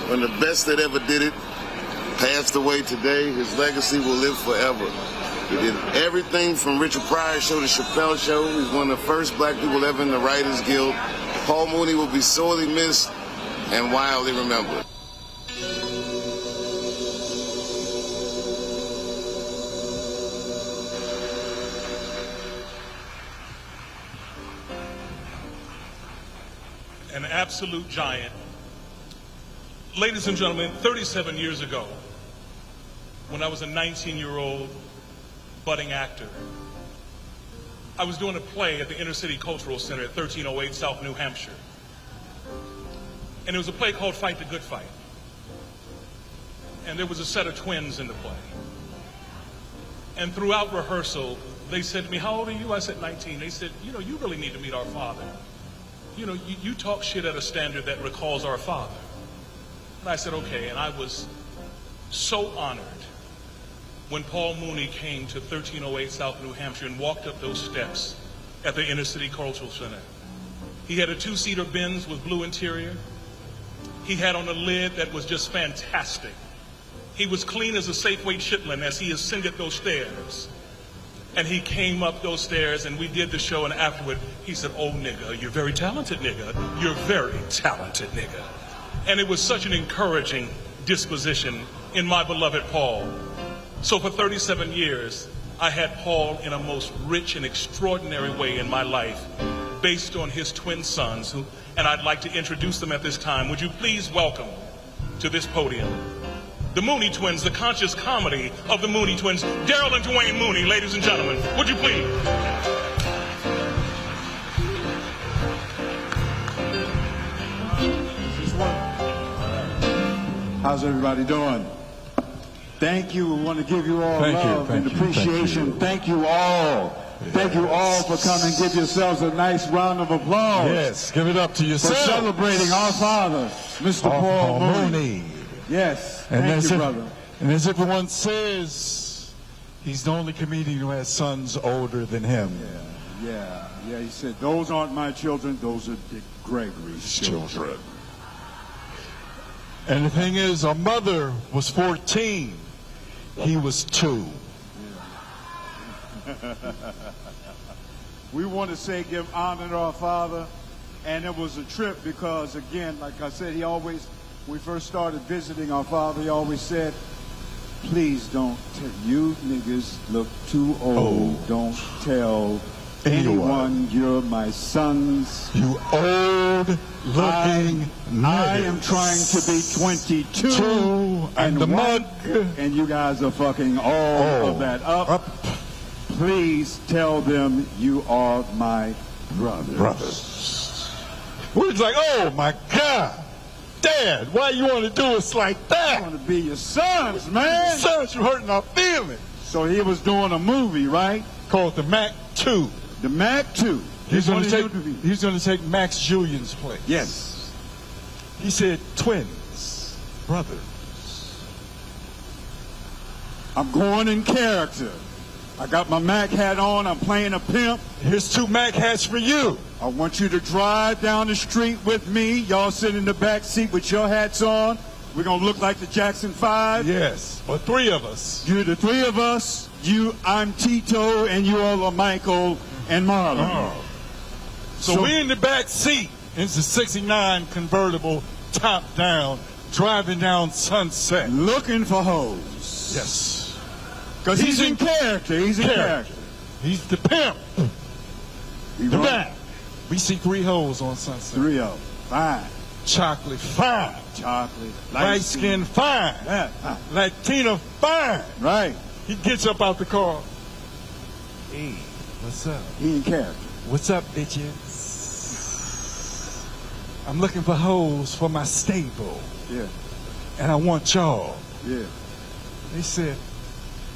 one of the best that ever did it. Passed away today. His legacy will live forever. He did everything from Richard Pryor's show to Chappelle show. He's one of the first black people ever in the Writers Guild. Paul Mooney will be sorely missed and wildly remembered. An absolute giant. Ladies and gentlemen, 37 years ago, when I was a 19-year-old budding actor, I was doing a play at the Inner City Cultural Center at 1308 South New Hampshire. And it was a play called Fight the Good Fight. And there was a set of twins in the play. And throughout rehearsal, they said to me, "How old are you?" I said, 19. They said, "You know, you really need to meet our father. You know, you talk shit at a standard that recalls our father." And I said, okay. And I was so honored when Paul Mooney came to 1308 South New Hampshire and walked up those steps at the Inner City Cultural Center. He had a 2-seater Benz with blue interior. He had on a lid that was just fantastic. He was clean as a Safeway chitlin as he ascended those stairs. And he came up those stairs and we did the show, and afterward he said, "Oh nigga, you're very talented nigga. You're very talented nigga." And it was such an encouraging disposition in my beloved Paul. So for 37 years, I had Paul in a most rich and extraordinary way in my life, based on his twin sons, and I'd like to introduce them at this time. Would you please welcome to this podium the Mooney twins, the conscious comedy of the Mooney twins, Daryl and Dwayne Mooney, ladies and gentlemen. Would you please? How's everybody doing? Thank you. We want to give you all love and appreciation. Thank you all. Thank you all for coming. Give yourselves a nice round of applause. Yes, give it up to yourself. For celebrating our father, Mr. Paul Mooney. Yes, thank you, brother. And as everyone says, he's the only comedian who has sons older than him. Yeah. He said, "Those aren't my children. Those are Dick Gregory's children." And the thing is, our mother was 14. He was 2. We want to say give honor to our father, and it was a trip because, again, like I said, when we first started visiting our father, he always said, "Please don't tell, you niggas look too old. Don't tell anyone you're my sons. You old-looking I am trying to be 22 and the mug, and you guys are fucking all of that up. Please tell them you are my brothers." We're like, "Oh my God, Dad, why you want to do us like that? I want to be your sons, man. Sons, you're hurting our feelings." So he was doing a movie, right? Called The Mac 2. The Mac 2. He's going to take Max Julian's place. Yes. He said, twins, brothers. I'm going in character. I got my Mac hat on. I'm playing a pimp. Here's 2 Mac hats for you. I want you to drive down the street with me. Y'all sit in the back seat with your hats on. We're going to look like the Jackson 5. Yes, or 3 of us. You're the 3 of us. I'm Tito, and you all are Michael and Marlon. Oh. So we in the back seat. It's a 69 convertible, top down, driving down Sunset. Looking for hoes. Yes. Because he's in character. He's in character. He's the pimp. The back. We see 3 hoes on Sunset. 3 of them. Fine. Chocolate, fine. Chocolate. Light skin, fine. Yeah. Latina, fine. Right. He gets up out the car. Hey, what's up? He in character. What's up, bitches? I'm looking for hoes for my stable. Yeah. And I want y'all. Yeah. They said,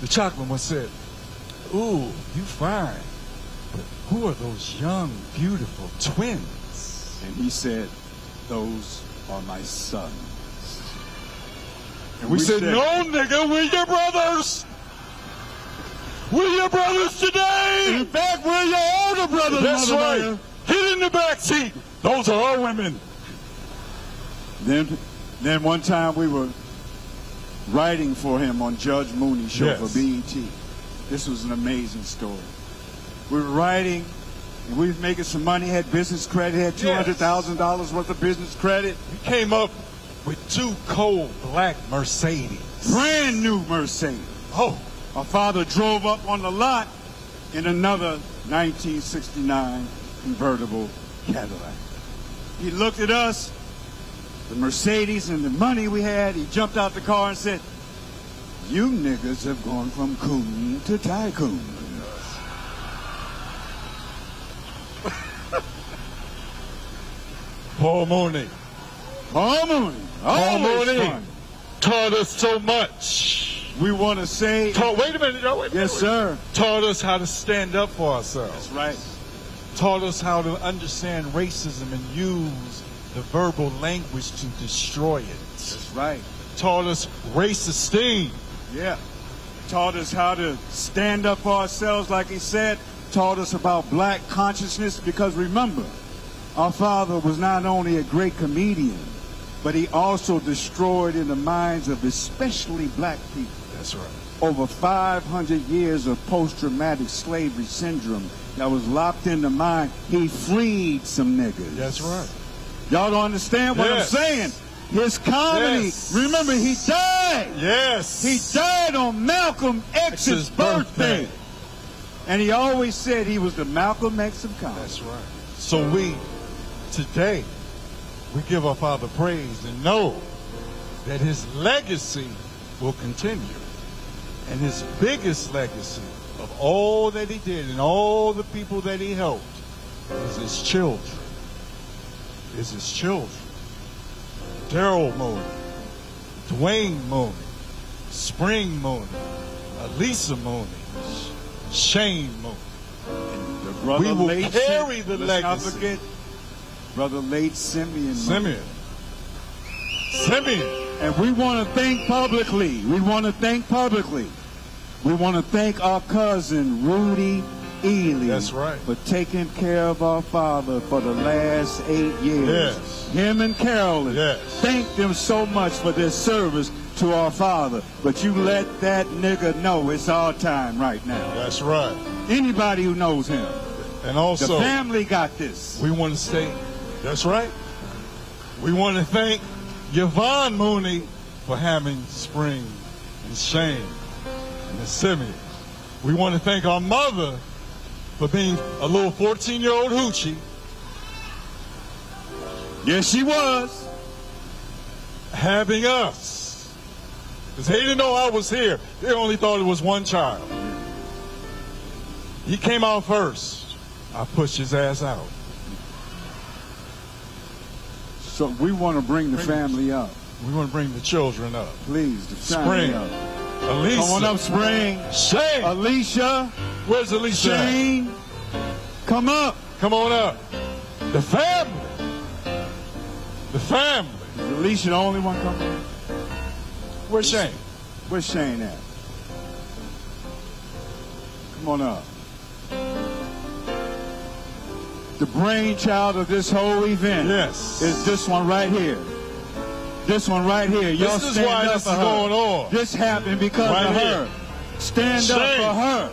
the chocolate one said, ooh, you fine. But who are those young, beautiful twins? And he said, those are my sons. And we said, no, nigga, we're your brothers. We're your brothers today. In fact, we're your older brothers. That's right. Get in the back seat. Those are our women. Then one time we were writing for him on Judge Mooney's show for BET. This was an amazing story. We were writing, and we were making some money, had business credit, had $200,000 worth of business credit. We came up with 2 cold black Mercedes. Brand new Mercedes. Oh. Our father drove up on the lot in another 1969 convertible Cadillac. He looked at us, the Mercedes and the money we had. He jumped out the car and said, you niggas have gone from coon to tycoon. Paul Mooney. Paul Mooney. Paul Mooney fun. Taught us so much. We want to say... Wait a minute. Yes, sir. Taught us how to stand up for ourselves. That's right. Taught us how to understand racism and use the verbal language to destroy it. That's right. Taught us race esteem. Yeah. Taught us how to stand up for ourselves, like he said. Taught us about black consciousness, because remember, our father was not only a great comedian, but he also destroyed in the minds of especially black people. That's right. Over 500 years of post-traumatic slavery syndrome that was locked in the mind. He freed some niggas. That's right. Y'all don't understand what I'm saying? His comedy, remember, he died. Yes. He died on Malcolm X's birthday. And he always said he was the Malcolm X of comedy. That's right. So today, we give our father praise and know that his legacy will continue. And his biggest legacy of all that he did and all the people that he helped is his children. Daryl Mooney, Dwayne Mooney, Spring Mooney, Elisa Mooney, Shane Mooney. And the brother we will late carry the let's legacy. not forget brother late Simeon. And we want to thank publicly. We want to thank our cousin Rudy Ely. That's right. For taking care of our father for the last 8 years. Yes. Him and Carolyn. Yes. Thank them so much for their service to our father. But you let that nigga know it's our time right now. That's right. Anybody who knows him. And also, the family got this. We want to say, that's right. We want to thank Yvonne Mooney for having Spring and Shane and Simeon. We want to thank our mother for being a little 14-year-old hoochie. Yes, she was. Having us. Because they didn't know I was here. They only thought it was one child. He came out first. I pushed his ass out. So we want to bring the family up. We want to bring the children up. Please, the Spring. family up. Alicia. Come on up, Spring. Shane. Alicia. Where's Alicia? Shane. Come up. Come on up. The family. The family. Is Alicia the only one coming? Where's Shane? Where's Shane at? Come on up. The brainchild of this whole event is this one right here. This one right here. Y'all This is stand why up this for is her. going on. This happened because Right of here. her. Stand up Shame. for her.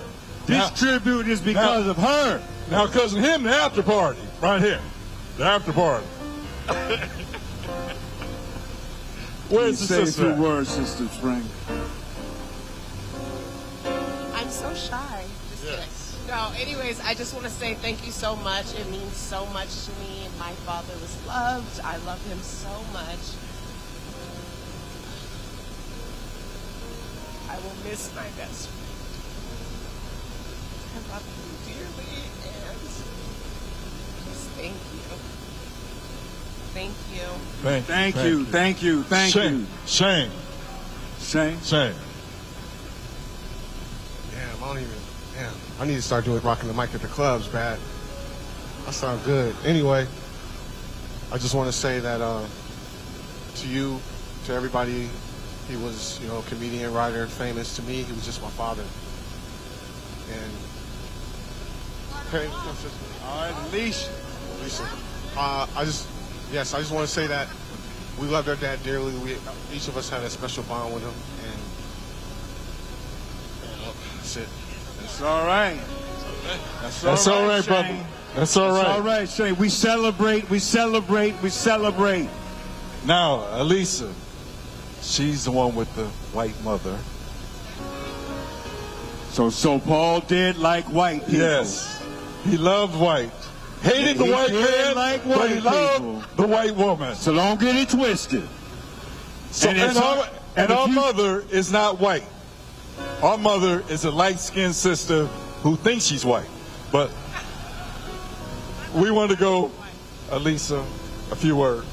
This Now- tribute is because of her. Now, because of him, the after party, right here. The after party. Where's the Say a sister? few at? words, Sister Frank. I'm so shy. Just kidding. No, anyways, I just want to say thank you so much. It means so much to me. My father was loved. I love him so much. I will miss my best friend. I love you dearly, and just thank you. Thank you. Thank you. Thank you. Thank Shane. you. Shane. Shane. Shane. Damn, I don't even. Damn, I need to start doing rocking the mic at the clubs, Brad. I sound good. Anyway, I just want to say that to you, to everybody, he was, you know, comedian, writer, famous. To me, he was just my father. And hey, all right, Alicia. I just want to say that we loved our dad dearly. Each of us had a special bond with him, and that's it. That's all right. That's all right, Shane. brother. That's all right. That's all right, Shane. We celebrate. We celebrate. We celebrate. Now, Elisa, she's the one with the white mother. So Paul did like white people. Yes. He loved white. Hated the He white did man, like but white he loved people. the white woman. So don't get it twisted. So, and our mother is not white. Our mother is a light-skinned sister who thinks she's white. But we want to go, Elisa, a few words.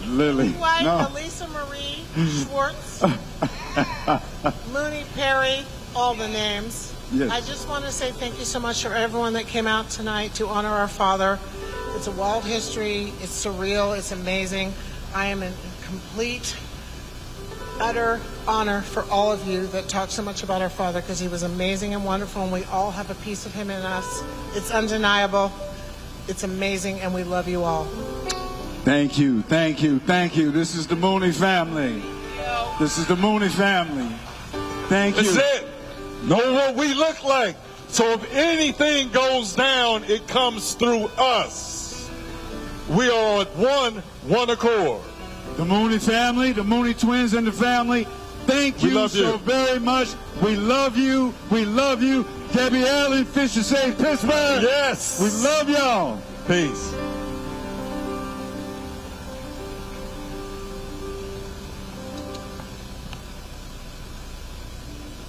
Lily. White, No. Elisa Marie Schwartz, Mooney Perry, all the names. Yes. I just want to say thank you so much for everyone that came out tonight to honor our father. It's a wall of history. It's surreal. It's amazing. I am in complete, utter honor for all of you that talk so much about our father because he was amazing and wonderful, and we all have a piece of him in us. It's undeniable. It's amazing, and we love you all. Thank you. Thank you. Thank you. This is the Mooney family. This is the Mooney family. Thank you. That's it. Know what we look like. So if anything goes down, it comes through us. We are at one accord. The Mooney family, the Mooney twins and the family, thank you so very much. We love you. We love you. Debbie Allen, Fisher Save Pittsburgh. Yes. We love y'all. Peace.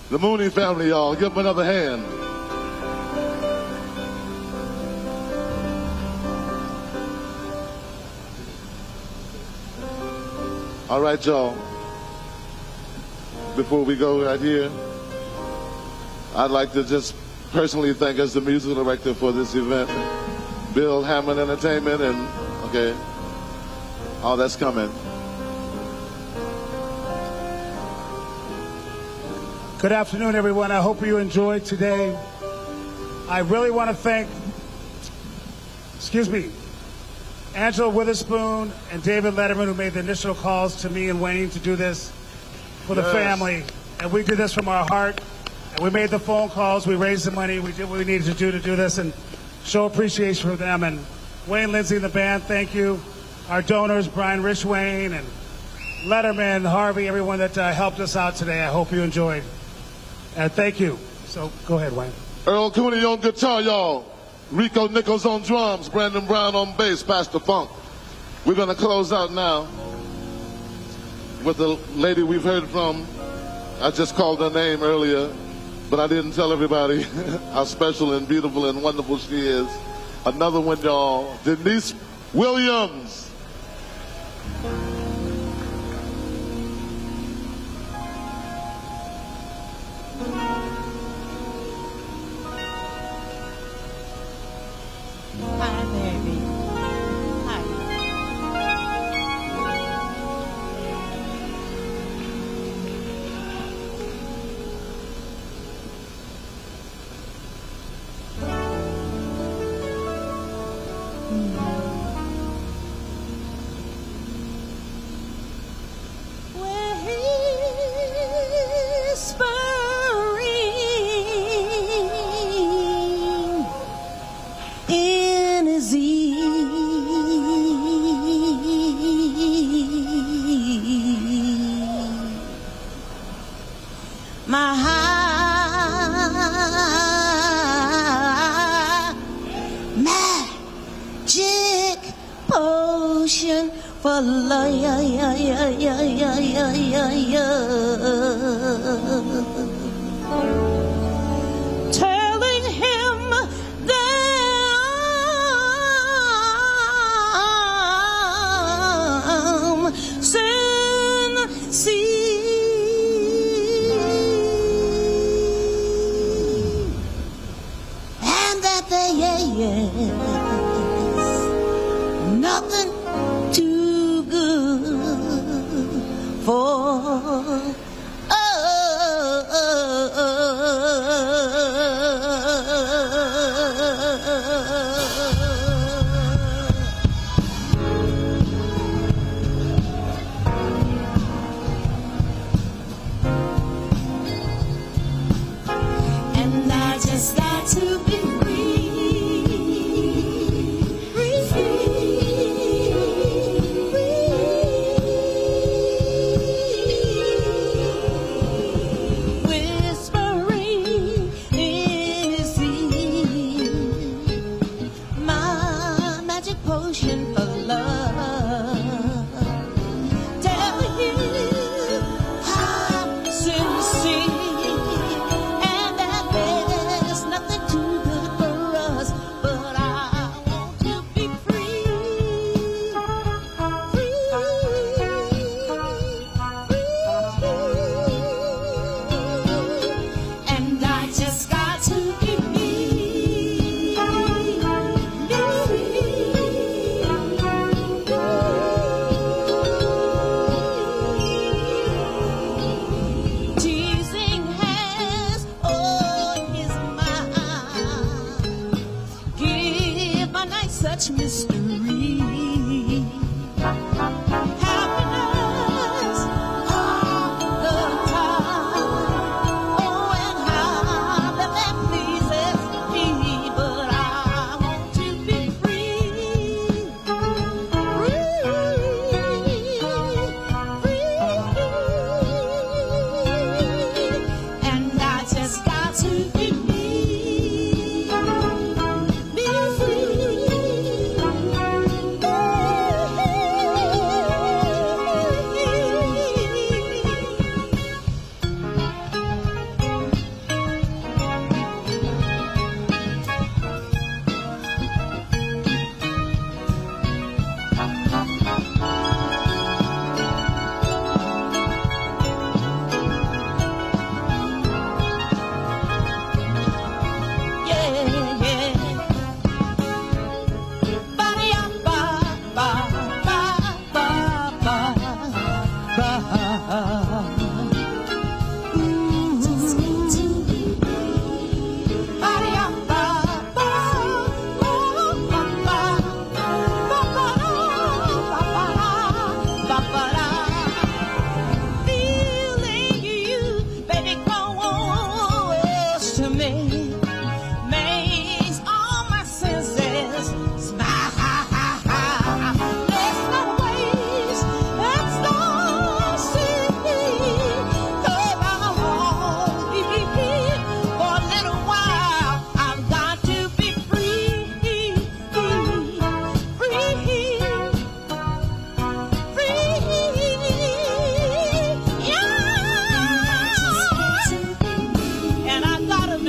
The Mooney family, y'all. Give them another hand. All right, y'all. Before we go right here, I'd like to just personally thank as the musical director for this event, Bill Hammond Entertainment, and, okay, all that's coming. Good afternoon, everyone. I hope you enjoyed today. I really want to thank, Angela Witherspoon and David Letterman, who made the initial calls to me and Wayne to do this for the family. And we did this from our heart. And we made the phone calls. We raised the money. We did what we needed to do this and show appreciation for them. And Wayne Lindsay and the band, thank you. Our donors, Brian Rishwain and Letterman, Harvey, everyone that helped us out today. I hope you enjoyed. And thank you. So go ahead, Wayne. Earl Cooney on guitar, y'all. Rico Nichols on drums. Brandon Brown on bass. Pastor Funk. We're going to close out now with a lady we've heard from. I just called her name earlier, but I didn't tell everybody how special and beautiful and wonderful she is. Another one, y'all. Denise Williams. magic potion for love. Telling him that I'm sincere. Nothing too good for and I just got to be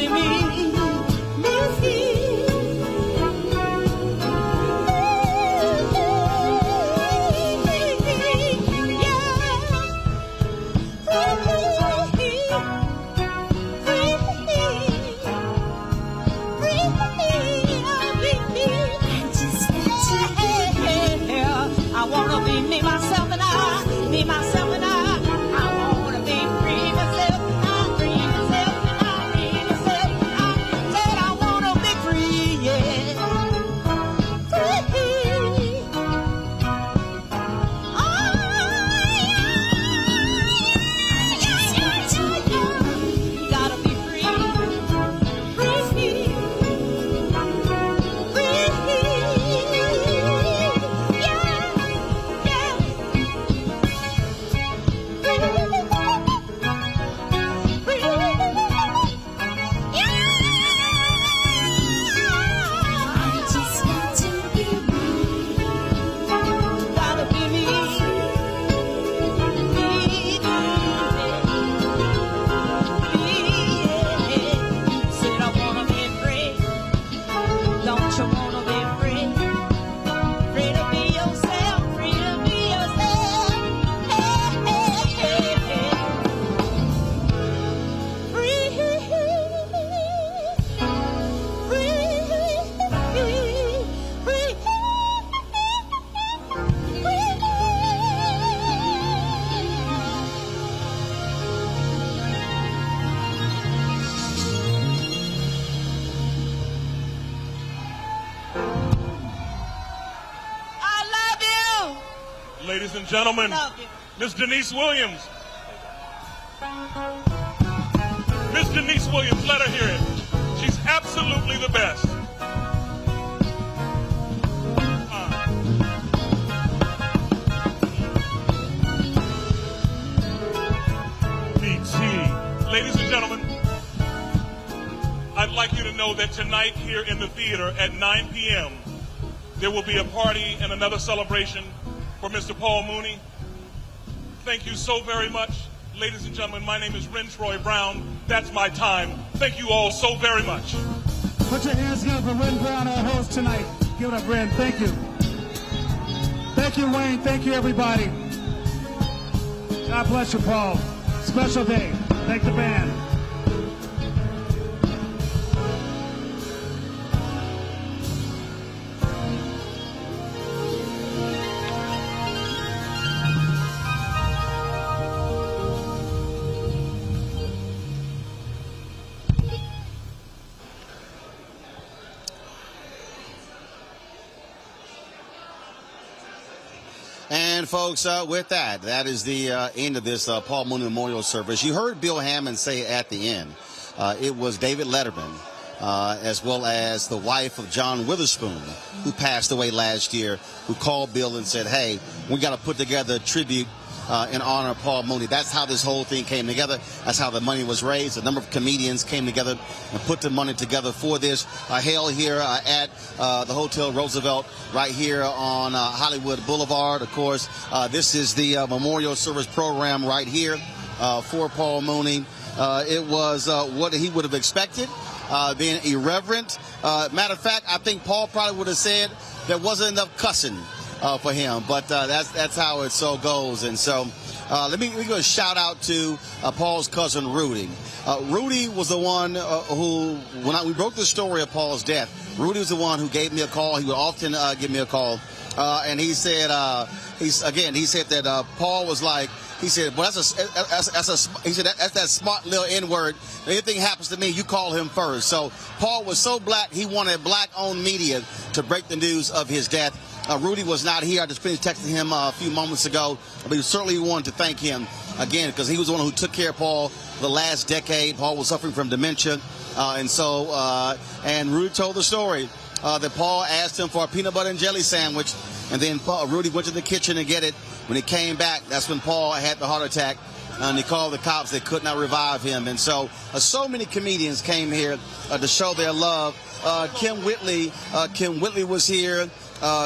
me. and gentlemen, Miss Denise Williams. Miss Denise Williams, let her hear it. She's absolutely the best. Ladies and gentlemen, I'd like you to know that tonight here in the theater at 9 p.m., there will be a party and another celebration for Mr. Paul Mooney. Thank you so very much. Ladies and gentlemen, my name is Ren Troy Brown. That's my time. Thank you all so very much. Put your hands together for Ren Brown, our host tonight. Give it up, Ren. Thank you. Thank you, Wayne. Thank you, everybody. God bless you, Paul. Special day. Thank the band. And folks, with that is the end of this Paul Mooney Memorial Service. You heard Bill Hammond say at the end, it was David Letterman, as well as the wife of John Witherspoon, who passed away last year, who called Bill and said, hey, we got to put together a tribute in honor of Paul Mooney. That's how this whole thing came together. That's how the money was raised. A number of comedians came together and put the money together for this. Hail here at the Hotel Roosevelt right here on Hollywood Boulevard. Of course, this is the memorial service program right here for Paul Mooney. It was what he would have expected, being irreverent. Matter of fact, I think Paul probably would have said there wasn't enough cussing for him, but that's how it so goes. And so let me give a shout out to Paul's cousin Rudy. Rudy was the one who, when we broke the story of Paul's death, Rudy was the one who gave me a call. He would often give me a call, and he said he said that Paul was like, he said, well, that's that smart little N-word. If anything happens to me, you call him first. So Paul was so black, he wanted black-owned media to break the news of his death. Rudy was not here. I just finished texting him a few moments ago. But we certainly wanted to thank him again because he was the one who took care of Paul the last decade. Paul was suffering from dementia. And Rudy told the story that Paul asked him for a peanut butter and jelly sandwich. And then Rudy went to the kitchen to get it. When he came back, that's when Paul had the heart attack. And he called the cops. They could not revive him. And so many comedians came here to show their love. Kim Whitley was here.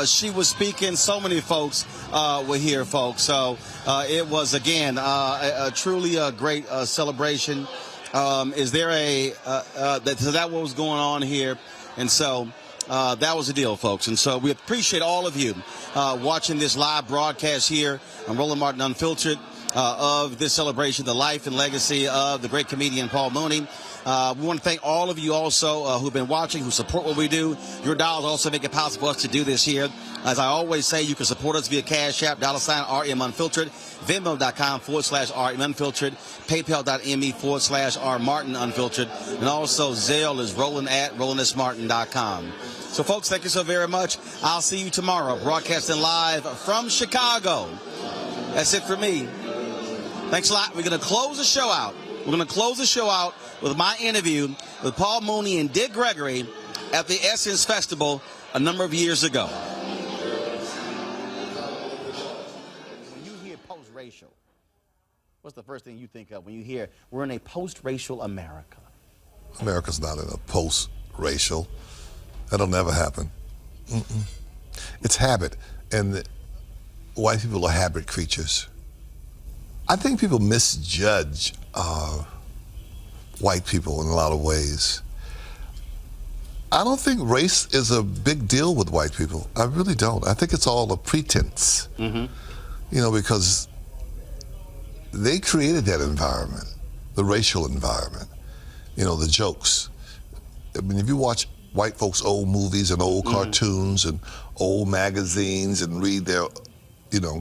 She was speaking. So many folks were here, folks. So it was, again, a truly great celebration. Is there so that what was going on here? And so that was the deal, folks. And so we appreciate all of you watching this live broadcast here on Roland Martin Unfiltered of this celebration, the life and legacy of the great comedian Paul Mooney. We want to thank all of you also who've been watching, who support what we do. Your dollars also make it possible for us to do this here. As I always say, you can support us via Cash App, $RM Unfiltered, Venmo.com/RM Unfiltered, PayPal.me/R Martin Unfiltered, and also Zelle is Roland@RolandSMartin.com. So, folks, thank you so very much. I'll see you tomorrow, broadcasting live from Chicago. That's it for me. Thanks a lot. We're going to close the show out. With my interview with Paul Mooney and Dick Gregory at the Essence Festival a number of years ago. When you hear post-racial, what's the first thing you think of when you hear we're in a post-racial America? America's not in a post-racial. That'll never happen. It's habit, and white people are habit creatures. I think people misjudge white people in a lot of ways. I don't think race is a big deal with white people. I really don't. I think it's all a pretense. Because they created that environment, the racial environment, the jokes. I mean, if you watch white folks' old movies and old cartoons and old magazines and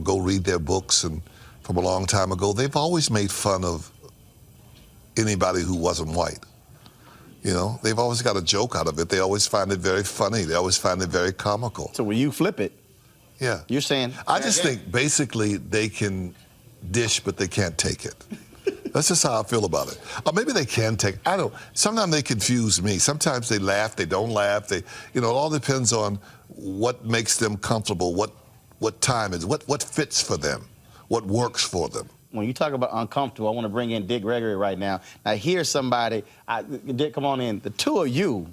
go read their books and from a long time ago, they've always made fun of anybody who wasn't white. They've always got a joke out of it. They always find it very funny. They always find it very comical. So when you flip it, Yeah. You're saying? I just think basically they can dish, but they can't take it. That's just how I feel about it. Or maybe they can take. I don't. Sometimes they confuse me. Sometimes they laugh. They don't laugh. They, it all depends on what makes them comfortable. What time is what fits for them, what works for them. When you talk about uncomfortable, I want to bring in Dick Gregory right now. Now here's somebody. Dick, come on in. The two of you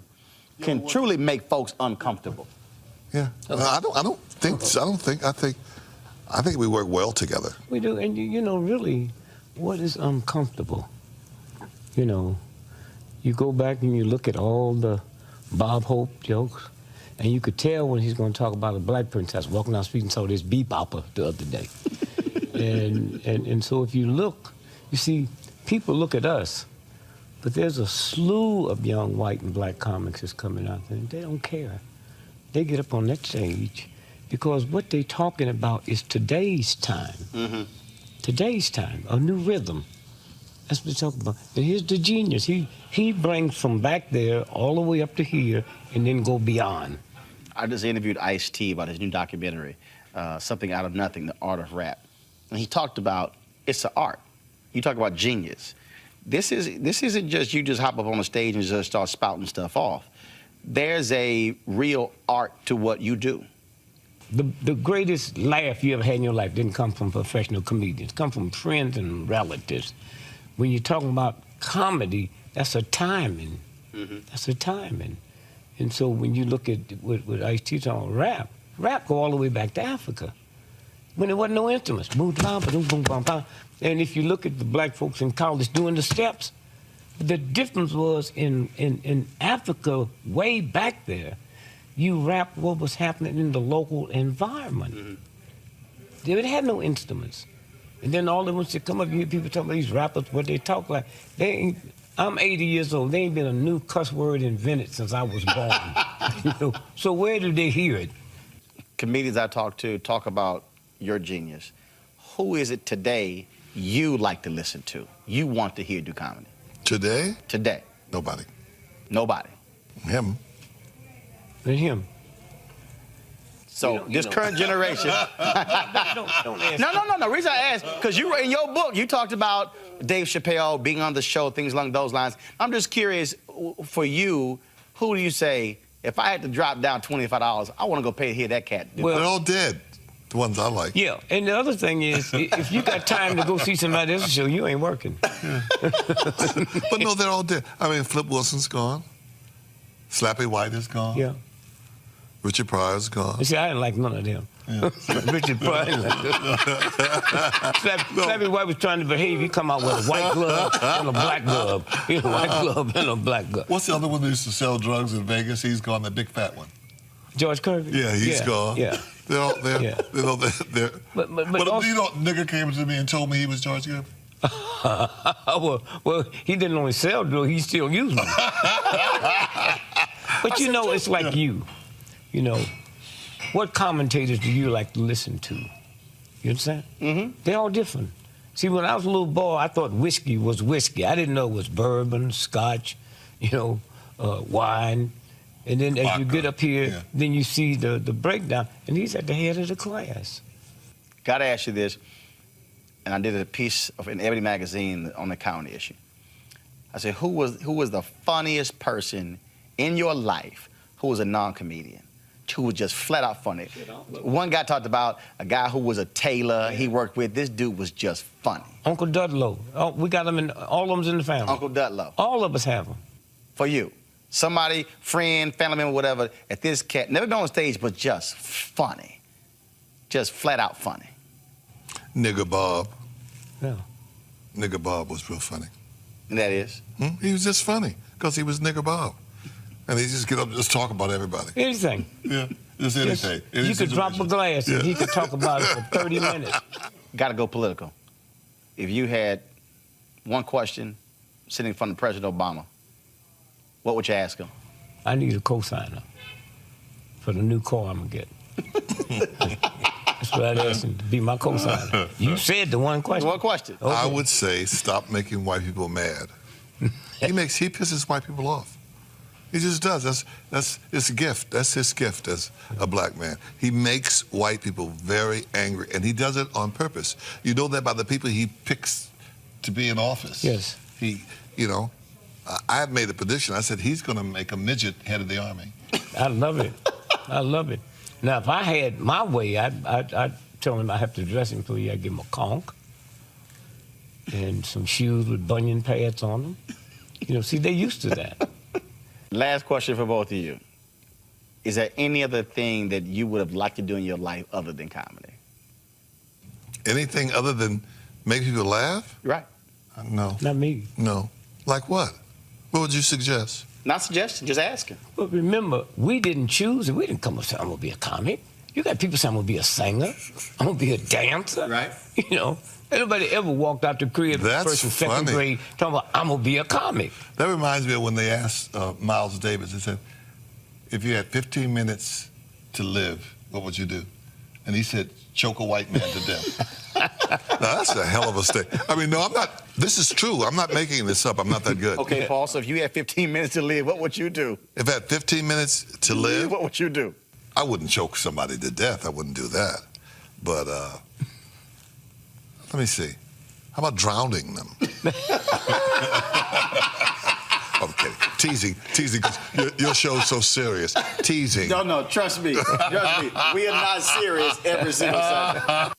can truly make folks uncomfortable. Yeah. I think we work well together. We do, and really, what is uncomfortable? You go back and you look at all the Bob Hope jokes, and you could tell when he's going to talk about a black princess walking down the street and saw this bebopper the other day. and so if you look, you see, people look at us, but there's a slew of young white and black comics that's coming out there, and they don't care. They get up on that stage because what they're talking about is today's time. Mm-hmm. Today's time, a new rhythm. That's what they're talking about. And here's the genius. He brings from back there all the way up to here and then go beyond. I just interviewed Ice-T about his new documentary, Something Out of Nothing, The Art of Rap. And he talked about, it's an art. You talk about genius. This isn't just you just hop up on the stage and just start spouting stuff off. There's a real art to what you do. The greatest laugh you ever had in your life didn't come from professional comedians. It come from friends and relatives. When you're talking about comedy, that's a timing. Mm-hmm. That's a timing. And so when you look at what Ice-T on rap go all the way back to Africa when there wasn't no instruments. Boom, bam, boom, boom, bam, bam. And if you look at the black folks in college doing the steps, the difference was in Africa way back there, you rap what was happening in the local environment. Mm-hmm. They had no instruments. And then all of them should come up, you hear people talking about these rappers, what they talk like. I'm 80 years old. There ain't been a new cuss word invented since I was born. So where do they hear it? Comedians I talk to talk about your genius. Who is it today you like to listen to? You want to hear do comedy? Today? Today. Nobody. Nobody. Him. And him. So this current generation. Don't answer. No. Reason I asked, because you in your book you talked about Dave Chappelle being on the show, things along those lines. I'm just curious, for you, who do you say, if I had to drop down $25, I want to go pay to hear that cat? Well, they're all dead. The ones I like. Yeah, and the other thing is, if you got time to go see somebody else's show, you ain't working. But no, they're all dead. I mean, Flip Wilson's gone. Slappy White is gone. Yeah. Richard Pryor's gone. You see, I didn't like none of them. Yeah. Richard Pryor. Slappy White was trying to behave. He come out with a white glove and a black glove. He had a white glove and a black glove. What's the other one that used to sell drugs in Vegas? He's gone, the big fat one. George Kirby? Yeah, he's gone. Yeah. They're all there. Yeah. But also, nigga came to me and told me he was George Kirby. well, he didn't only sell drugs, he still used them. But it's like you. What commentators do you like to listen to? You understand? Mm-hmm. They're all different. See, when I was a little boy, I thought whiskey was whiskey. I didn't know it was bourbon, scotch, wine. And then as you get up here, then you see the breakdown, and he's at the head of the class. Got to ask you this, and I did a piece in Ebony magazine on the county issue. I said, who was the funniest person in your life who was a non-comedian, who was just flat out funny? One guy talked about a guy who was a tailor he worked with. This dude was just funny. Uncle Dudlow. Oh, we got them all of them's in the family. Uncle Dudlow. All of us have them. For you. Somebody, friend, family member, whatever, at this cat, never been on stage, but just funny. Just flat out funny. Nigga Bob. Yeah. Nigga Bob was real funny. And that is? He was just funny, because he was Nigga Bob. And he just get up and just talk about everybody. Anything. Yeah, just anything. You could drop a glass and he could talk about it for 30 minutes. Got to go political. If you had one question sitting in front of President Obama, what would you ask him? I need a cosigner for the new car I'm going to get. That's what I'd ask him, to be my cosigner. You said the one question. One question. Okay. I would say stop making white people mad. He pisses white people off. He just does. That's his gift. That's his gift as a black man. He makes white people very angry, and he does it on purpose. You know that by the people he picks to be in office. Yes. I had made a prediction. I said he's going to make a midget head of the army. I love it. I love it. Now, if I had my way, I'd tell him I have to dress him for you. I'd give him a conch and some shoes with bunion pads on them. See, they're used to that. Last question for both of you. Is there any other thing that you would have liked to do in your life other than comedy? Anything other than make people laugh? Right. No. Not me. No. Like what? What would you suggest? Not suggesting, just asking. But remember, we didn't choose it. We didn't come up and say, I'm going to be a comic. You got people saying, I'm going to be a singer. I'm going to be a dancer. Right. Nobody ever walked out the crib first and second grade talking about, I'm going to be a comic. That reminds me of when they asked Miles Davis, they said, if you had 15 minutes to live, what would you do? And he said, choke a white man to death. Now, that's a hell of a statement. I mean, no, I'm not. This is true. I'm not making this up. I'm not that good. Okay, Paul, so if you had 15 minutes to live, what would you do? If I had 15 minutes to live, what would you do? I wouldn't choke somebody to death. I wouldn't do that. But let me see. How about drowning them? Okay, teasing, because your show's so serious. Teasing. No, trust me. We are not serious every single Sunday.